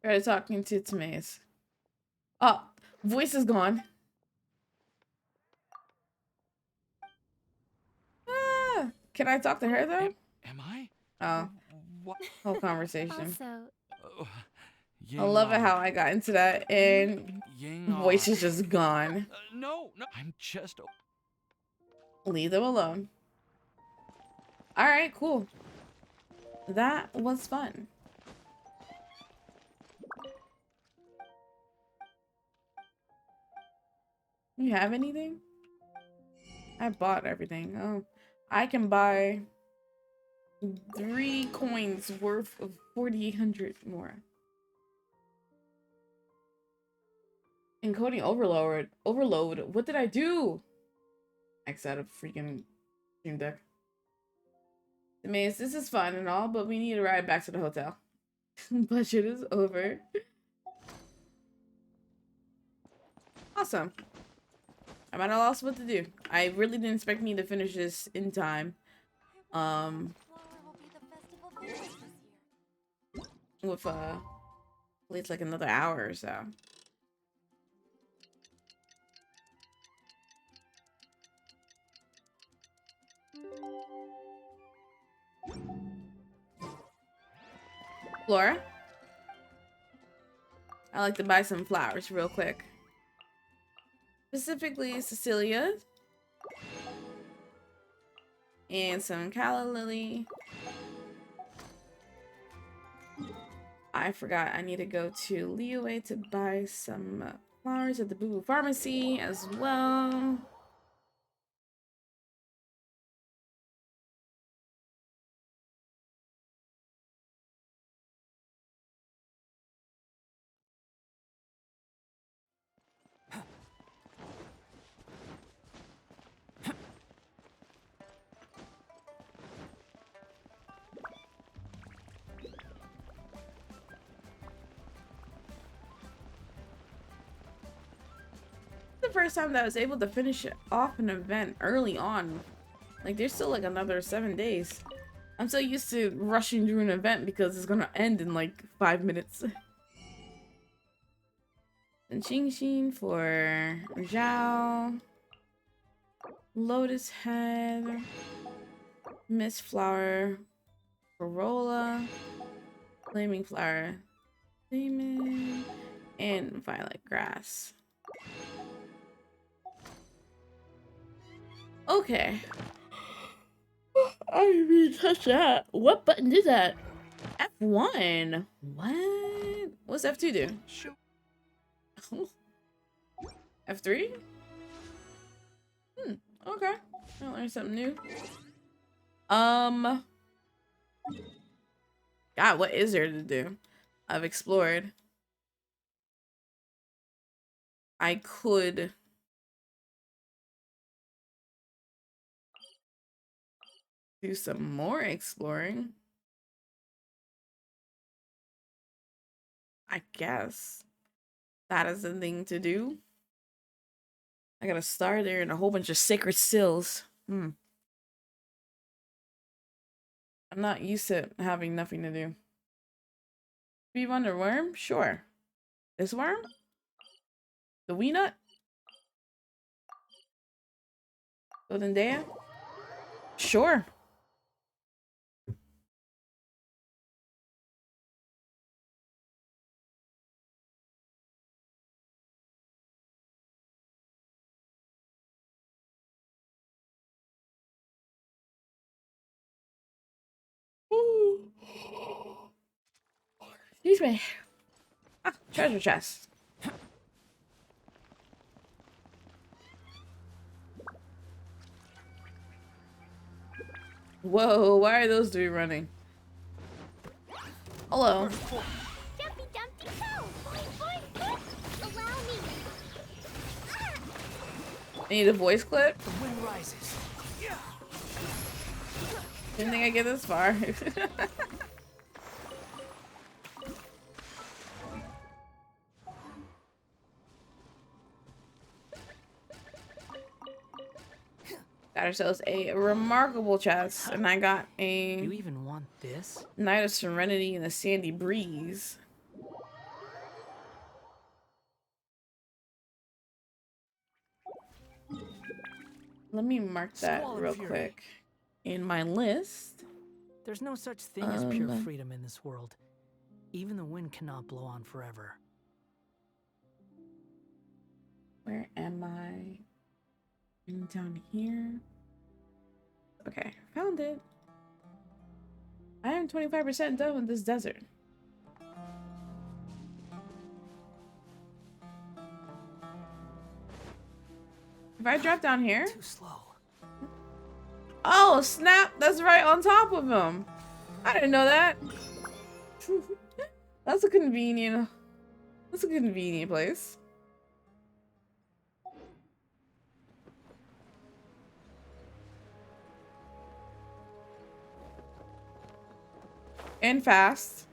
Try talking to Tamaze. Oh, voice is gone. Ah, can I talk to her though? Am I? Oh, What? whole conversation. Also, I love it how I got into that and voice is just gone. No, I'm just. Leave them alone. All right, cool. That was fun. You have anything? I bought everything. Oh, I can buy 3 coins worth of 4,800 more. Encoding overload. Overload. What did I do? X out of freaking Stream Deck. The maze. This is fun and all, but we need to ride back to the hotel. Budget is over. Awesome. I'm at a loss what to do. I really didn't expect me to finish this in time. With at least like another hour or so. Flora? I like to buy some flowers real quick. Specifically Cecilia. And some calla lily. I forgot I need to go to Liyue to buy some flowers at the Boo Boo Pharmacy as well. The first time that I was able to finish off an event early on. Like there's still like another 7 days. I'm so used to rushing through an event because it's gonna end in like 5 minutes. And Xing for Zhao. Lotus Head. Mist Flower. Corolla. Flaming Flower. Demon. And Violet Grass. Okay. I didn't mean to touch that. What button did that? F1. What? What's F2 do? F3? Okay. I learned something new. God, what is there to do? I've explored. I could do some more exploring. I guess that is the thing to do. I got a star there and a whole bunch of sacred seals. I'm not used to having nothing to do. Be Wonder Worm? Sure. This worm? The wee nut? Golden Sure. Excuse me. Ah, treasure chest. Whoa, why are those three running? Hello. Jumpy dumpty toe! Boing boing boing! Allow me! I need a voice clip. The wind rises. Didn't think I'd get this far. Got ourselves a remarkable chest, and I got a You even want this? Night of Serenity and a Sandy Breeze. Let me mark that real quick in my list. There's no such thing as pure freedom in this world. Even the wind cannot blow on forever. Where am I? Down here. Okay, found it. I am 25% done with this desert. If I drop down here? Too slow. Oh, snap! That's right on top of him. I didn't know that. That's a convenient place. And fast.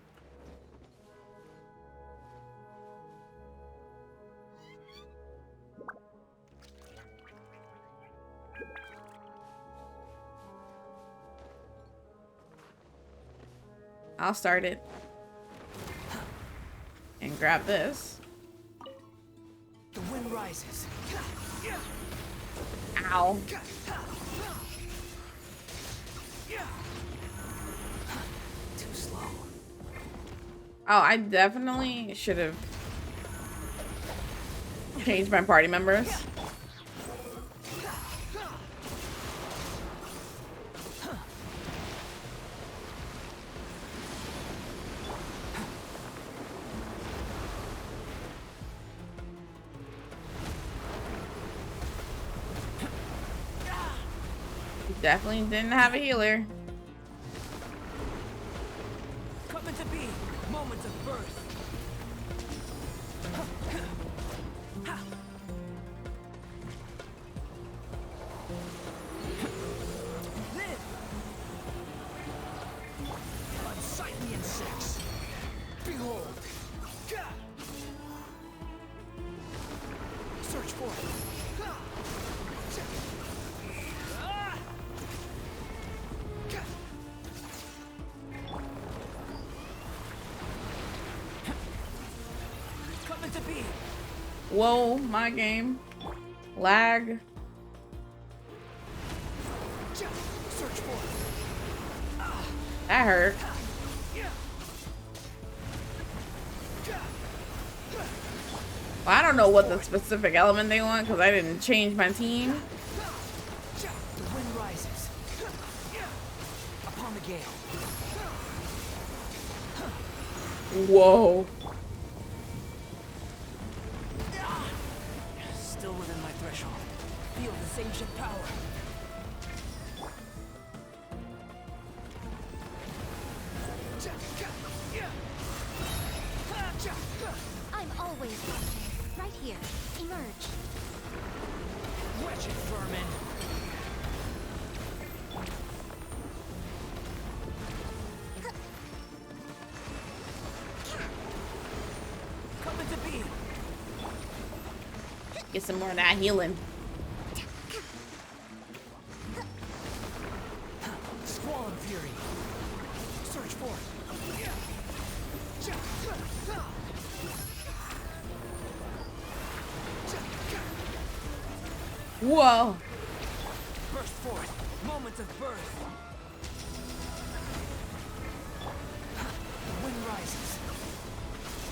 I'll start it. And grab this. The wind rises. Ow. Too slow. Oh, I definitely should have changed my party members. Definitely didn't have a healer. Coming to be. Moments of birth. Live. Unsightly insects. Behold. Search for it. Whoa, my game. Lag. Search for it. That hurt. Well, I don't know what the specific element they want because I didn't change my team. The wind rises. Upon the gale. Whoa. Still within my threshold. Feel this ancient power. I'm always watching. Right here. Emerge. Wretched vermin. Coming to be. Get some more of that healing. Squall and fury. Search for it. Whoa. Burst forth. Moments of birth. The wind rises.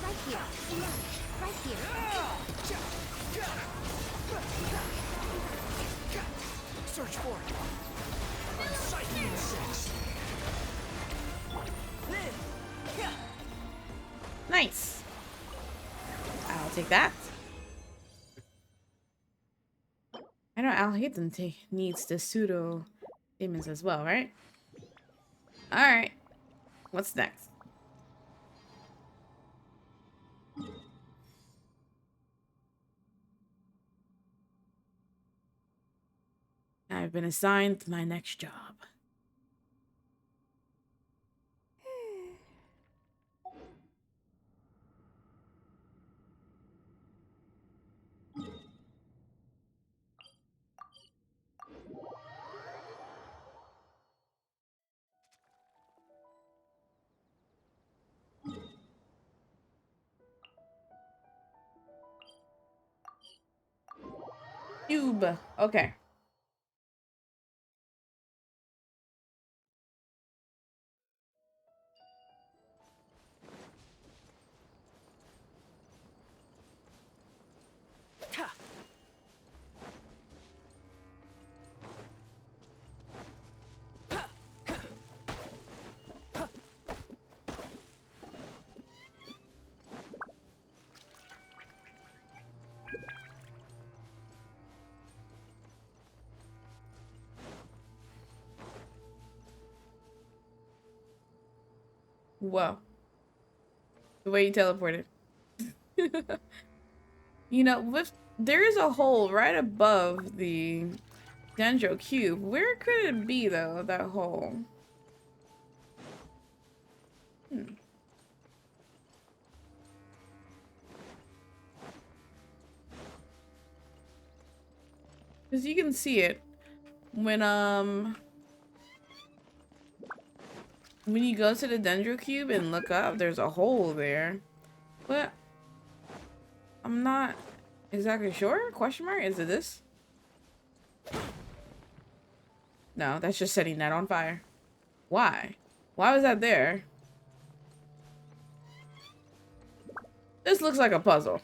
Right here. Emerge. Right here. Search for it. Unsightly insects. Nice. take that. I know Al-Haytham needs the pseudo demons as well, right? Alright. What's next? I've been assigned my next job. Cube. Okay. Whoa. The way you teleported. You know, there is a hole right above the Dendro cube. Where could it be, though, that hole? Because you can see it when you go to the Dendro cube and look up, there's a hole there. But I'm not exactly sure. Question mark? Is it this? No, that's just setting that on fire. Why? Why was that there? This looks like a puzzle.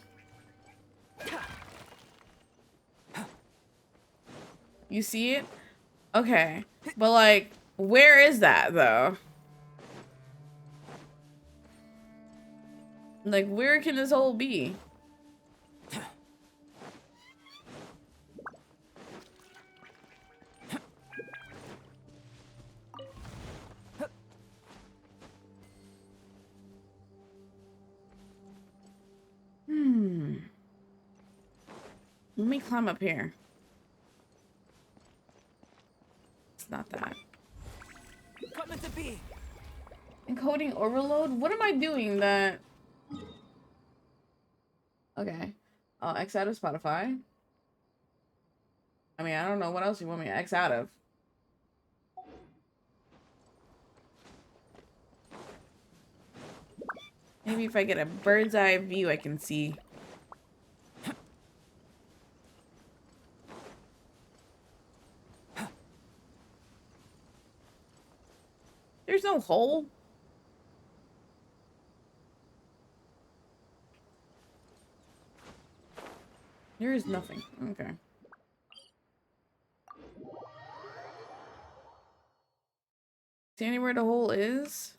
You see it? Okay. But like, where is that though? Like, where can this hole be? Let me climb up here. It's not that. Encoding overload? What am I doing that? Okay. I'll X out of Spotify. I mean, I don't know what else you want me to X out of. Maybe if I get a bird's eye view, I can see. There's no hole. There is nothing. Okay. See anywhere the hole is?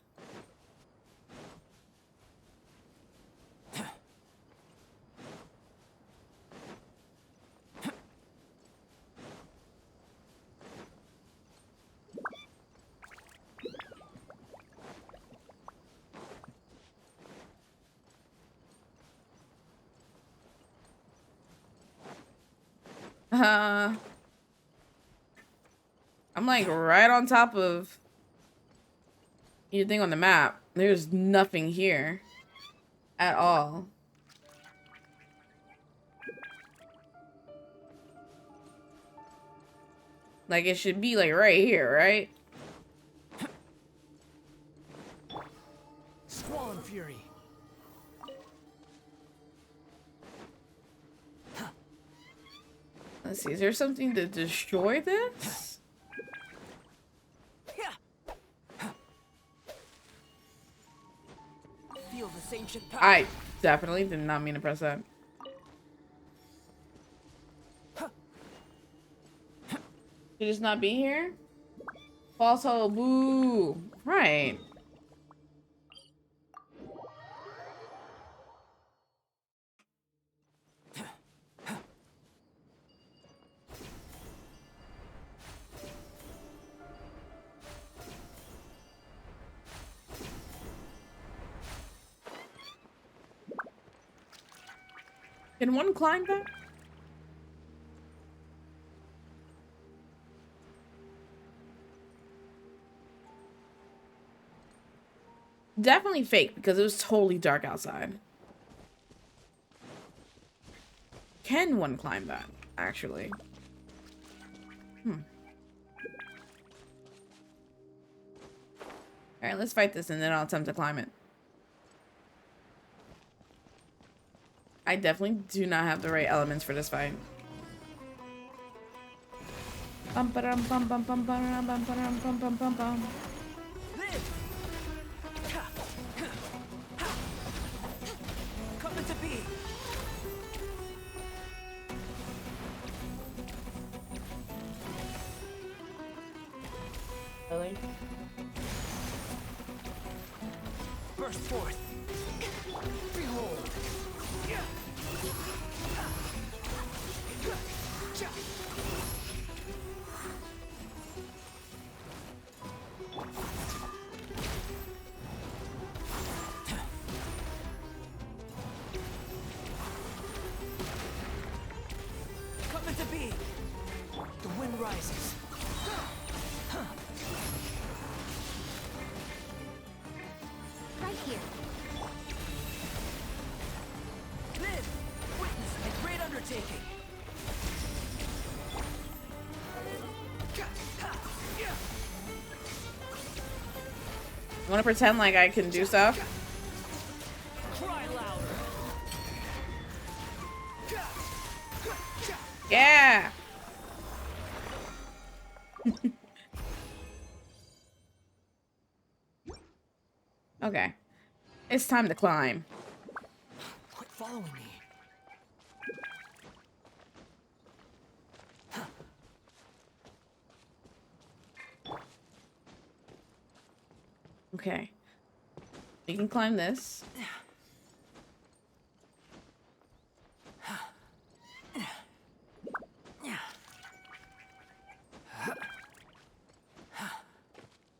I'm like right on top of anything on the map. There's nothing here at all. Like it should be like right here, right? Squall and Fury. Let's see, is there something to destroy this? Feel this ancient power. I definitely did not mean to press that. Should just not be here? False hole, boo. Right. Can one climb that? Definitely fake because it was totally dark outside. Can one climb that, actually? Alright, let's fight this and then I'll attempt to climb it. I definitely do not have the right elements for this fight. Bum ba dum bum bum bum bum bum bum bum bum bum bum. Coming to be. Really? Burst forth. Behold. Coming to be. The wind rises. Right here. Live! Witness a great undertaking! You wanna pretend like I can do stuff? Cry louder! Yeah! Okay. It's time to climb. Quit following me. Okay. You can climb this.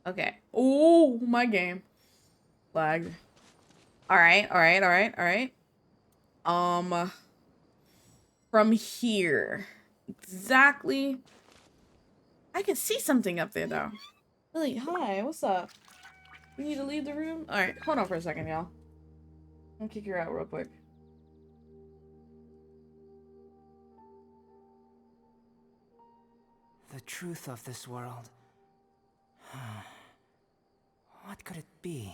Okay. Oh, my game. Lagged. Alright, alright, alright, alright. From here. Exactly. I can see something up there, though. Lily, hi, what's up? You need to leave the room? Alright, hold on for a second, y'all. I'll kick her out real quick. The truth of this world. What could it be?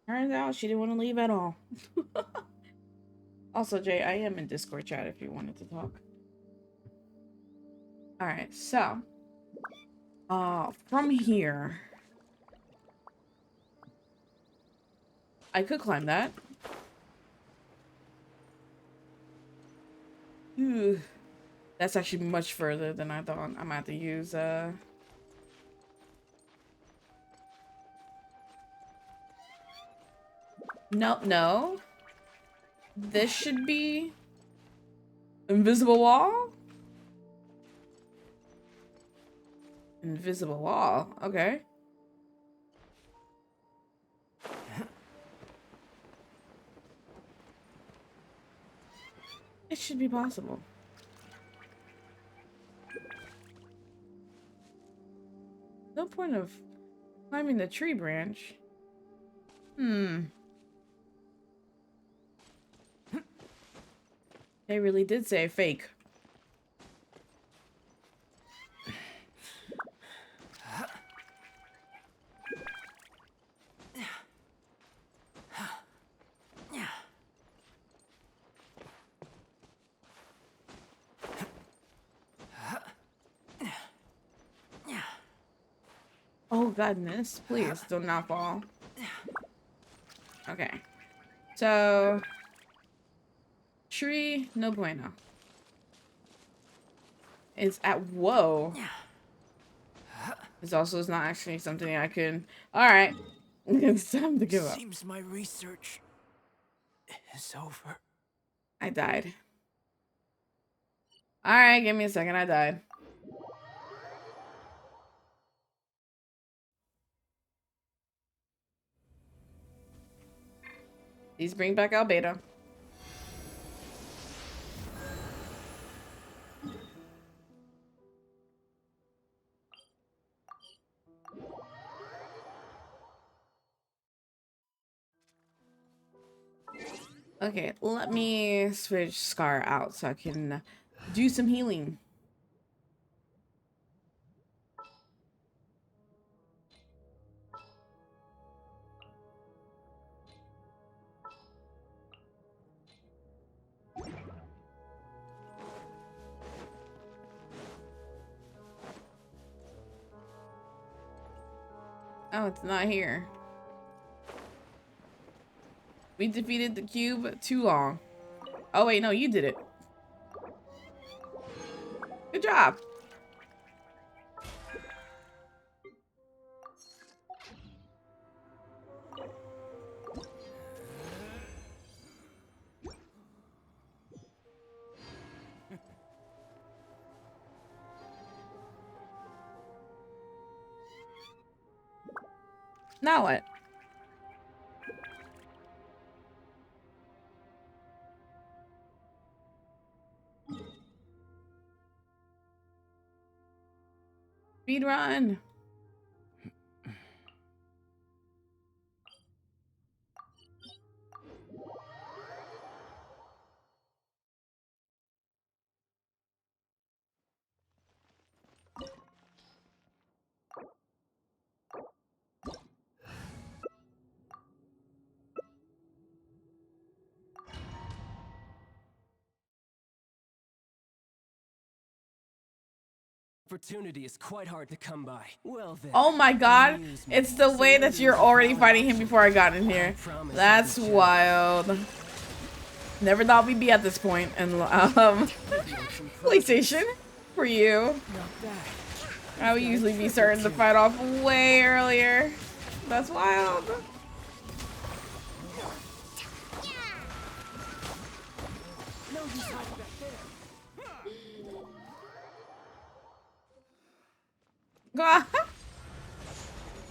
Turns out she didn't want to leave at all. Also, Jay, I am in Discord chat if you wanted to talk. Alright, so. From here. I could climb that. Ooh. That's actually much further than I thought. I'm gonna have to use, No, no. This should be invisible wall? Invisible wall. Okay. It should be possible. No point of climbing the tree branch. They really did say fake. Oh goodness, please do not fall. Okay. So Tree, no bueno. It's at whoa. This also is not actually something I can. All right, it's time to give up. Seems my research is over. I died. All right, give me a second. I died. Please bring back Albedo. Okay, let me switch Scar out so I can do some healing. Oh, it's not here. We defeated the cube too long. Oh wait, no, you did it. Good job. Now what? Speed run. Opportunity is quite hard to come by. Well then. Oh my god, it's the way that you're already fighting him before I got in here. That's wild. Never thought we'd be at this point in PlayStation for you. I would usually be starting to fight off way earlier. That's wild.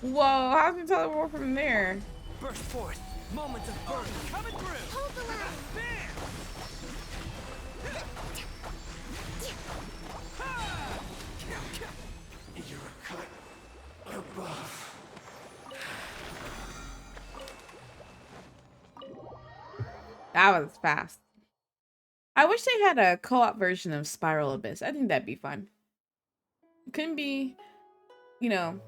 Whoa, how can you teleport from there? Burst forth. Moments of burn coming through. Hold the line. You're a cut above. That was fast. I wish they had a co-op version of Spiral Abyss. I think that'd be fun. Couldn't be, you know,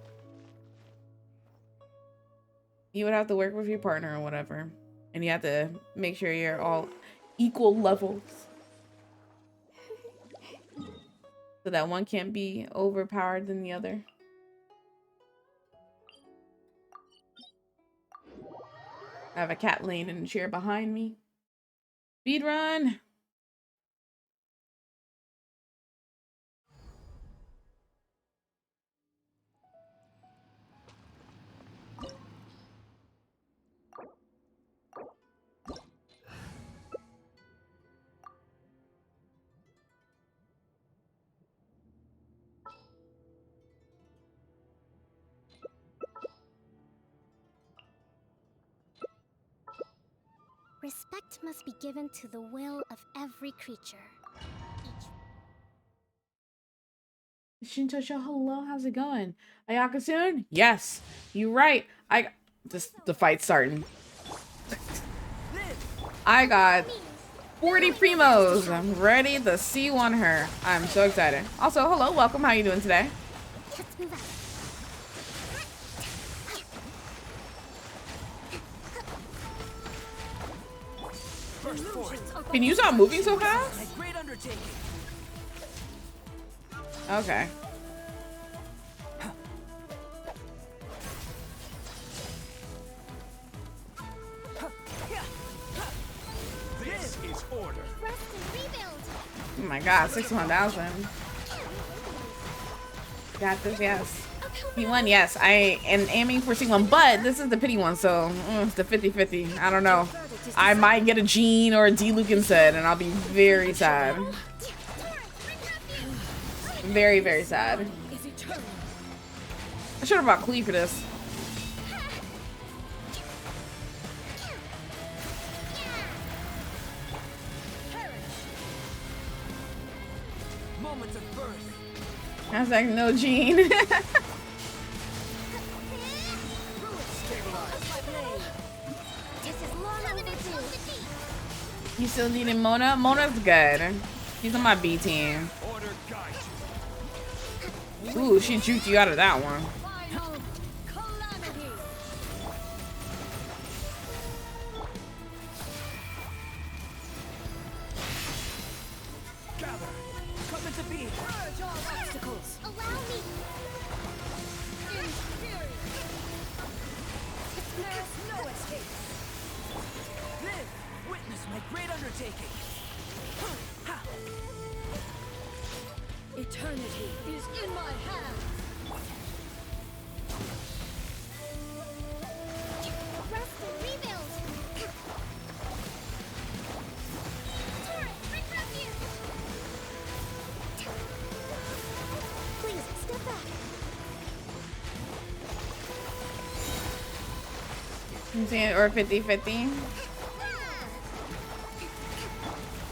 you would have to work with your partner or whatever, and you have to make sure you're all equal levels so that one can't be overpowered than the other. I have a cat laying in a chair behind me. Speed run. Respect must be given to the will of every creature. Shinto Show, hello, how's it going? Ayaka soon? Yes, you're right. The fight's starting. I got 40 primos. I'm ready to see one her. I'm so excited. Also, hello, welcome. How you doing today? Let's move out. Can you stop moving so fast? Okay. This is order. Run my god, 61,000. Got this, yes. P1, yes. I am aiming for C1, but this is the pity one, so it's the 50-50. I don't know. I might get a Jean or a D-Luke instead, and I'll be very sad. Very, very sad. I should have brought Clee for this. Moments of birth. I was like, no Jean. You still needing Mona? Mona's good. She's on my B team. Ooh, she juked you out of that one. Gather. Come into being. Purge all obstacles. Allow me. There's no escape. Live. Witness my great undertaking. Eternity is in my hands. Rest and rebuild. Turret, bring refuge. Please, step back. You see it, or 50-50?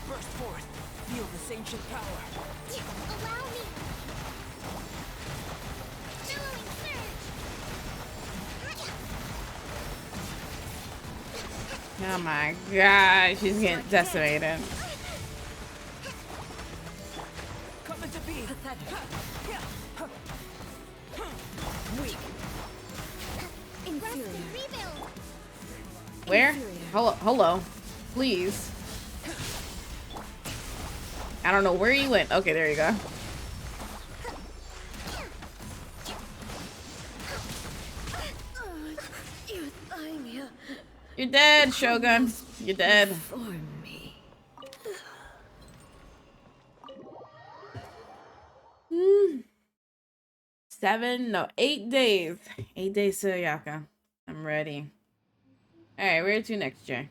Burst forth. Feel this ancient power. Allow me. Billowing surge. Oh my god, she's getting decimated. Come into being. Weak. Rest and rebuild. Where? Hello. Please. I don't know where you went. Okay, there you go. You're dead, Shogun. You're dead. For me. 8 days. 8 days to Yaka. I'm ready. Alright, where to next, Jay?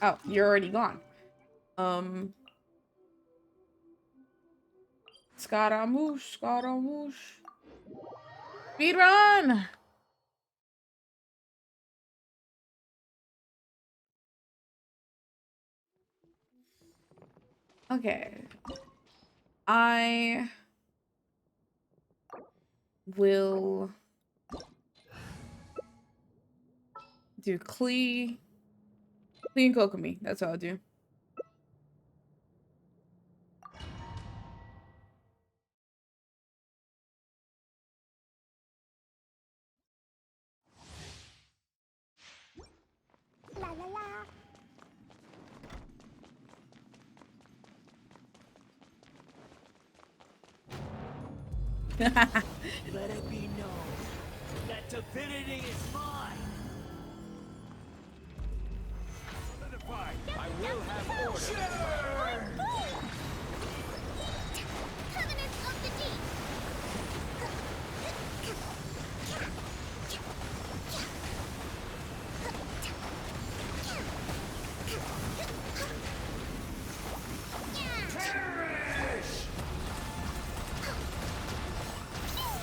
Oh, you're already gone. Scaramouche. Speed run! Okay. I will do Clee and Kokomi. That's what I'll do. La la la. Let it be known that divinity is mine. Solidified. I will have order. Covenant of the Deep.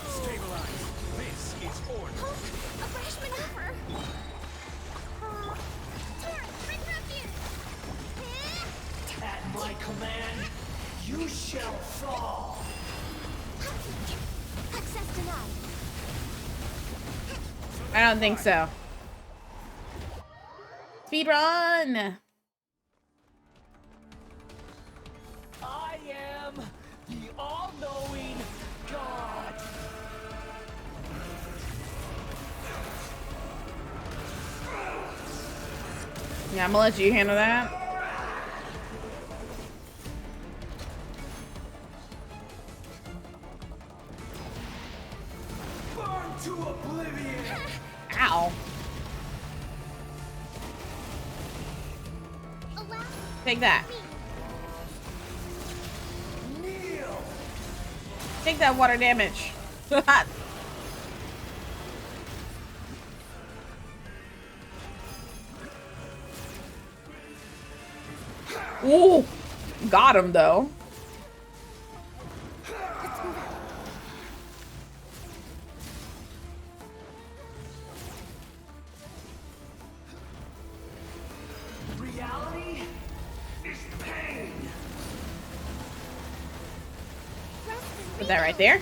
Stabilize. This is order. A fresh maneuver. Turret, bring refuge. At my command, you shall fall. Access denied. I don't think so. Speed run! I am the all-knowing God. Yeah, I'm gonna let you handle that. Ow. Take that. Take that water damage. Ooh, got him though. Reality is pain. Put that right there.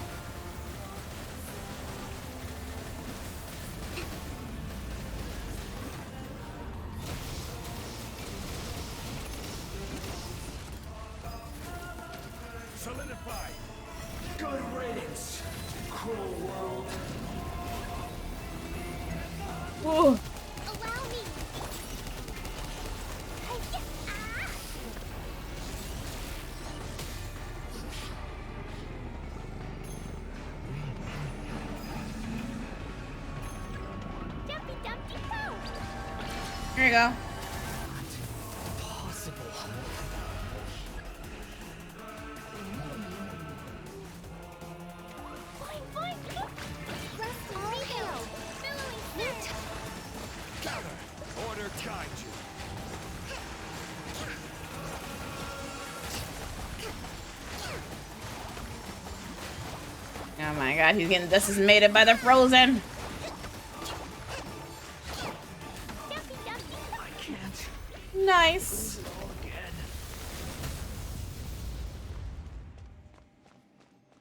Solidify. Good riddance, cruel world. Whoa. Allow me. Dumpy dumpty go. Here you go. Possible. Boing boing. Rest and rebuild. Billowing surge. Gather. Order guide you. Oh my god, he's getting decimated by the frozen. I can't. Nice. Do it all again.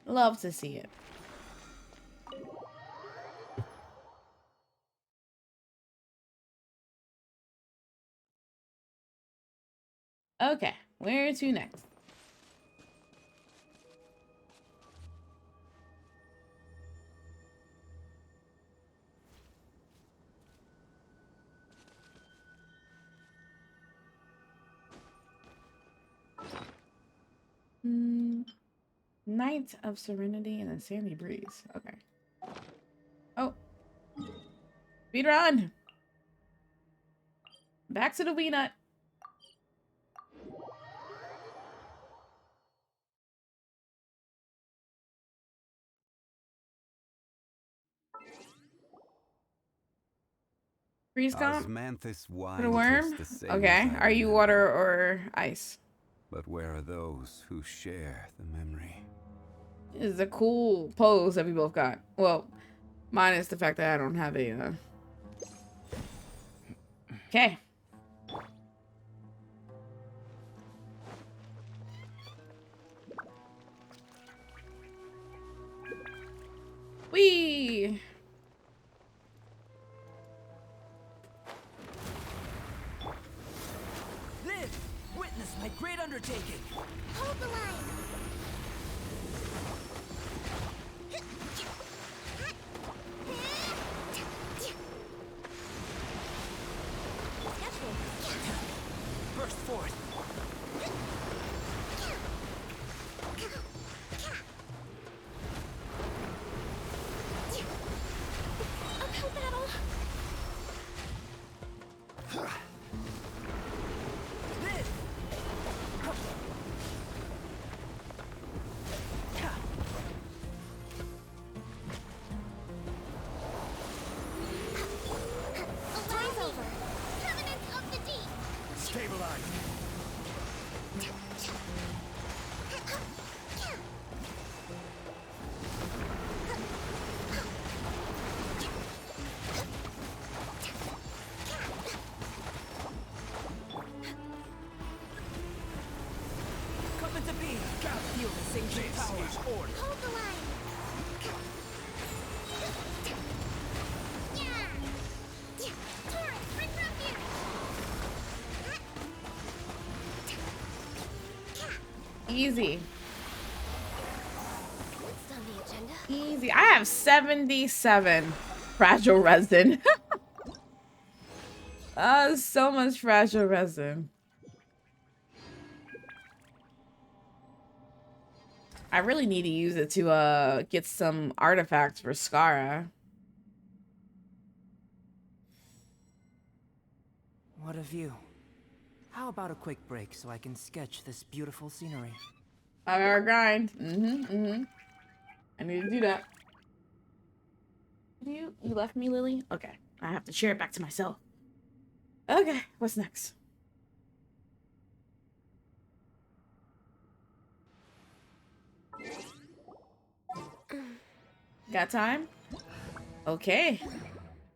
Love to see it. Okay, where to next? Night of Serenity and a Sandy Breeze. Okay. Oh. Speed run. Back to the wee nut. Freeze comp? Osmanthus wine For the worm? tastes the same Okay. as I Are you remember. water or ice? But where are those who share the memory? This is a cool pose that we both got. Well, minus the fact that I don't have a, Okay. Whee! Live! Witness my great undertaking! Hold the line. Burst forth! Uphill battle. Live! Time's over. Covenant of the deep. Stabilize! Coming to be! Feel the ancient power's order! Hold the line. Yeah. Torrent, bring refuge. Easy. What's on the agenda? Easy. I have 77 fragile resin. So much fragile resin. I really need to use it to get some artifacts for Skara. What a view. How about a quick break so I can sketch this beautiful scenery? 5-hour grind. I need to do that. You left me, Lily? Okay. I have to share it back to myself. Okay, what's next? Got time? Okay.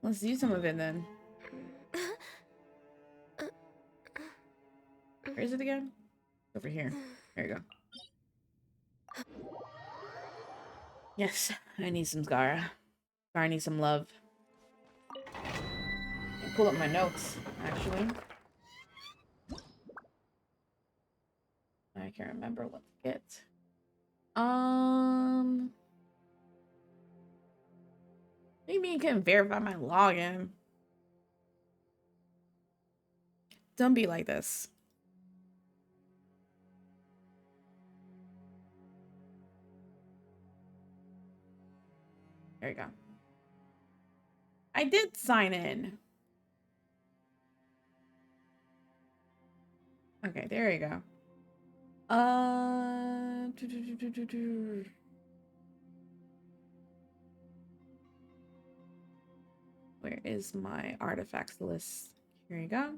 Let's do some of it then. Where is it again? Over here. There you go. Yes, I need some Zara. I need some love. Pull up my notes, actually. I can't remember what to get. Maybe you can verify my login. Don't be like this. There you go. I did sign in. Okay, there you go. Where is my artifacts list? Here you go.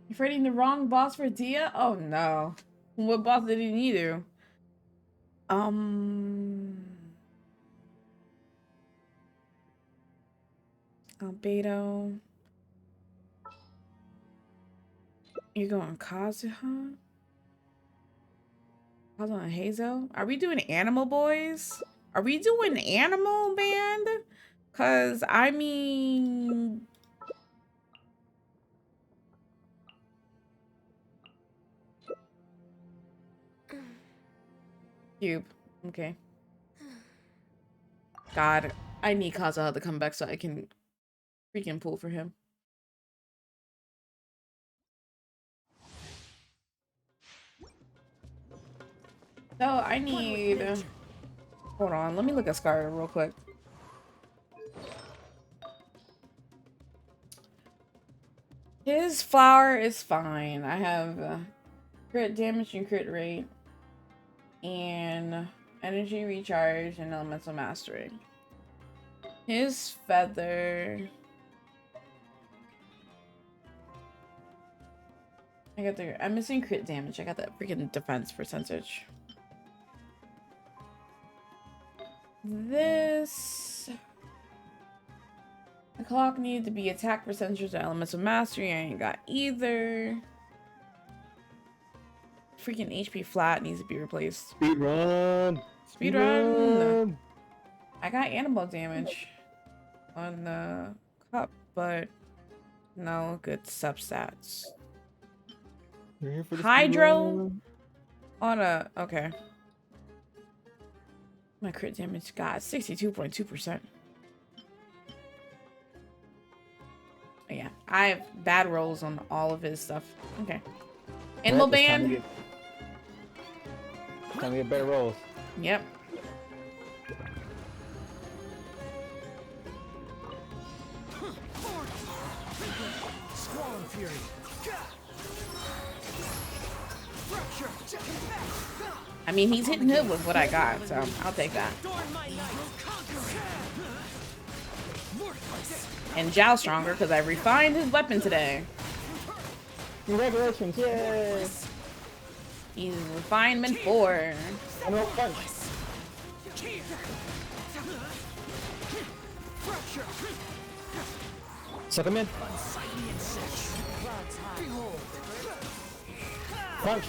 You're fighting the wrong boss for Dia? Oh no. What boss did he need to? Albedo. You're going Kazuha? Kazuha and Hazel? Are we doing Animal Boys? Are we doing Animal Band? Cause I mean, Cube. Okay. God, I need Kazuha to come back so I can freaking pull for him. So I need. Hold on, let me look at Scar real quick. His flower is fine. I have crit damage and crit rate, and energy recharge and elemental mastery. His feather. I'm missing crit damage. I got that freaking defense percentage. This. The clock needed to be attack percentage or elemental mastery. I ain't got either. Freaking HP flat needs to be replaced. Speed run. Speed run. I got animal damage on the cup, but no good substats. You're here for the Hydro on a okay. My crit damage got 62.2%. Yeah, I have bad rolls on all of his stuff. Okay. Animal band. Time to get better rolls. Yep. Squall Fury. I mean, he's hitting it with what I got, so I'll take that. And Zhao's stronger because I refined his weapon today. Congratulations, yay! He's refinement 4. Suck him in. Punch.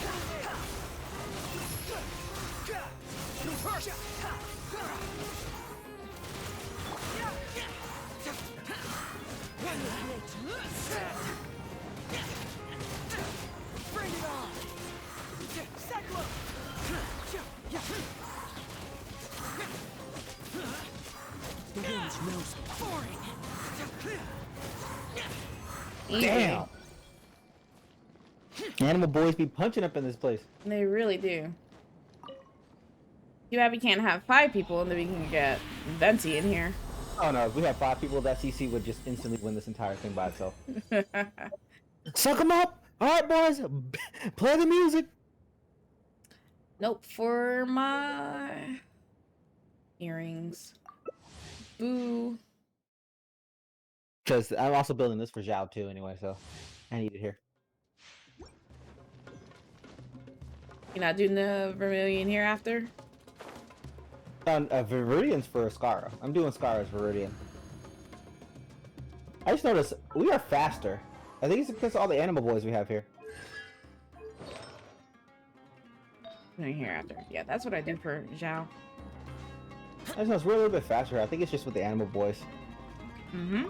Bring it on! The range knows boring. Damn. Animal boys be punching up in this place. They really do. Too bad we can't have 5 people and then we can get Venti in here. Oh no, if we have 5 people, that CC would just instantly win this entire thing by itself. Suck them up! Alright, boys! Play the music! Nope, for my earrings. Boo. Because I'm also building this for Zhao too, anyway, so I need it here. You're not doing the Vermilion here after? Viridian's for Scara. I'm doing Scara's Viridian. I just noticed we are faster. I think it's because of all the animal boys we have here. Doing here after. Yeah, that's what I do for Zhao. I just noticed we're a little bit faster. I think it's just with the animal boys. Mm-hmm.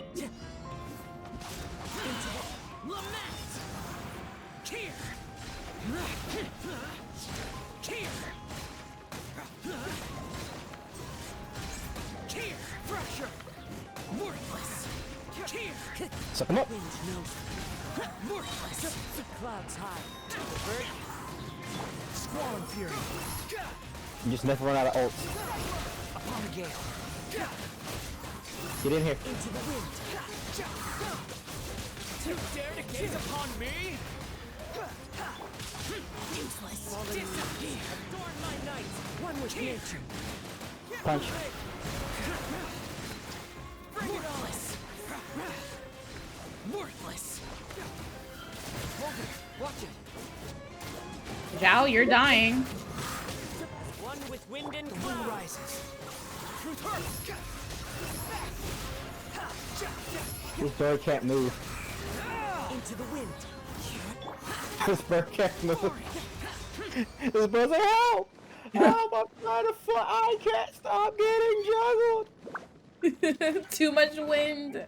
Suck him up! Clouds high. Squall and fury. You just never run out of ults. Upon the gale. Get in here. Into the wind. You dare to gaze upon me? Useless. Disappear. Adorn my night. One with nature. Punch. Bring it on. Worthless. Hold it. Watch it. Zhao, you're dying. One with wind and the wind rises. Truth hurts. This bird can't move. Into the wind. This bird can't move. This bird's like, help! Help! I'm trying to fly. I can't stop getting juggled. Too much wind.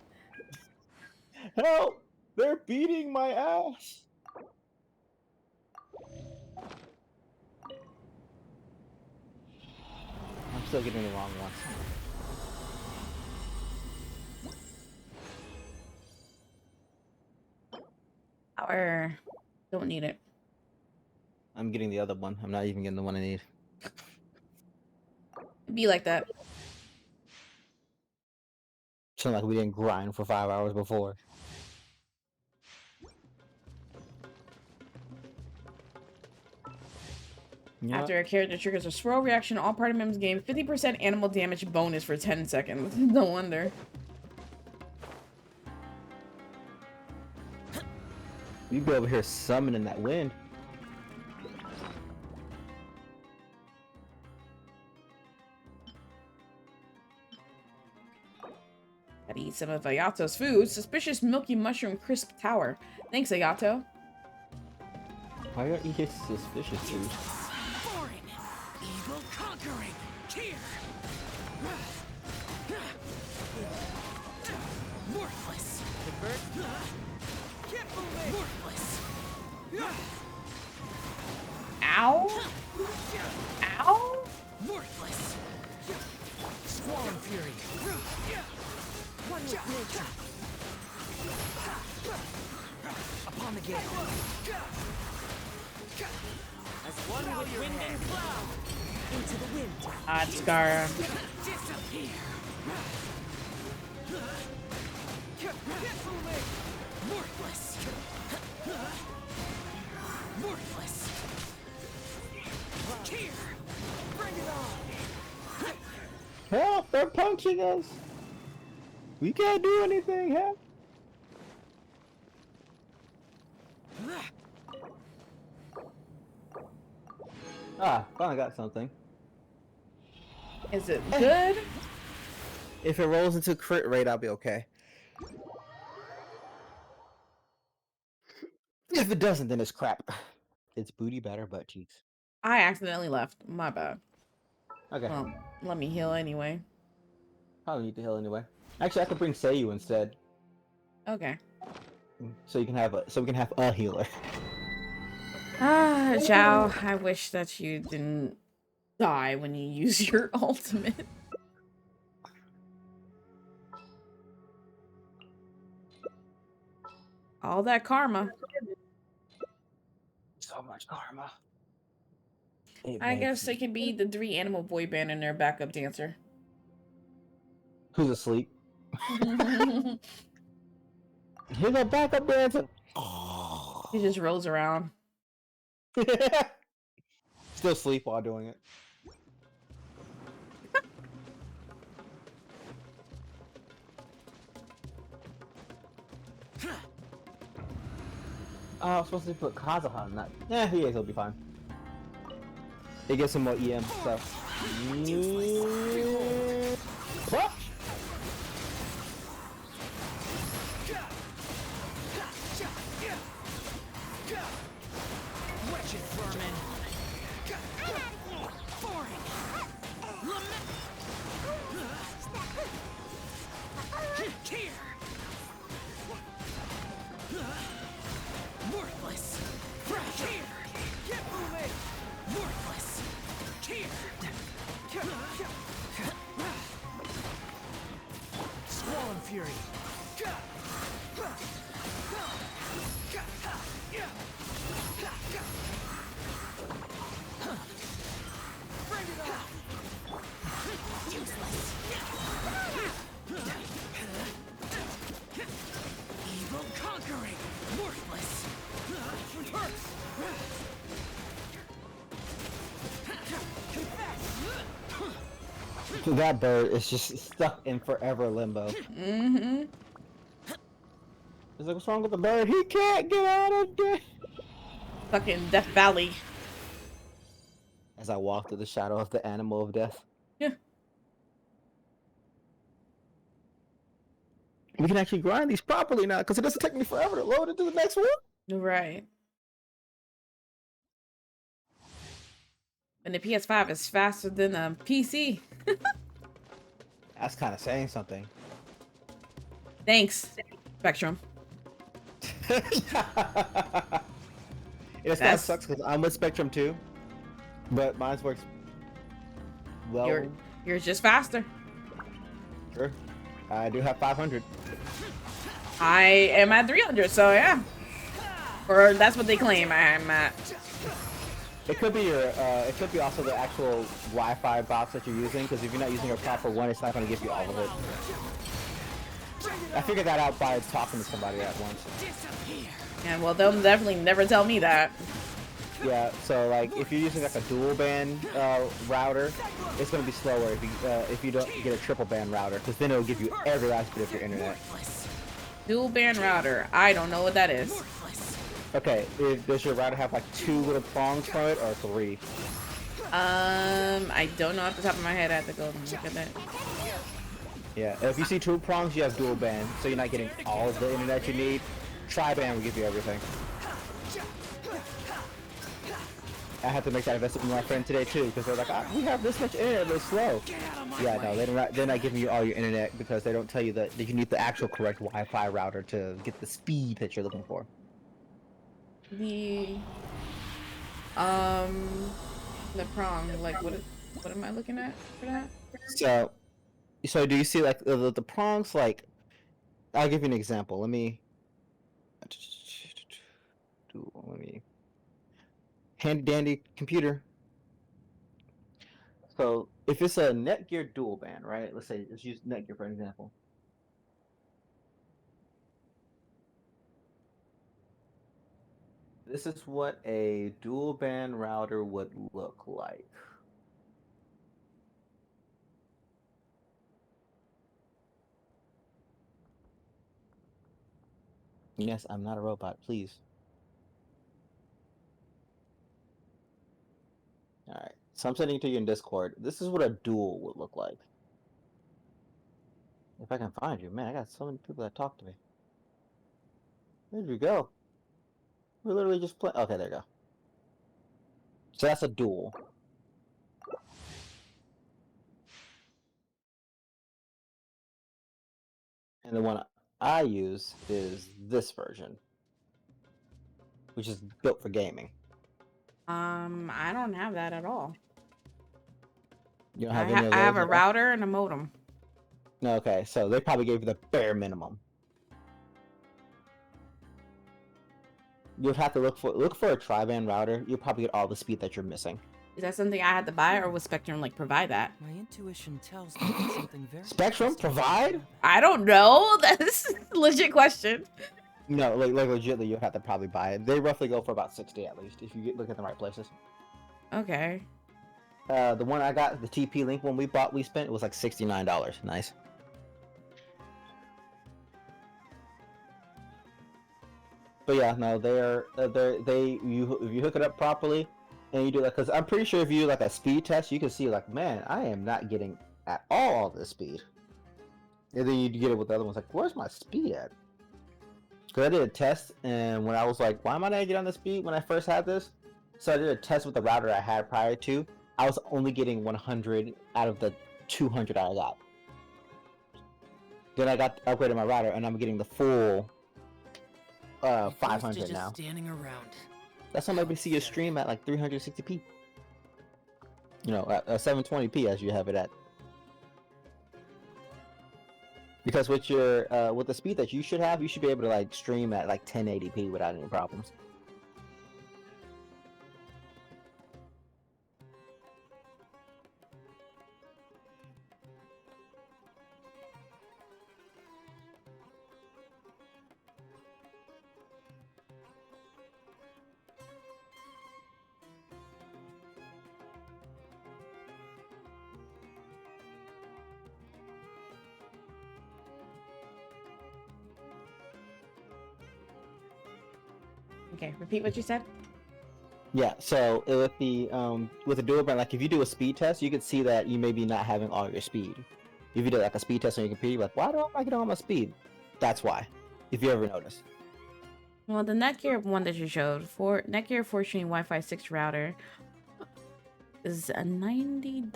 Help! They're beating my ass. I'm still getting the wrong one. Power. Don't need it. I'm getting the other one. I'm not even getting the one I need. Be like that. Sound like we didn't grind for 5 hours before. Yeah. After a character triggers a swirl reaction, all party members gain 50% animal damage bonus for 10 seconds. No wonder. You be over here summoning that wind. Gotta eat some of Ayato's food. Suspicious milky mushroom crisp tower. Thanks, Ayato. Why are you eating suspicious food? Foreign. Evil conquering. Here. Worthless. Worthless. Ow. Ow. Worthless. Squall and fury. One with nature. Upon the gale. As one with wind and cloud. Into the wind. Hot Scara. Disappear. Worthless. Worthless. Here. Bring it on. Help! They're punching us! We can't do anything, help! Ah, finally got something. Is it good? If it rolls into crit rate, I'll be okay. If it doesn't, then it's crap. It's booty batter butt cheeks. I accidentally left. My bad. Okay. Well, let me heal anyway. Probably need to heal anyway. Actually, I could bring Seiyu instead. Okay. So you can have we can have a healer. Ah, Zhao, I wish that you didn't die when you use your ultimate. All that karma. so much karma. It I makes guess they me... could be the 3 animal boy band and their backup dancer. Who's asleep? Here's a backup dancer. He just rolls around. Still sleep while doing it. Oh, I was supposed to put Kazaha in that. Yeah, he'll be fine. It gives him more EM stuff. What? Wretched vermin. I'm out of here. Boring. Here. Worthless. Fresh. Here. Get moving. Worthless. Here. Swollen fury. Evil conquering. Worthless. Reverse. That bird is just stuck in forever limbo. Mm-hmm. It's like, what's wrong with the bird? He can't get out of there. Fucking Death Valley. As I walk through the shadow of the animal of death. Yeah. We can actually grind these properly now, because it doesn't take me forever to load into the next one. Right. And the PS5 is faster than a PC. That's kind of saying something. Thanks, Spectrum. It kind of sucks because I'm with Spectrum too, but mine works well. Yours just faster. Sure. I do have 500. I am at 300, so yeah. Or that's what they claim I'm at. It could be your, it could be also the actual Wi-Fi box that you're using, because if you're not using a proper one, it's not going to give you all of it. I figured that out by talking to somebody at once. Yeah, well, they'll definitely never tell me that. Yeah, so like if you're using like a dual band router, it's going to be slower if you don't get a triple band router, because then it'll give you every last bit of your internet. Dual band router. I don't know what that is. Okay, does your router have like 2 little prongs from it, or 3? I don't know off the top of my head. I have to go and look at that. Yeah, if you see 2 prongs, you have dual band, so you're not getting all of the internet you need. Tri-band will give you everything. I had to make that investment with my friend today too, because they're like, we have this much internet, it's slow. Yeah, no, they're not giving you all your internet because they don't tell you that you need the actual correct Wi-Fi router to get the speed that you're looking for. The prong, like what am I looking at for that? So do you see like the prongs? Like, I'll give you an example. Let me handy dandy computer. So if it's a Netgear dual band, right? Let's use Netgear for an example. This is what a dual band router would look like. Yes, I'm not a robot, please. Alright, so I'm sending it to you in Discord. This is what a dual would look like. If I can find you. Man, I got so many people that talk to me. Where'd you go? We're literally just playing. Okay, there you go. So that's a dual. And the one I use is this version, which is built for gaming. I don't have that at all. You don't have any of those? I have a router and a modem. No, okay, so they probably gave you the bare minimum. You'd have to look for a tri-band router. You'll probably get all the speed that you're missing. Is that something I had to buy, or will Spectrum like provide that? My intuition tells me that something very Spectrum provide? I don't know. That's a legit question. No, like legitly, you'll have to probably buy it. They roughly go for about 60 at least if you look at the right places. Okay. The one I got, the TP Link one we spent, it was like $69. Nice. But yeah, no, if you hook it up properly, and you do that, because I'm pretty sure if you do like a speed test, you can see like, man, I am not getting at all this speed. And then you get it with the other ones, like, where's my speed at? Because I did a test, and when I was like, why am I not getting on the speed when I first had this? So I did a test with the router I had prior to. I was only getting 100 out of the 200 I got. Then I got upgraded my router, and I'm getting the full 500 now. Standing around. That's why maybe see your stream at like 360p. You know, at 720p as you have it at. Because with your with the speed that you should have, you should be able to like stream at like 1080p without any problems. Okay, repeat what you said. Yeah, so with the dual brand, like if you do a speed test, you can see that you may be not having all your speed. If you do like a speed test on your computer, you're like, why don't I get all my speed? That's why. If you ever notice. Well, the Netgear one that you showed for Netgear 4-string Wi-Fi 6 router is a $90.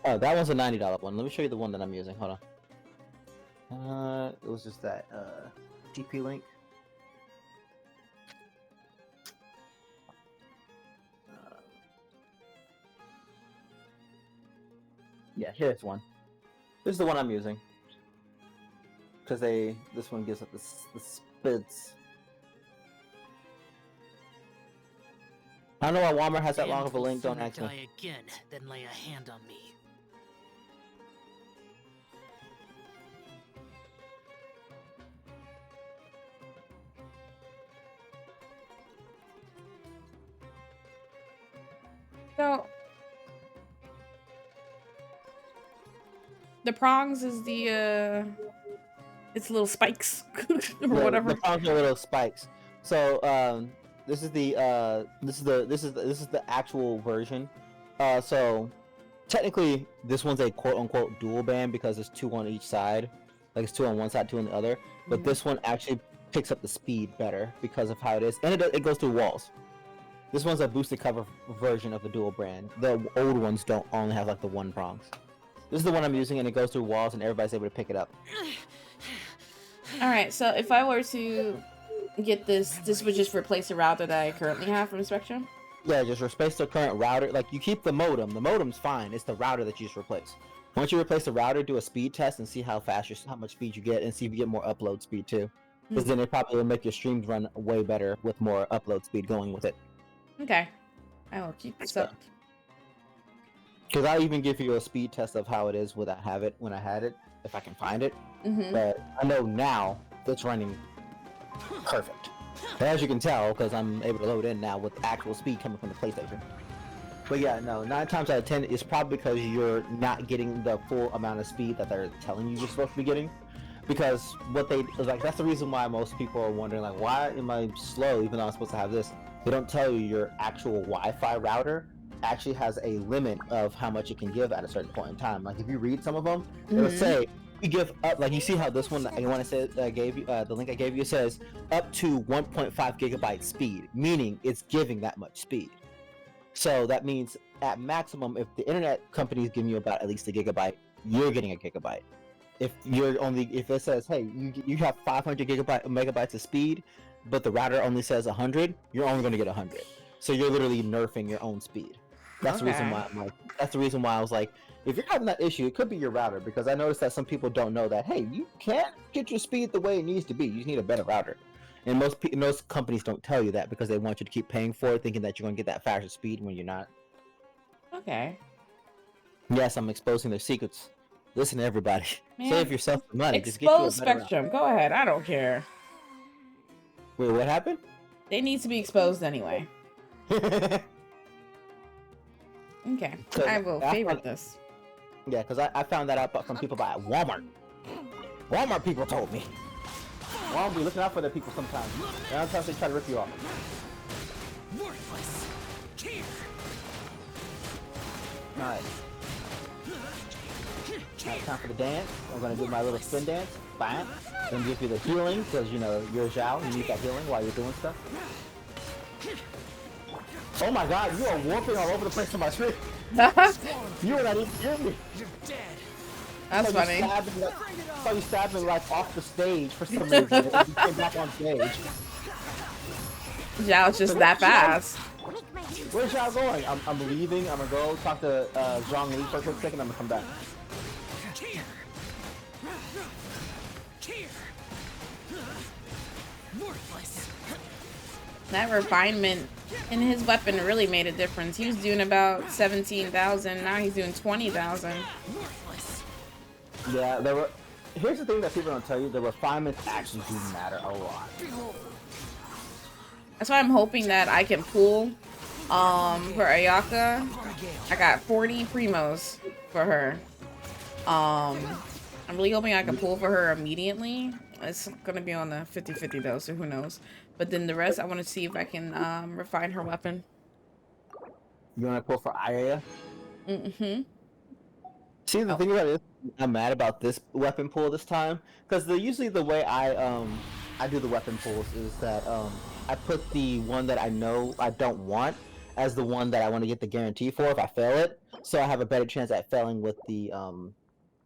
Oh, that one's a $90 one. Let me show you the one that I'm using. Hold on. It was just that TP Link. Yeah, here's one. This is the one I'm using. Because this one gives up the speeds. I don't know why Walmart has that long of a link, don't ask me. Die again, then lay a hand on me. So the prongs is the it's little spikes or whatever. The prongs are little spikes. So this is the actual version. So technically this one's a quote unquote dual band because it's 2 on each side. Like it's 2 on one side, 2 on the other. But this one actually picks up the speed better because of how it is, and it goes through walls. This one's a boosted cover version of the dual brand. The old ones don't only have like the 1 prongs. This is the one I'm using, and it goes through walls, and everybody's able to pick it up. All right, so if I were to get this would just replace the router that I currently have from Spectrum? Yeah, just replace the current router. Like, you keep the modem. The modem's fine. It's the router that you just replace. Once you replace the router, do a speed test and see how much speed you get, and see if you get more upload speed too. Because then it probably will make your streams run way better with more upload speed going with it. Okay, I will keep this up. Because I'll even give you a speed test of how it is when I had it, if I can find it. But I know now it's running perfect. And as you can tell, because I'm able to load in now with actual speed coming from the PlayStation. But yeah, no, 9 times out of 10 is probably because you're not getting the full amount of speed that they're telling you you're supposed to be getting. Because that's the reason why most people are wondering, like, why am I slow even though I'm supposed to have this? They don't tell you your actual Wi-Fi router actually has a limit of how much it can give at a certain point in time. Like if you read some of them, it'll say you give up. Like you see how this one, the one I said I gave you, the link I gave you, says up to 1.5 gigabyte speed, meaning it's giving that much speed. So that means at maximum, if the internet company is giving you about at least a gigabyte, you're getting a gigabyte. If it says, hey, you have 500 megabytes of speed, but the router only says 100, you're only going to get 100. So you're literally nerfing your own speed. That's the reason why that's the reason why I was like, if you're having that issue, it could be your router, because I noticed that some people don't know that, hey, you can't get your speed the way it needs to be. You just need a better router. And most companies don't tell you that because they want you to keep paying for it, thinking that you're going to get that faster speed when you're not. Okay. Yes, I'm exposing their secrets. Listen, everybody. Man, Save yourself the money. Just get you a expose better Spectrum. Go ahead. I don't care. Wait, what happened? They need to be exposed anyway. Okay. I will favorite this. Yeah, because I found that out from people at Walmart. Walmart people told me. Walmart be looking out for their people sometimes. And sometimes they try to rip you off. Worthless. Alright. Alright, time for the dance. I'm gonna do my little spin dance. Bam. Then give you the healing, because you know, you're Zhao, you need that healing while you're doing stuff. Oh my god, you are warping all over the place on my screen. You are not even hearing me. You're dead. That's so funny. So you stabbed me like off the stage for some reason. And you came back on stage. Zhao's just that fast. Where's Zhao going? I'm leaving. I'm gonna go talk to Zhang Li for a quick second. I'm gonna come back. That refinement in his weapon really made a difference. He was doing about 17,000. Now he's doing 20,000. Yeah, there were. Here's the thing that people don't tell you: the refinements actually do matter a lot. That's why I'm hoping that I can pull for Ayaka. I got 40 primos for her. I'm really hoping I can pull for her immediately. It's gonna be on the 50-50 though, so who knows. But then the rest, I want to see if I can refine her weapon. You want to pull for Aya? Mm-hmm. See, the thing about it is, I'm mad about this weapon pull this time, because usually the way I do the weapon pulls is that I put the one that I know I don't want as the one that I want to get the guarantee for if I fail it, so I have a better chance at failing with the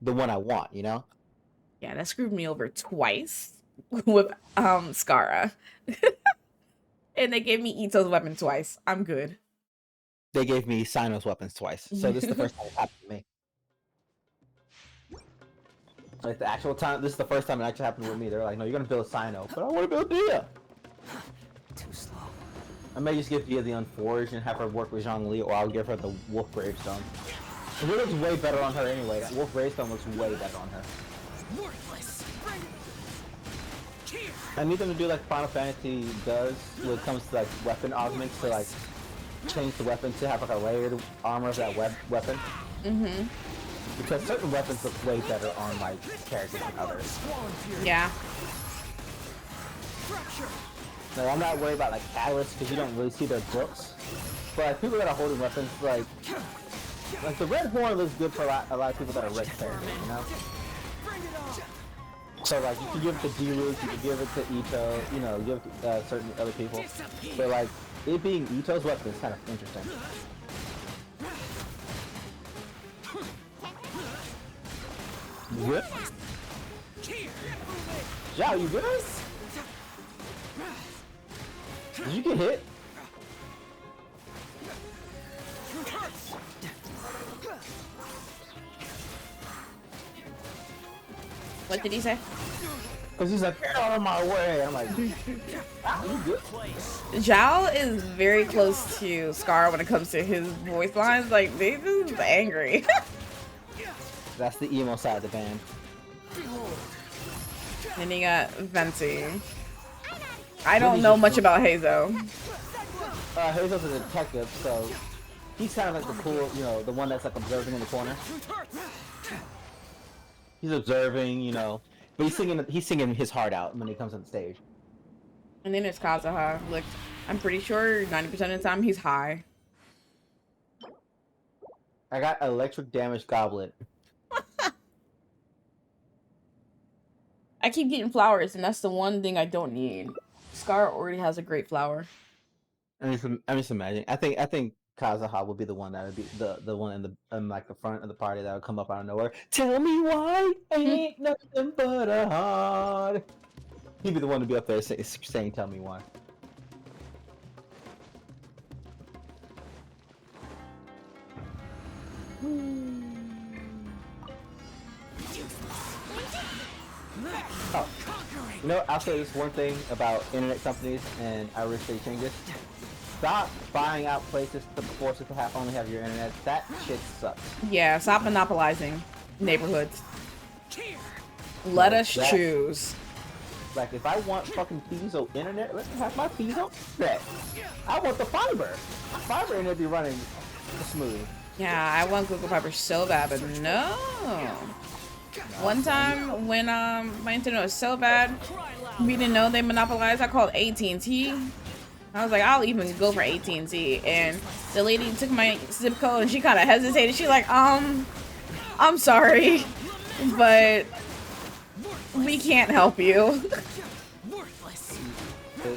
one I want, you know? Yeah, that screwed me over twice with Skara. And they gave me Ito's weapon twice. I'm good. They gave me Sino's weapons twice, so this is the first time it happened to me. Like the actual time, this is the first time it actually happened with me. They're like, no, you're gonna build Sino, but I want to build Dia. Too slow. I may just give Dia the Unforged and have her work with Zhang Li, or I'll give her the Wolf Gravestone. It looks way better on her anyway. That Wolf Gravestone looks way better on her. Worthless. I need them to do like Final Fantasy does when it comes to like weapon augments, to like change the weapon to have like a layered armor of that weapon. Mm-hmm. Because certain weapons look way better on like characters than others. Yeah. No, I'm not worried about like catalysts because you don't really see their books. But like, people that are holding weapons, like the red horn looks good for a lot of people that are red characters, you know. So like you can give it to D-Root, you can give it to Ito, you know, give it to certain other people. But like it being Ito's weapon is kind of interesting. Good. Zhao, you good? Did you get hit? What did he say? Because he's like, get out of my way. I'm like, ah, you good? Zhao is very close to Scar when it comes to his voice lines. Like, they just angry. That's the emo side of the band. And you got Venti. I don't know much about Hazo. Hazo's a detective, so he's kind of like the cool, you know, the one that's like observing in the corner. He's observing, you know, but he's singing his heart out when he comes on stage. And then there's Kazuha. Look, I'm pretty sure 90% of the time he's high. I got electric damage goblet. I keep getting flowers, and that's the one thing I don't need. Scar already has a great flower. I'm just imagining. I think Kazuha would be the one that would be the one in like the front of the party that would come up out of nowhere. Tell me why ain't nothing but a heart. He'd be the one to be up there saying "Tell me why." Oh, You know, I'll say this one thing about internet companies, and I wish they change this. Stop buying out places to force it to only have your internet. That shit sucks. Yeah, stop monopolizing neighborhoods. Let us choose. Like, if I want fucking Piezo internet, let me have my Piezo internet. I want the fiber. Fiber internet be running smooth. Yeah, I want Google Fiber so bad, but no. One time when my internet was so bad, we didn't know they monopolized. I called AT&T. I was like, I'll even go for AT&T, and the lady took my zip code and she kind of hesitated. She's like, I'm sorry, but we can't help you.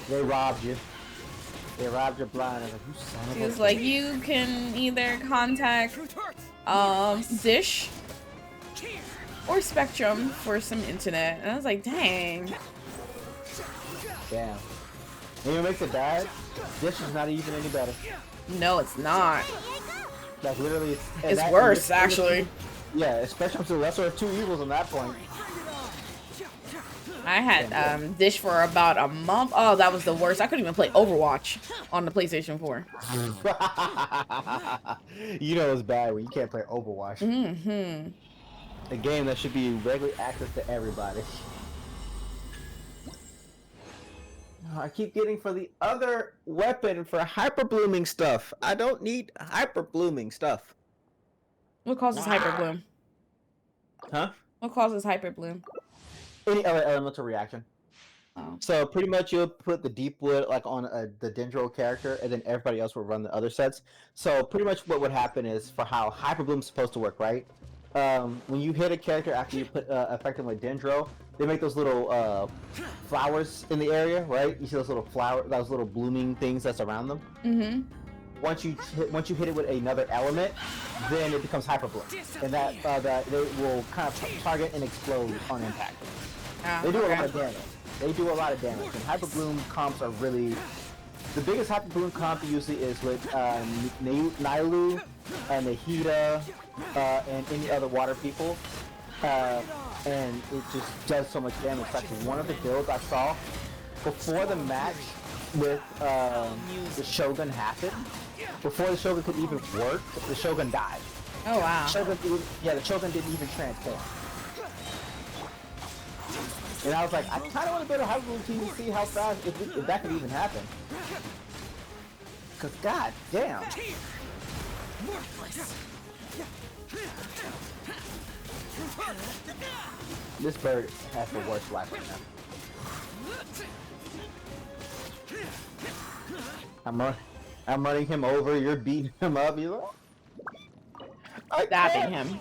They robbed you. They robbed your blind. I was like, you son of a She was like, you can either contact Dish or Spectrum for some internet. And I was like, dang. Damn. And what makes it bad? Dish is not even any better. No, it's not. Like, literally, it's worse, actually. Yeah, Spectrum's the lesser of two evils on that point. I had Dish for about a month. Oh, that was the worst. I couldn't even play Overwatch on the PlayStation 4. You know it's bad when you can't play Overwatch. Mm-hmm. A game that should be regularly access to everybody. I keep getting for the other weapon for hyper blooming stuff. I don't need hyper blooming stuff. What causes hyper bloom? Huh? What causes hyper bloom? Any other elemental reaction. Oh. So pretty much you'll put the deep wood like on the Dendro character, and then everybody else will run the other sets. So pretty much what would happen is, for how hyper bloom is supposed to work, right? When you hit a character after you put affect them with Dendro, they make those little flowers in the area, right? You see those little those little blooming things that's around them. Mm-hmm. Once you hit it with another element, then it becomes hyper bloom, and that they will kind of target and explode on impact. They do a lot of damage. They do a lot of damage, and hyper bloom comps are really the biggest hyper bloom comp usually is with Nailu, Nahida, and any other water people. And it just does so much damage. It's actually one of the builds I saw before the match with the Shogun happened. Before the Shogun could even work, the Shogun died. Oh wow. The Shogun didn't even transform. And I was like, I kind of want to build a hyper bloom team to see how fast, if that could even happen. Cause god damn. This bird has the worst life right now. I'm running him over, you're beating him up, you know? Stabbing him.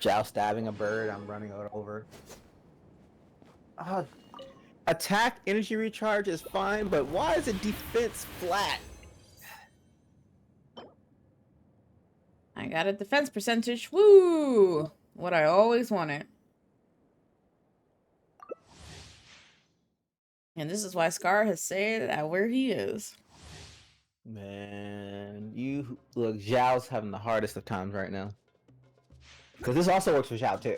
Jow stabbing a bird, I'm running it over. Attack energy recharge is fine, but why is it defense flat? I got a defense percentage. Woo! What I always wanted. And this is why Scar has said that where he is. Man, you look, Zhao's having the hardest of times right now. Because this also works for Zhao too.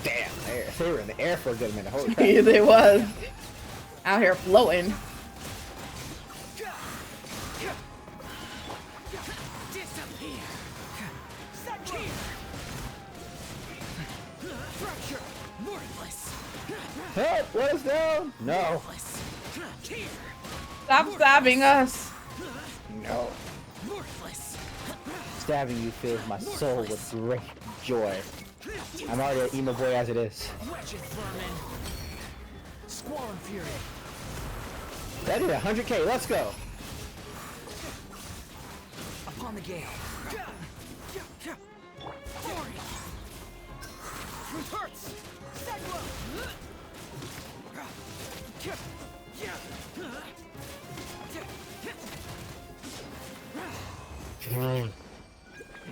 Damn, they were in the air for a good minute. Holy crap. Yeah, they was. Out here floating. Help! What is down? No. Stop stabbing us. No. Stabbing you fills my soul with great joy. I'm already an emo boy as it is. Squall and Fury. That did 100k, let's go! Upon the gale. Hurts.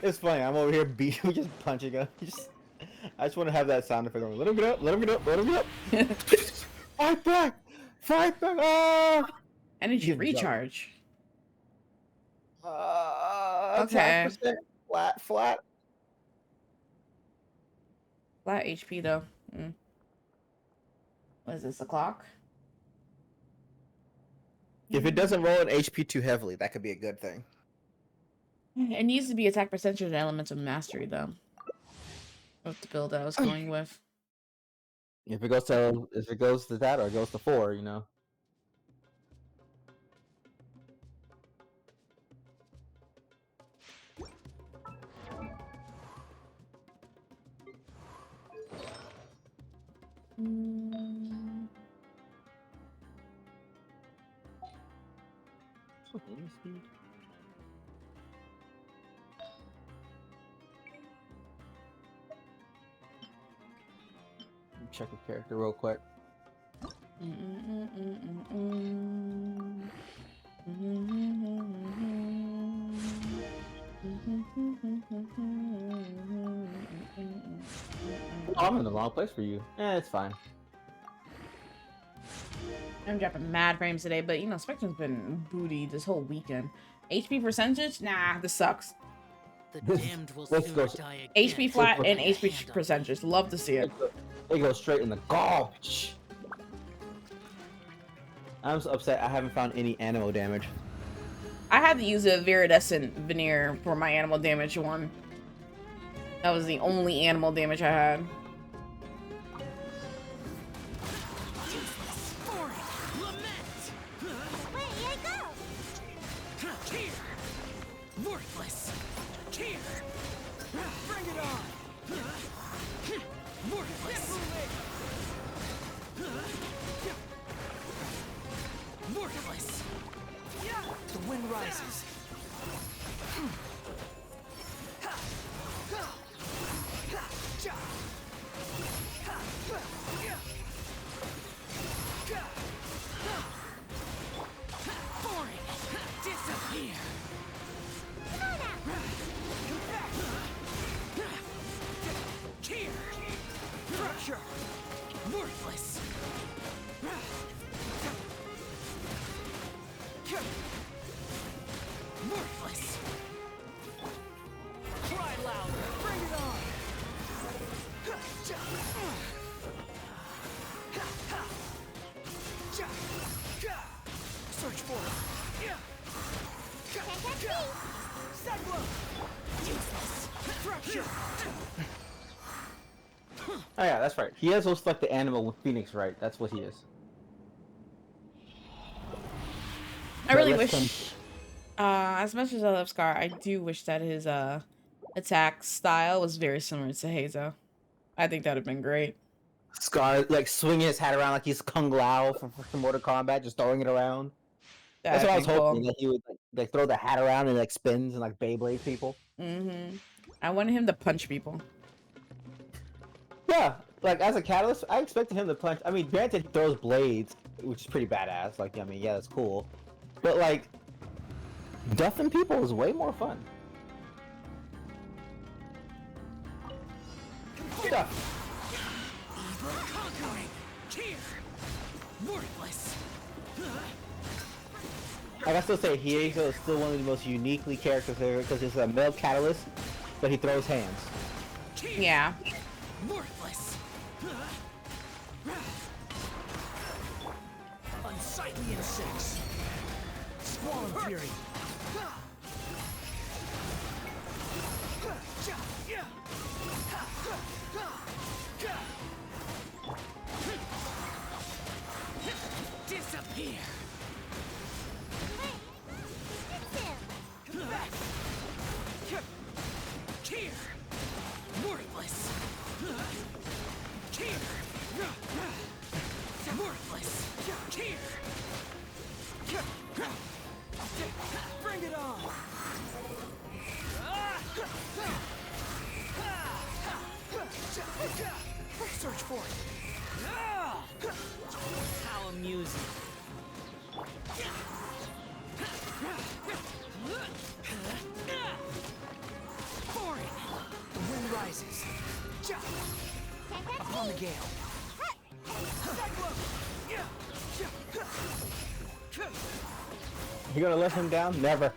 It's funny. I'm over here just punching him. I just want to have that sound effect going. Let him get up. Let him get up. Let him get up. Fight back. Fight back. Oh! Energy recharge. Attack Okay. percent. Flat. Flat HP though. What is this, a clock? If it doesn't roll an HP too heavily, that could be a good thing. It needs to be attack percentage and elements of mastery though. That's the build I was going with. If it goes to that or it goes to 4, you know. Check the character real quick. I'm in the wrong place for you. It's fine. I'm dropping mad frames today, but you know, Spectrum's been booty this whole weekend. HP percentage? Nah, this sucks. The damned will soon die again. HP flat and HP percentage. Love to see it. They go straight in the garbage. I'm so upset I haven't found any animal damage. I had to use a viridescent veneer for my animal damage one. That was the only animal damage I had. Worthless! Here! Bring it on! Worthless! Worthless! The wind rises. Boring! Disappear! Here! Pressure! Worthless! Worthless! Cry louder! Bring it on! Search for it! Segway! Useless! Pressure! Oh yeah, that's right. He has those like the animal with Phoenix, right? That's what he is. I really wish, as much as I love Scar, I do wish that his attack style was very similar to Hazo. I think that would have been great. Scar like swinging his hat around like he's Kung Lao from Mortal Kombat, just throwing it around. That's what I was hoping, that he would like throw the hat around and like spins and like Beyblade people. I wanted him to punch people. Yeah, like as a catalyst, I expected him to punch. I mean, granted, he throws blades, which is pretty badass. Like, I mean, yeah, that's cool. But like, duffing people is way more fun. Yeah. Evil conquering! Here! Worthless! Like I still say, Hiezo is still one of the most uniquely characters there because it's a male catalyst, but he throws hands. Yeah. Worthless! Unsightly insects! Squall and fury! Disappear! Here! Worthless! Here! Worthless! Here! Bring it on! Search for it! How amusing! rises. Up on the gale. You gonna let him down? Never.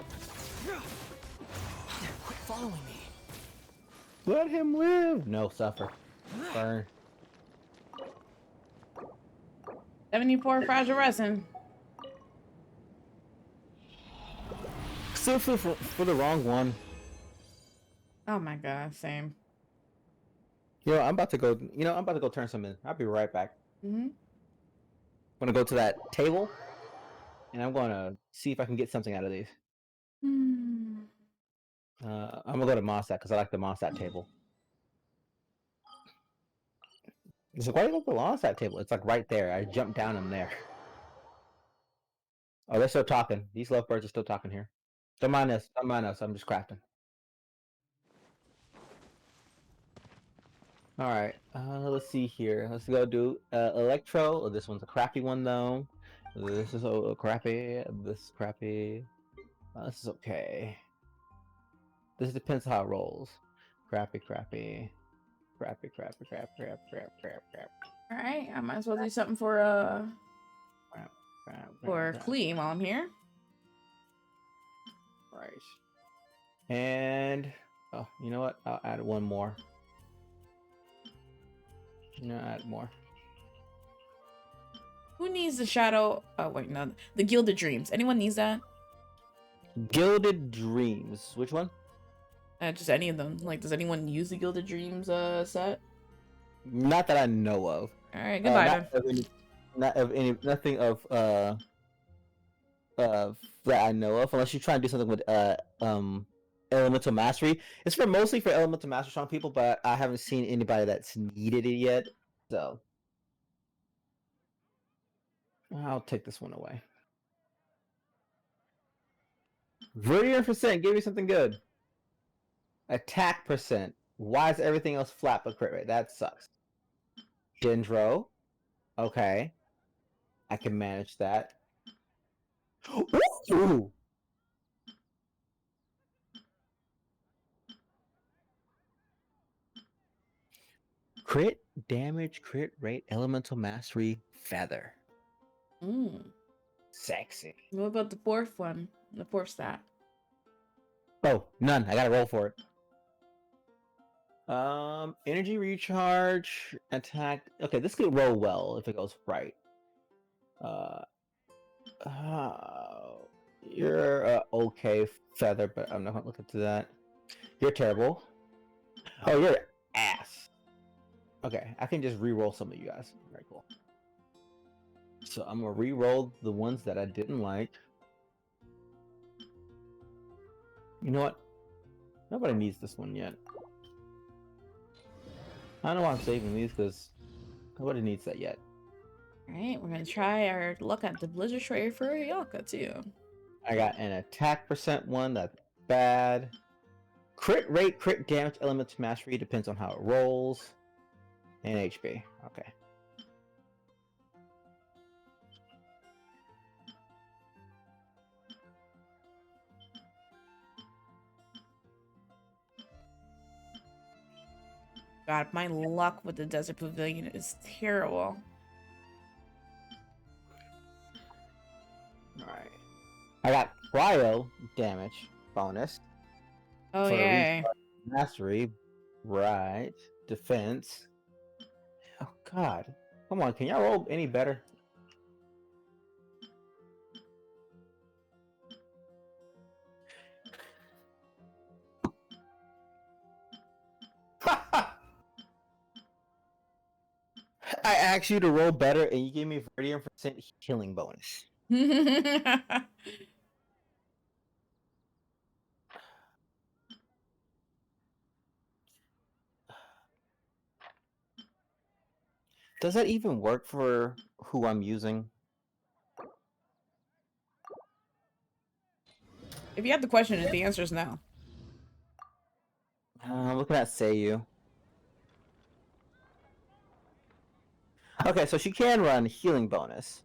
Quit following me. Let him live. No, suffer. Burn. 74 fragile resin. Still for the wrong one. Oh my god, same. You know, I'm about to go. You know, I'm about to go turn some in. I'll be right back. Mm-hmm. I'm gonna go to that table, and I'm gonna see if I can get something out of these. I'm gonna go to Mondstadt because I like the Mondstadt table. It's like, why do you like the Mondstadt table? It's like right there. I jumped down in there. Oh, they're still talking. These lovebirds are still talking here. Don't mind us. Don't mind us. I'm just crafting. All right. Let's see here. Let's go do Electro. Oh, this one's a crappy one though. This is crappy. This is crappy. This is okay. This depends how it rolls. Crappy, crappy, crappy, crappy, crap, crap, crap, crap, crap. All right, I might as well do something for Klee while I'm here. Right. And oh, you know what? I'll add one more. No, add more. Who needs the shadow? Oh wait, no, the Gilded Dreams. Anyone needs that? Gilded Dreams. Which one? Just any of them. Like, does anyone use the Gilded Dreams set? Not that I know of. All right, goodbye. Nothing of that I know of, unless you're trying to do something with Elemental Mastery. It's for mostly for Elemental Mastery strong people, but I haven't seen anybody that's needed it yet. So I'll take this one away. Vertier percent, give me something good. Attack percent. Why is everything else flat but crit rate? That sucks. Dendro. Okay. I can manage that. Ooh. Crit damage, crit rate, elemental mastery, feather. Sexy. What about the fourth one? The fourth stat? Oh, none. I gotta roll for it. Energy recharge, attack. Okay, this could roll well if it goes right. You're okay, feather, but I'm not gonna look into that. You're terrible. Oh, you're ass. Okay, I can just re-roll some of you guys. Very cool. So I'm gonna re-roll the ones that I didn't like. You know what? Nobody needs this one yet. I don't know why I'm saving these because nobody needs that yet. Alright, we're gonna try our luck at the Blizzard Trader for Yaka too. I got an attack percent one, that's bad. Crit rate, crit damage, elemental mastery, depends on how it rolls. And HP, okay. God, my luck with the Desert Pavilion is terrible. Alright. I got cryo damage bonus. Oh, yeah. Mastery. Right. Defense. Oh, God. Come on, can y'all roll any better? I asked you to roll better, and you gave me 30% healing bonus. Does that even work for who I'm using? If you have the question, the answer is no. I'm looking at Seiyu. Okay, so she can run healing bonus.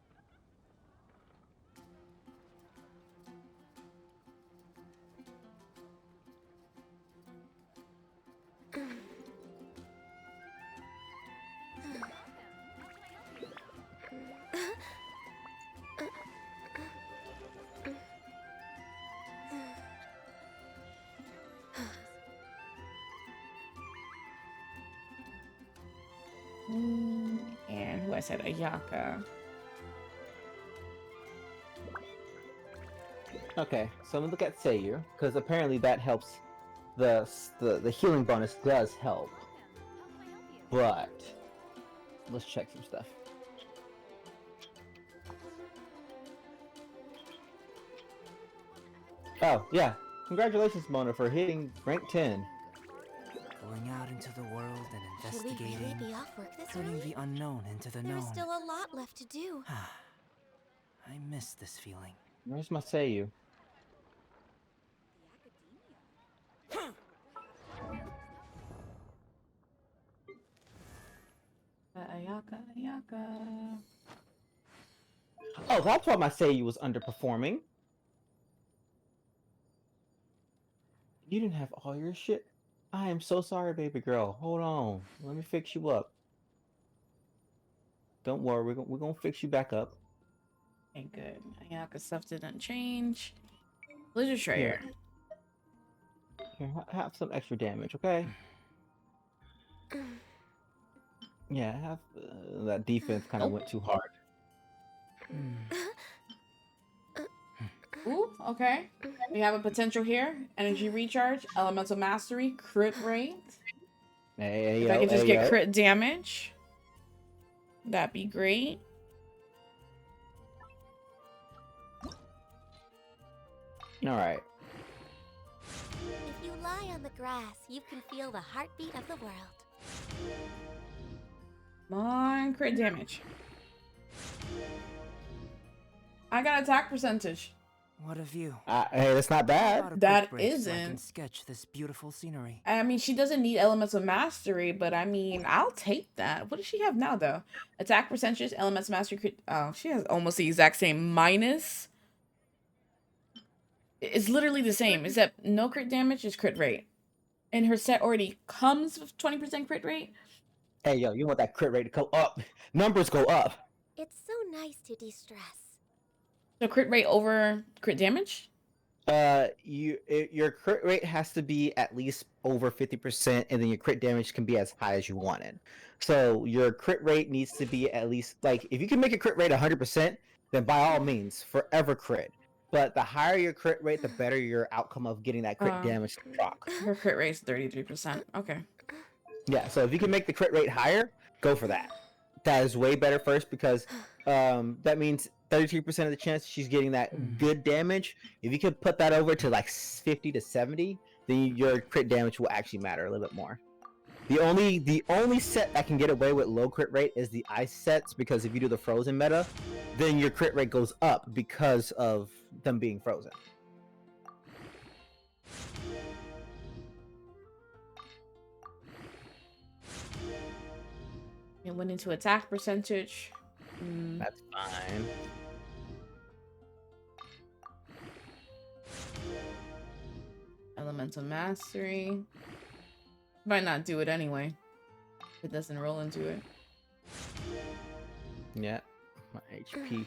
And who I said Ayaka. Okay, so I'm gonna look at Seiyu, because apparently that helps. The healing bonus does help. But let's check some stuff. Oh, yeah. Congratulations, Mona, for hitting rank 10. Going out into the world and Should we really investigating, be off work this turning early? the unknown into the There's known. still a lot left to do. I miss this feeling. Where's my Seiyu? Ayaka. Oh, that's why my Seiyu was underperforming. You didn't have all your shit. I am so sorry, baby girl. Hold on. Let me fix you up. Don't worry, we're gonna fix you back up. Okay, good. Ayaka stuff didn't change. Blizzard Trayer. Here, have some extra damage, okay? Yeah, have that defense kind of went too hard. Ooh, okay. We have a potential here. Energy recharge, elemental mastery, crit rate. Hey, If I could just get crit damage, that'd be great. All right. If you lie on the grass, you can feel the heartbeat of the world. Come on, crit damage. I got attack percentage. What a view. Hey, that's not bad. That So I can isn't. sketch this beautiful scenery. I mean, she doesn't need elemental mastery, but I mean, I'll take that. What does she have now, though? Attack percentage, elemental mastery, crit. Oh, she has almost the exact same minus. It's literally the same, except no crit damage is crit rate. And her set already comes with 20% crit rate. Hey, yo, you want that crit rate to go up? Numbers go up. It's so nice to de-stress. So crit rate over crit damage? Your crit rate has to be at least over 50%, and then your crit damage can be as high as you want it. So your crit rate needs to be at least, like, if you can make a crit rate 100%, then by all means, forever crit. But the higher your crit rate, the better your outcome of getting that crit damage to proc. Her crit rate is 33%. Okay. Yeah, so if you can make the crit rate higher, go for that. That is way better first, because that means 33% of the chance she's getting that good damage. If you could put that over to like 50 to 70, then your crit damage will actually matter a little bit more. The only set that can get away with low crit rate is the ice sets, because if you do the frozen meta, then your crit rate goes up because of them being frozen. It went into attack percentage. That's fine. Elemental mastery. Might not do it anyway. It doesn't roll into it. Yeah, my HP.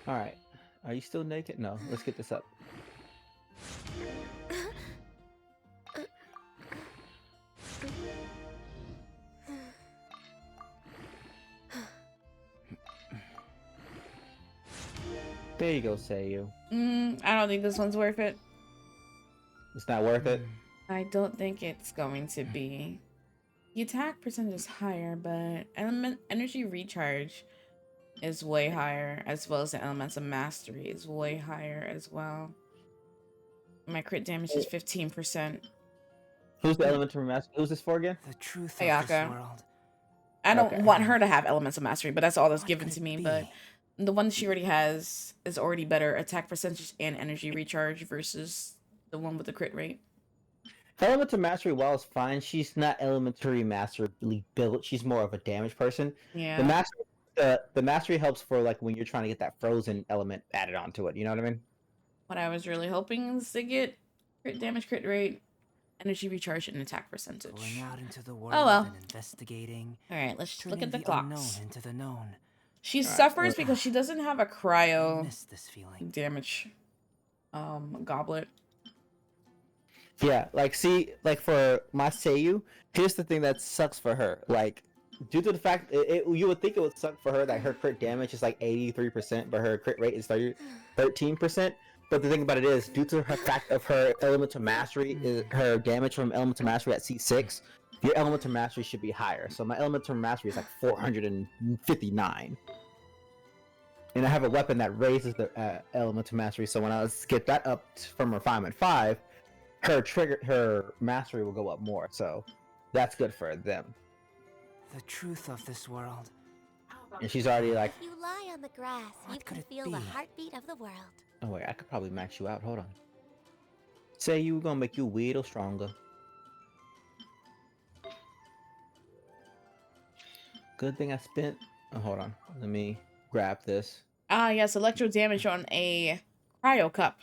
All right, are you still naked? No, let's get this up. There you go, Seiyu. I don't think this one's worth it. It's not worth it? I don't think it's going to be. The attack percentage is higher, but energy recharge is way higher, as well as the elemental mastery is way higher as well. My crit damage is 15%. Who's the elemental master? Who's this for again? The truth Ayaka. of this world. I don't want her to have elemental mastery, but that's all that's given to me. But the one she already has is already better attack percentage and energy recharge versus the one with the crit rate. Elemental mastery, while it's fine, she's not elementary masterly built. She's more of a damage person. Yeah. The mastery helps for like when you're trying to get that frozen element added onto it. You know what I mean? What I was really hoping is to get crit damage, crit rate, energy recharge, and attack percentage. Going out into the world Oh well. and investigating. All right, let's just look turning at the the clocks. unknown into the known. She All right, suffers because she doesn't have a cryo I miss this feeling. damage goblet. Yeah, like see, like for my Seiyu, here's the thing that sucks for her. Like due to the fact you would think it would suck for her that her crit damage is like 83%, but her crit rate is 13%. But the thing about it is, due to her fact of her elemental mastery, her damage from elemental mastery at C6, your elemental mastery should be higher. So my elemental mastery is like 459. And I have a weapon that raises the elemental mastery, so when I skip that up from refinement 5, her mastery will go up more, so that's good for them. The truth of this world. And she's already like, If you lie on the grass, you What could can it feel the be? heartbeat of the world. oh wait, I could probably max you out. Hold on. Say you were gonna make you weird or stronger. Good thing I spent. Oh, hold on. Let me grab this. Ah, yes, electro damage on a cryo cup.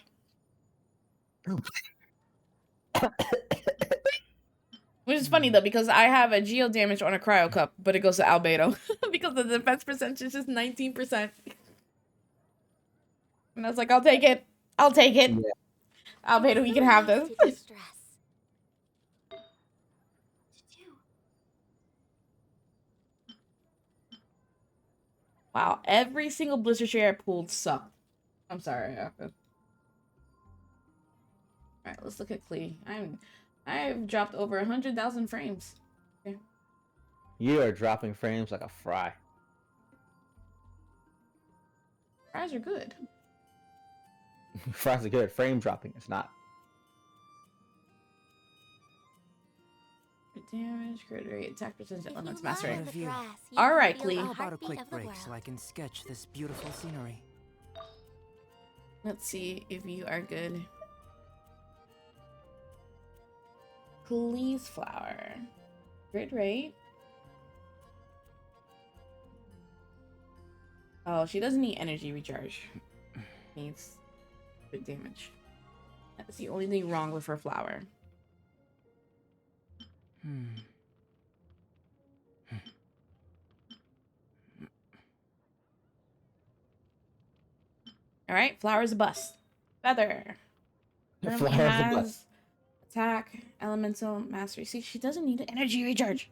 Which is funny though, because I have a geo damage on a cryo cup, but it goes to Albedo because the defense percentage is 19%. And I was like, I'll take it. I'll take it. Yeah. Albedo, you can have this. Wow, every single blizzard share I pulled sucked. I'm sorry. Alright, let's look at Klee. I've dropped over 100,000 frames. Okay. You are dropping frames like a fry. Fries are good. Fries are good. Frame dropping is not. Crit damage, crit rate, attack percentage, elements, lie mastery. on the grass, you All can right, feel the Klee. How about a heartbeat quick of the break world. so I can sketch this beautiful scenery? Let's see if you are good. Please flower. Crit rate. Oh, she doesn't need energy recharge. Needs crit damage. That's the only thing wrong with her flower. Alright, flower's a bust. Feather. Currently Flower's a has bust. attack, elemental, mastery. See, she doesn't need an energy recharge.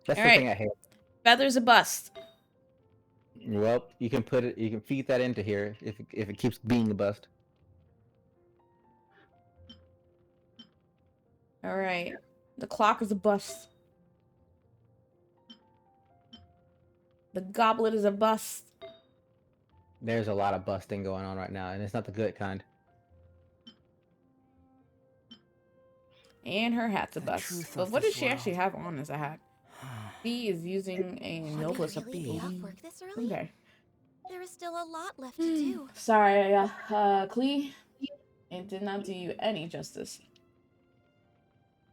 That's All the right. thing I hate. Feather's a bust. Well, you can put it. You can feed that into here if it keeps being a bust. All right. The clock is a bust. The goblet is a bust. There's a lot of busting going on right now, and it's not the good kind. And her hat's a bust. But what does she actually have on as a hat? She is using a Noblesse really up. off work this early? Okay. There is still a lot left to do. Sorry, Klee. It did not do you any justice.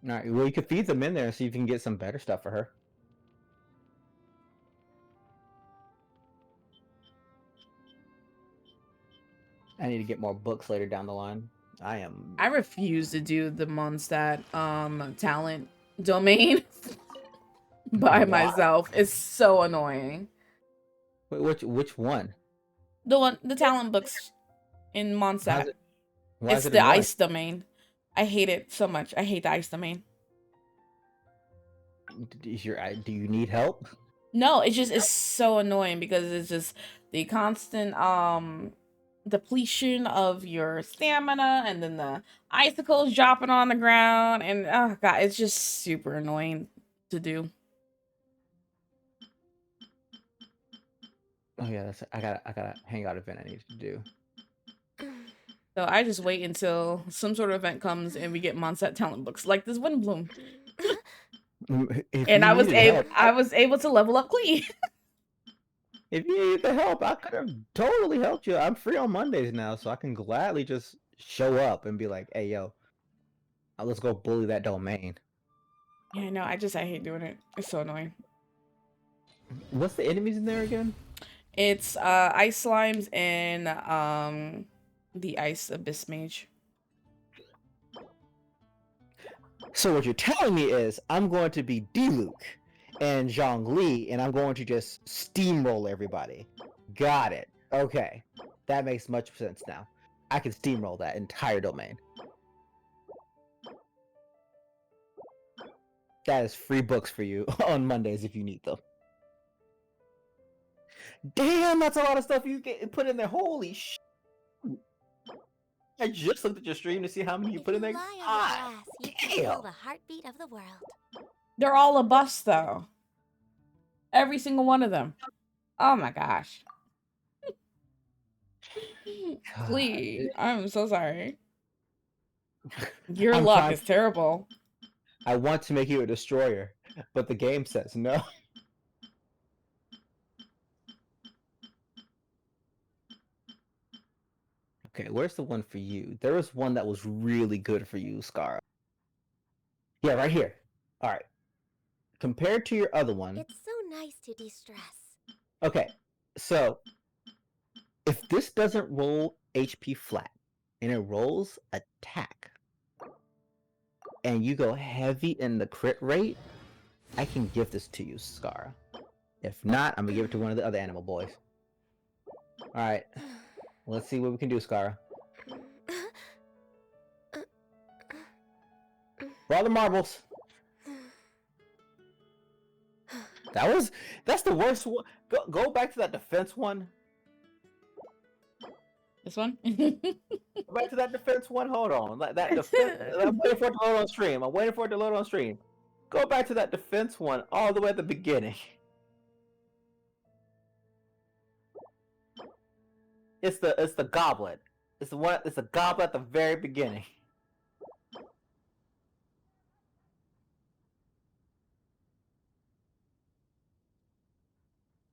All right. Well, you could feed them in there and see if you can get some better stuff for her. I need to get more books later down the line. I refuse to do the Mondstadt talent domain by myself. It's so annoying. Wait, which one? The talent books in Mondstadt. It's the annoying? ice domain. I hate it so much. I hate the ice domain. Do you need help? No, it's so annoying because it's just the constant depletion of your stamina and then the icicles dropping on the ground and oh god, it's just super annoying to do. Oh yeah, I got a hangout event I need to do. So I just wait until some sort of event comes and we get Mondstadt talent books like this Windbloom. And I was able to level up Klee. If you need the help, I could have totally helped you. I'm free on Mondays now, so I can gladly just show up and be like, "Hey, yo, let's go bully that domain." Yeah, no, I hate doing it. It's so annoying. What's the enemies in there again? It's ice slimes and the ice abyss mage. So what you're telling me is I'm going to be Diluc and Zhongli, and I'm going to just steamroll everybody. Got it. Okay. That makes much sense now. I can steamroll that entire domain. That is free books for you on Mondays if you need them. Damn, that's a lot of stuff you get put in there. Holy sh! I just looked at your stream to see how many you put in there. Lie on the grass, you can feel Damn. the heartbeat of the world. They're all a bust, though. Every single one of them. Oh my gosh. Please, I'm so sorry. Your I'm luck trying- is terrible. I want to make you a destroyer, but the game says no. Okay, where's the one for you? There was one that was really good for you, Scara. Yeah, right here. All right. Compared to your other one. It's so nice to de-stress. Okay, so if this doesn't roll HP flat and it rolls attack, and you go heavy in the crit rate, I can give this to you, Scara. If not, I'm gonna give it to one of the other animal boys. Alright. Let's see what we can do, Scara. Roll the marbles. That's the worst one. Go back to that defense one. This one? Go back to that defense one. Hold on. That defense. I'm waiting for it to load on stream. I'm waiting for it to load on stream. Go back to that defense one all the way at the beginning. It's the goblet. It's the goblet at the very beginning.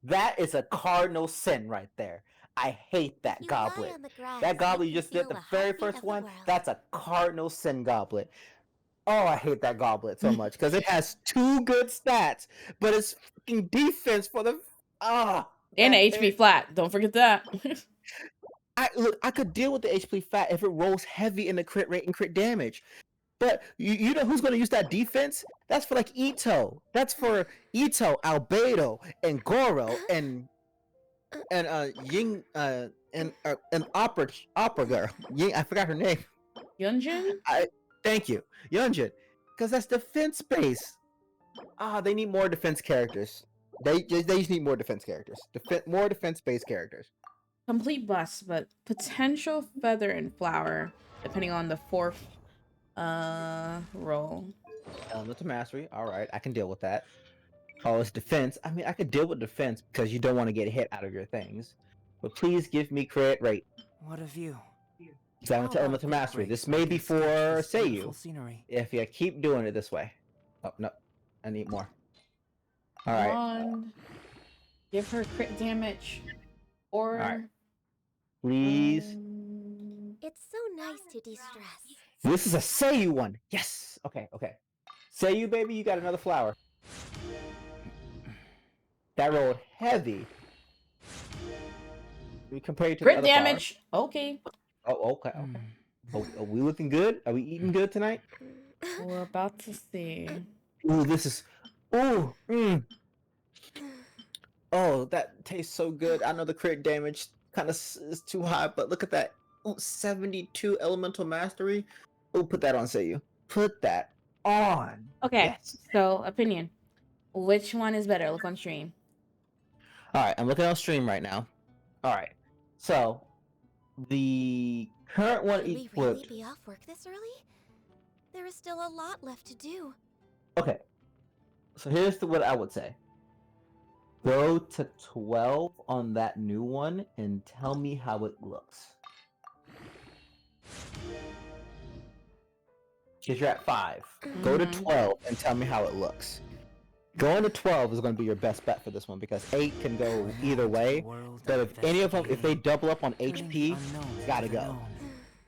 That is a cardinal sin right there. I hate that goblet. That goblet you just did, the very first one, that's a cardinal sin goblet. Oh, I hate that goblet so much because it has 2 good stats, but it's fucking defense for the and HP flat. Don't forget that. I could deal with the HP flat if it rolls heavy in the crit rate and crit damage. But you know who's going to use that defense? That's for like Ito. That's for Ito, Albedo, and Goro, and Ying, and opera girl. Ying, I forgot her name. Yunjin? Thank you, Yunjin, because that's defense base. They need more defense characters. They just need more defense characters. More defense based characters. Complete bust, but potential feather and flower, depending on the 4th roll. Elemental mastery. All right, I can deal with that. Oh, it's defense. I mean, I could deal with defense because you don't want to get hit out of your things. But please give me crit rate. What of you? Down to elemental mastery. This may be for Seiyu. If you keep doing it this way. Oh no, I need more. All right. Come on. Give her crit damage, or. All right. Please. It's so nice to de-stress. This is a Seiyu one. Yes. Okay. Seiyu, baby, you got another flower. That rolled heavy. We compare it to crit the other damage. flower. Okay. Oh, okay. Are we looking good? Are we eating good tonight? We're about to see. Ooh, this is. Ooh. Oh, that tastes so good. I know the crit damage kind of is too high, but look at that. Oh, 72 elemental mastery. Oh, put that on Seiyu. Put that on. Okay. Yes. So, opinion. Which one is better? Look on stream. All right, I'm looking on stream right now. All right. So, the current one Should we equipped. really be off work this early? There is still a lot left to do. Okay. So here's what I would say. Go to 12 on that new one and tell me how it looks. Because you're at 5. Go to 12 and tell me how it looks. Going to 12 is going to be your best bet for this one because 8 can go either way. But if any of them, if they double up on HP, it's gotta go.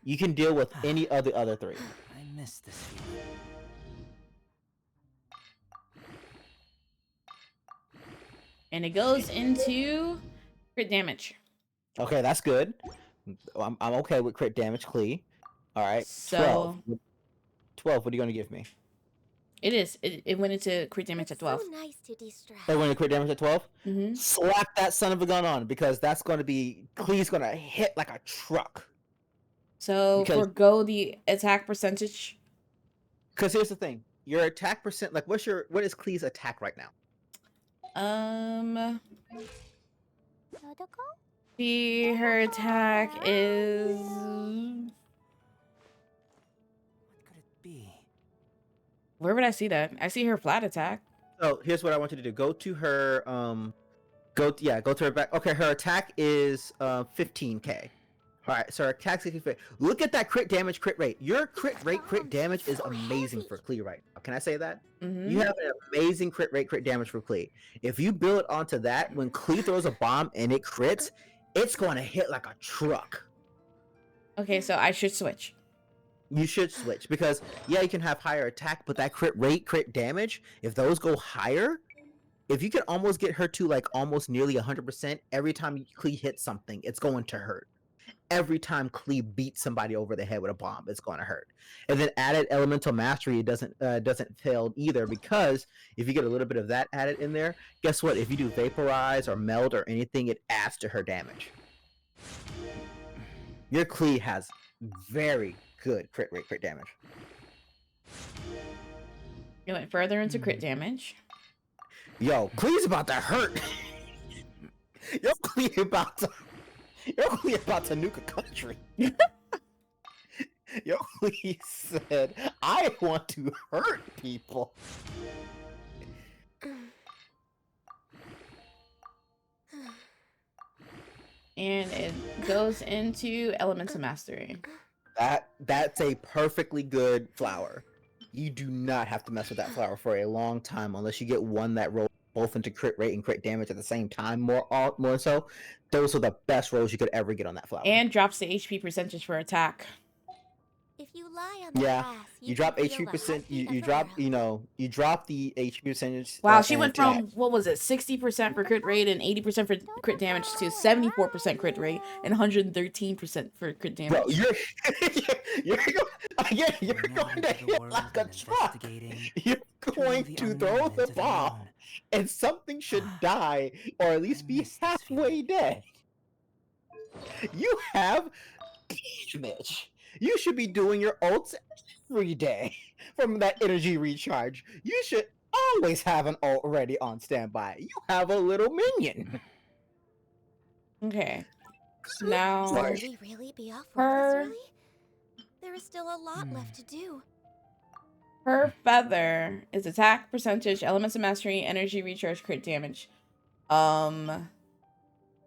You can deal with any of the other 3. I miss this feeling. And it goes into crit damage. Okay, that's good. I'm okay with crit damage, Klee. All right. So 12. What are you going to give me? it is. It went into crit damage at 12. So nice to de-stress. It went into crit damage at 12? Mm-hmm. Slap that son of a gun on because that's going to be Klee's going to hit like a truck. So forgo the attack percentage. Because here's the thing. your attack percent, like what is Klee's attack right now? Her attack is. What could it be? Where would I see that? I see her flat attack. So here's what I want you to do. Go to her go to her back. Okay, her attack is 15k. All right, so her attack 65. Look at that crit damage, crit rate. Your crit damage is amazing for Klee right now. Can I say that? Mm-hmm. You have an amazing crit rate, crit damage for Klee. If you build onto that, when Klee throws a bomb and it crits, it's going to hit like a truck. Okay, so I should switch. You should switch because yeah, you can have higher attack, but that crit rate, crit damage, if those go higher, if you can almost get her to like almost nearly 100%, every time Klee hits something, it's going to hurt. Every time Klee beats somebody over the head with a bomb, it's going to hurt. And then added elemental mastery doesn't fail either, because if you get a little bit of that added in there, guess what? If you do vaporize or meld or anything, it adds to her damage. Your Klee has very good crit rate, crit damage. You went further into crit damage. Yo, Klee's about to hurt. Yo, Klee about to nuke a country. Yo, Klee said, I want to hurt people. And it goes into elemental mastery. That's a perfectly good flower. You do not have to mess with that flower for a long time unless you get one that rolls both into crit rate and crit damage at the same time. More so, those are the best rolls you could ever get on that flower. And drops the HP percentage for attack. If you lie on the Yeah, grass, you drop HP percent. You drop you drop the HP percentage. Wow, she went from what was it, 60% for crit rate and 80% for crit damage to 74% crit rate and 113% for crit damage. Bro, you're going to hit like a truck. You're going to throw the bomb, and something should die or at least be halfway dead. You have damage. You should be doing your ults every day from that energy recharge. You should always have an ult ready on standby. You have a little minion. Okay. Now, Should we really be off with this early? There is still a lot left to do. Her feather is attack percentage, elements of mastery, energy recharge, crit damage.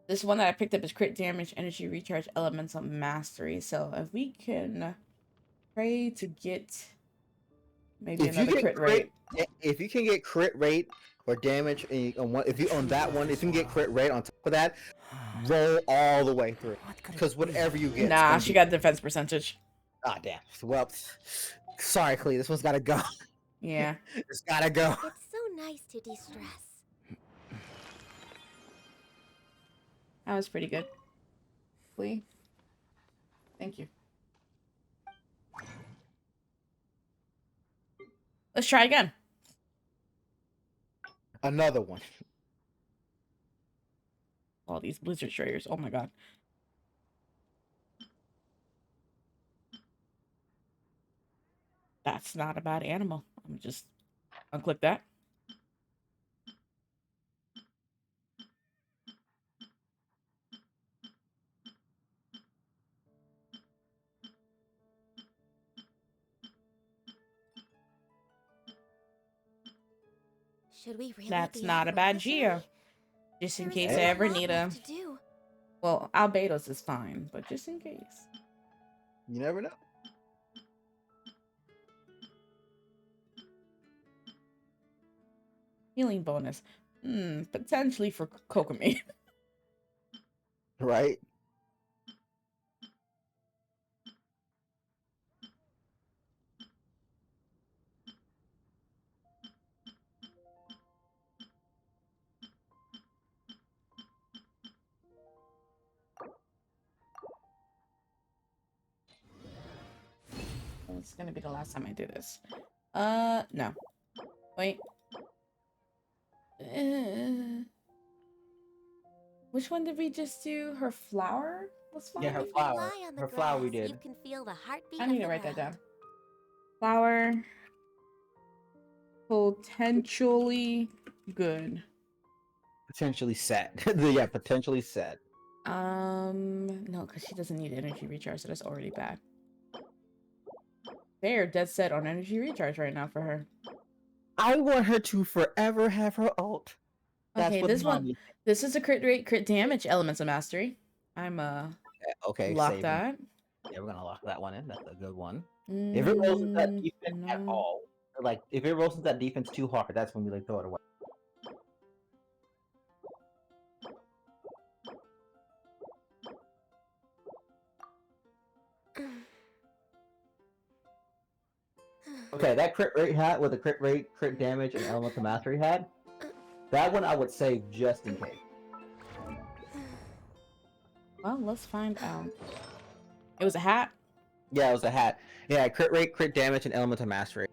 This one that I picked up is crit damage, energy recharge, elemental mastery. So if we can pray to get maybe another crit rate. If you can get crit rate or damage, if you own that one, if you can get crit rate on top of that, roll all the way through. Because whatever you get, nah, she got defense percentage. Ah, damn. Well, sorry, Klee. This one's gotta go. Yeah, it's gotta go. It's so nice to de-stress. That was pretty good. Klee, thank you. Let's try again. Another one. All these blizzard strayers. Oh my god. That's not a bad animal. I'm just unclick that. Should we really That's be not a off bad with this Geo. early? Just in There is case I still a ever lot need left a. to do. Well, Albedos is fine, but just in case. You never know. Healing bonus. Potentially for Kokomi. Right? It's gonna be the last time I do this. No. Wait. Which one did we just do? Her flower was fine? Yeah, her flower. Her flower we did. You can feel the heartbeat I need of to the write that world. down. Flower. Potentially good. Potentially set. Yeah, potentially set. No, because she doesn't need energy recharge, so that's already bad. They're dead set on energy recharge right now for her. I want her to forever have her ult. That's Okay, what this mommy one, this is a crit rate, crit damage, elements of mastery. I'm okay, lock saving. that. Yeah, we're gonna lock that one in. That's a good one. If it rolls into that defense at all, like if it rolls into that defense too hard, that's when we like throw it away. Okay, that crit rate hat with a crit rate, crit damage, and element of mastery hat. That one I would save just in case. Well, let's find out. It was a hat? Yeah, it was a hat. Yeah, crit rate, crit damage, and element of mastery.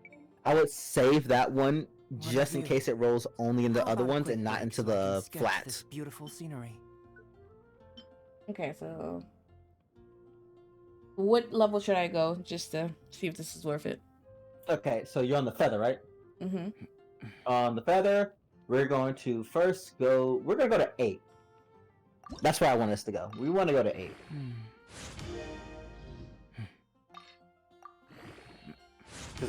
I would save that one just in case it rolls only into other ones and not into the flats. This beautiful scenery. Okay, so what level should I go just to see if this is worth it? Okay, so you're on the feather, right? Mm-hmm. On the feather, we're going to first go. We're gonna go to 8. That's where I want us to go. We want to go to 8.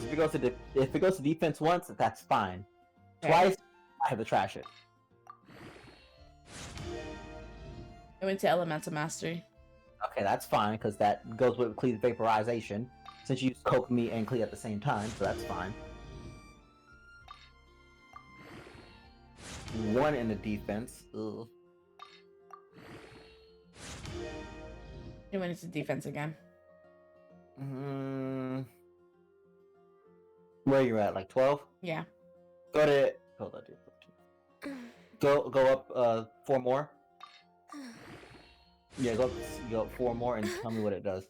Because if it goes to defense once, that's fine. Okay. Twice, I have to trash it. I went to elemental mastery. Okay, that's fine because that goes with Clee's vaporization. Since you use Kokomi and Clee at the same time, so that's fine. 1 in the defense. Ugh. You went into defense again. Where you at? Like 12? Yeah. Go to. Hold on, dude. Go up 4 more. Yeah, go up 4 more and tell me what it does.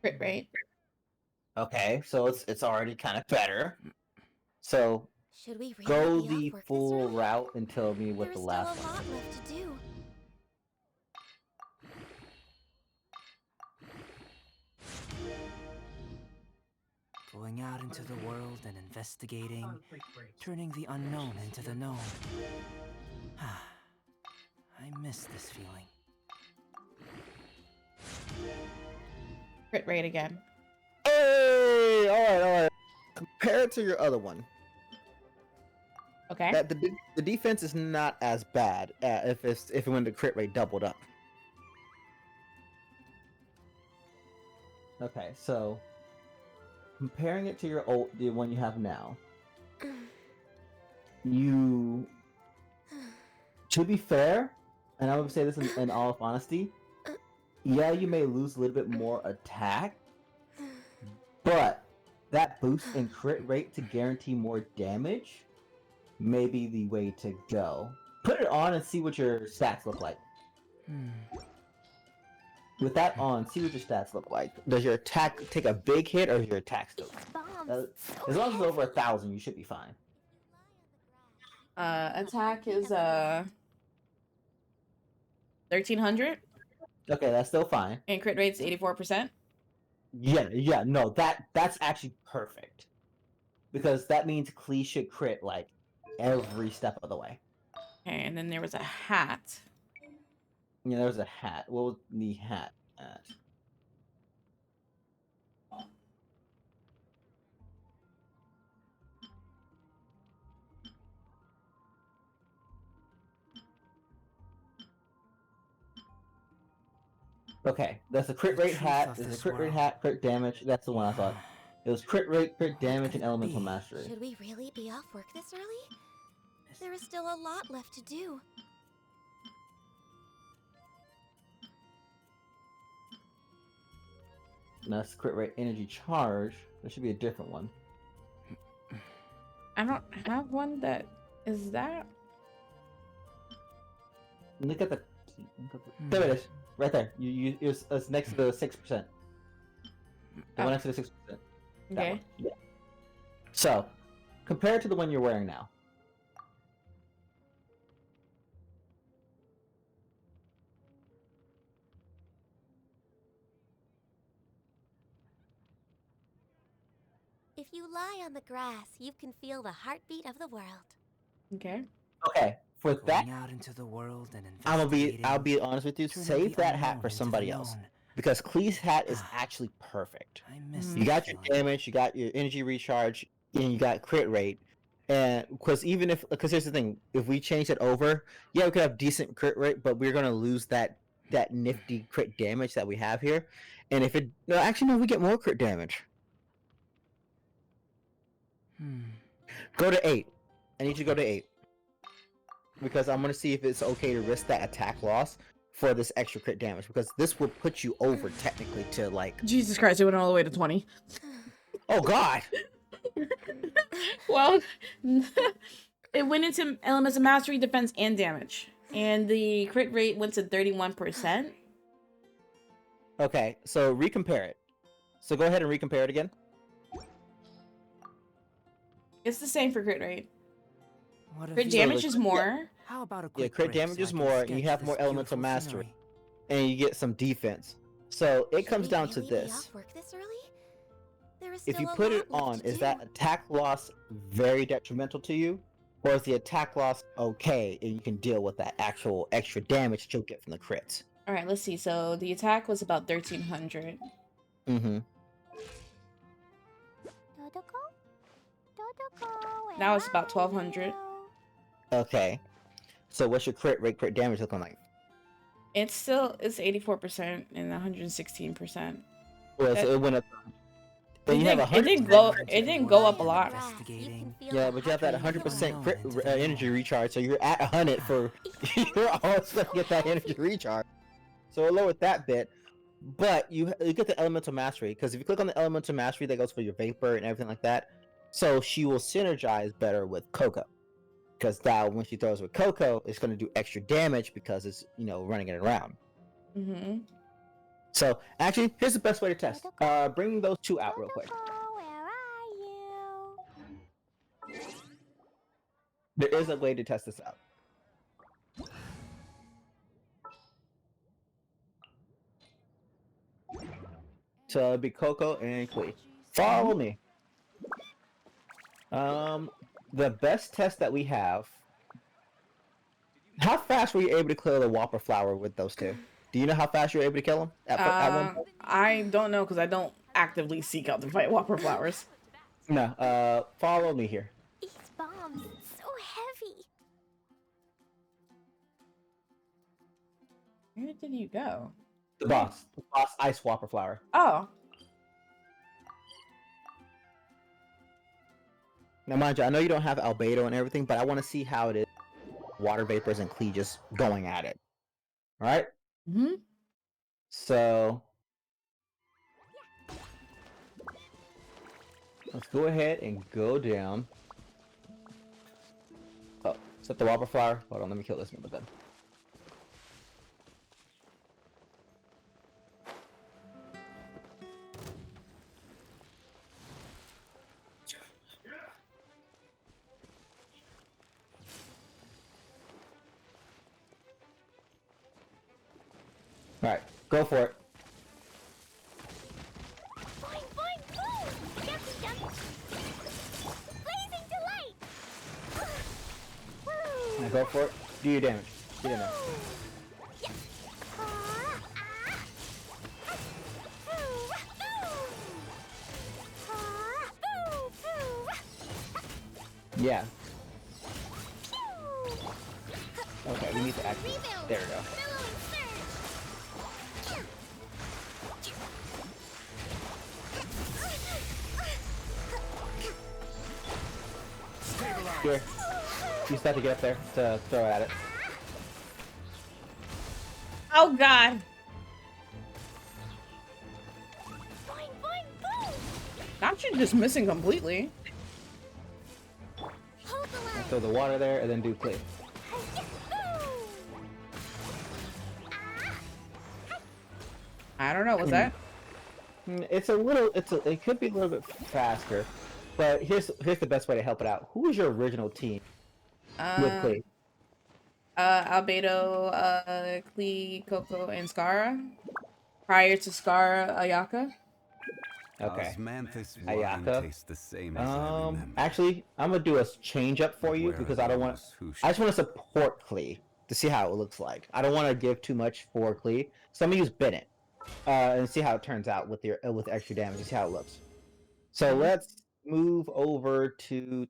Crit rate. Okay, so it's already kind of better. So Should we really go be the off work this full early? route and tell me what There the is last still a one lot is. left to do. Going out into the world and investigating, turning the unknown into the known. I miss this feeling. Crit rate again. Hey! Alright. Compare it to your other one. Okay. That the defense is not as bad if it went to crit rate doubled up. Okay, so comparing it to the one you have now, to be fair, and I would say this in all honesty, yeah, you may lose a little bit more attack, but that boost in crit rate to guarantee more damage may be the way to go. Put it on and see what your stats look like. With that on, see what your stats look like. Does your attack take a big hit, or is your attack still? As long as it's over 1,000, you should be fine. Attack is 1,300. Okay, that's still fine. And crit rate's 84%. Yeah, no, that's actually perfect. Because that means Klee should crit like every step of the way. Okay, and then there was a hat. Yeah, there was a hat. What was the hat at? Okay, that's a crit rate hat. There's a crit rate hat, crit damage. That's the one I thought. It was crit rate, crit damage, and elemental mastery. Should we really be off work this early? There is still a lot left to do. And that's crit rate energy charge. There should be a different one. I don't have one that is that. Look at the. There it is, right there. It's next to the 6%. The one next to the 6%. Okay. Yeah. So, compared to the one you're wearing now. If you lie on the grass, you can feel the heartbeat of the world. Okay. Okay, for that, Going out into the world and I'll be honest with you. turning Save the that hat unknown for into the somebody else, known. because Klee's hat is actually perfect. I miss You that got your feeling. damage, you got your energy recharge, and you got crit rate. And because because here's the thing, if we change it over, yeah, we could have decent crit rate, but we're gonna lose that nifty crit damage that we have here. And if it no, actually no, we get more crit damage. Go to 8. I need you to go to 8. Because I'm gonna see if it's okay to risk that attack loss for this extra crit damage, because this will put you over technically to like. Jesus Christ, it went all the way to 20. Oh God. Well, it went into elements of mastery, defense, and damage. And the crit rate went to 31%. Okay, so recompare it. So go ahead and recompare it again. It's the same for crit rate. What Crit damage is more. How about a Yeah, quick crit break damage so is I can more, and sketch you have this more elemental beautiful mastery, scenery? and you get some defense. So it comes Should down we to really be this. off work this early? There is If still you a put lot it left on, to is do. that attack loss very detrimental to you? Or is the attack loss okay, and you can deal with that actual extra damage that you'll get from the crits? All right, let's see. So the attack was about 1,300. Mm-hmm. Now it's about 1,200. Okay. So what's your crit rate, crit damage looking like? It's 84% and 116%. Well, so it went up. Then you have It didn't go up a lot. Yeah, but you have that 100% crit energy recharge, so you're at 100 for you're always gonna get that energy recharge. So we'll lower that bit, but you get the elemental mastery, because if you click on the elemental mastery, that goes for your vapor and everything like that. So she will synergize better with Coco, because now when she throws with Coco, it's going to do extra damage because it's running it around. Mm-hmm. So actually, here's the best way to test. Bring those two out real quick. There is a way to test this out. So it'll be Coco and Klee. Follow me. The best test that we have. How fast were you able to kill the Whopper Flower with those two? Do you know how fast you were able to kill them at one point? I don't know, because I don't actively seek out to fight Whopper Flowers. No, follow me here. These bombs, so heavy. Where did you go? The boss Ice Whopper Flower. Oh. Now, mind you, I know you don't have albedo and everything, but I want to see how it is. Water vapors and Klee just going at it. All right. Mm-hmm. So let's go ahead and go down. Oh, is that the Whopper Flower? Hold on, let me kill this one then. All right, go for it. Boing, boing, boom! Jumpy, jump! Blazing delight! Now go for it. Do your damage. Get in there. Yeah. Okay, we need to act. There we go. Here. You just have to get up there to throw at it. Oh God. Not you just missing completely. Throw the water there and then do Klee. I don't know. What's that? It's it could be a little bit faster, but here's the best way to help it out. Who was your original team with Klee? Albedo, Klee, Coco, and Skara. Prior to Skara, Ayaka. Okay. Osmanthus wine Ayaka. tastes the same as I remember. Actually, I'm gonna do a change up for you Where because are I don't want. those who I just want to support Klee to see how it looks like. I don't want to give too much for Klee, so I'm gonna use Bennett and see how it turns out with your with extra damage. And see how it looks. So let's move over to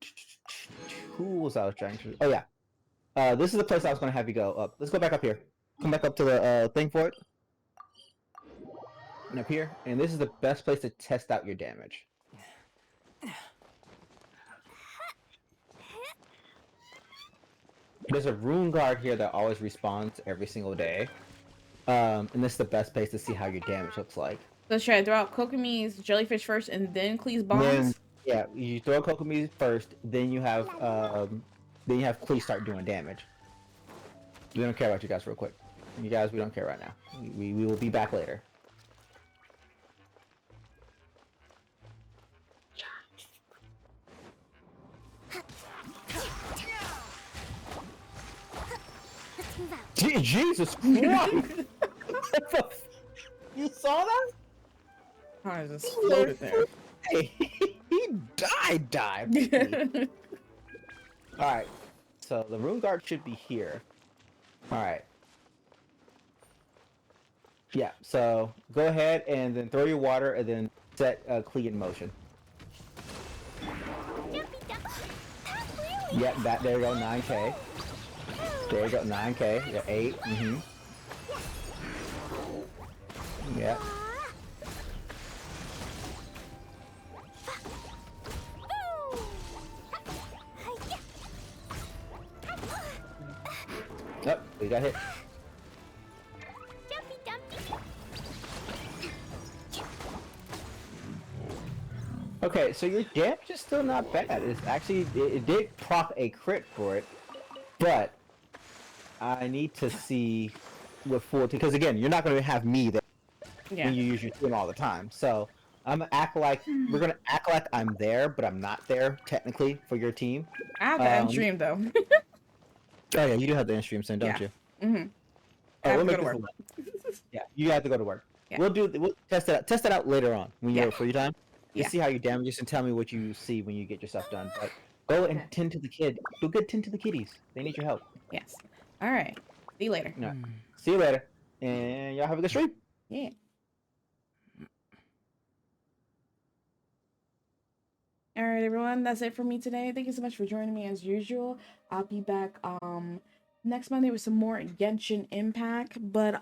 tools. I was trying to. Oh yeah, this is the place I was gonna have you go up. Let's go back up here. Come back up to the thing for it. And up here, and this is the best place to test out your damage. There's a rune guard here that always respawns every single day. And this is the best place to see how your damage looks like. So should I throw out Kokomi's jellyfish first and then Klee's bombs? Then, yeah, you throw Kokomi first, then you have Klee start doing damage. We don't care about you guys real quick. You guys, we don't care right now. We will be back later. Jesus Christ! You saw that? I just floated there. Hey, he died. Alright, so the rune guard should be here. Alright. Yeah, so go ahead and then throw your water and then set Klee in motion. Yep, there you go, 9k. There you go, 9k. Yeah, 8. Yeah. Yep, we got hit. Okay, so your damage is still not bad. It's actually, it did proc a crit for it, but I need to see with full, because again, you're not going to have me there when you use your tool all the time. So I'm gonna act like we're gonna act like I'm there, but I'm not there technically for your team. I have the end stream though. Oh yeah, you do have the end stream soon, don't you? I have we'll to go make to this work. Yeah, you have to go to work. Yeah. We'll test it out later on when you're free time. You Yeah. see how you damage and tell me what you see when you get your stuff done. But go and tend to the kid. Go good tend to the kiddies. They need your help. Yes. All right. See you later. No. See you later. And y'all have a good stream. Yeah. All right, everyone. That's it for me today. Thank you so much for joining me as usual. I'll be back next Monday with some more Genshin Impact, but